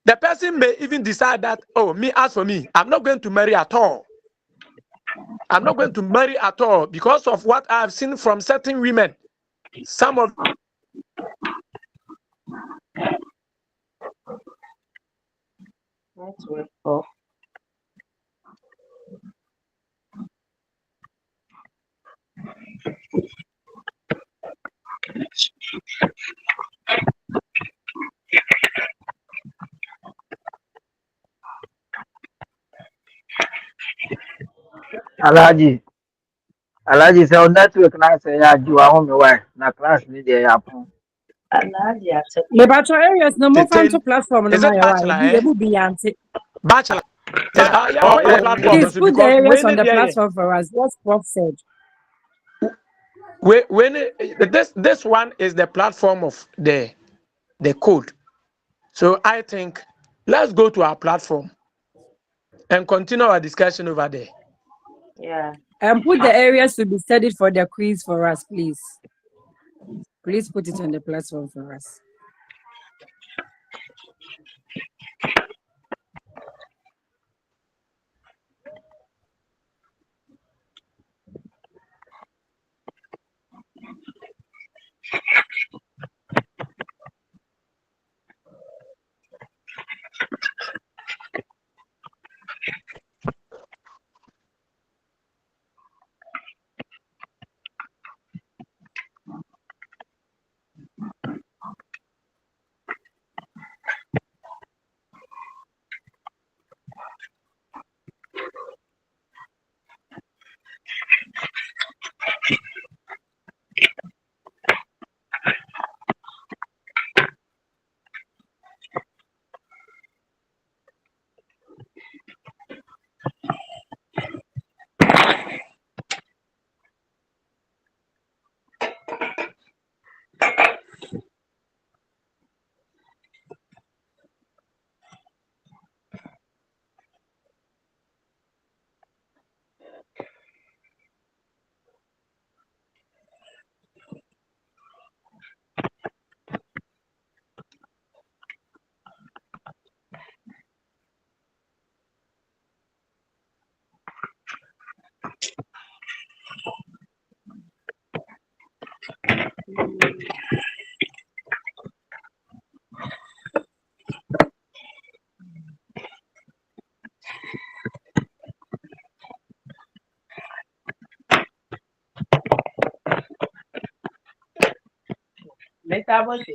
the person may even decide that, as for me, I'm not going to marry at all. I'm not going to marry at all because of what I've seen from certain women. Some of Network off. Alhaji sɛ wo network na sɛ yɛ agye wɔ ahome wae na class ni deɛ yɛ apɔn. Alhaji ate. Mepacho areas no more fan to platform no is it my bachelor, why. eh? Be beyond. Bachelor. Yeah, where your platform Please also, put the because areas when on it the there, platform for us. What Prof said. This one is the platform of the code. So I think let's go to our platform and continue our discussion over there. Yeah. And put the areas to be studied for the quiz for us, please. Please put it on the platform for us. Metabolic.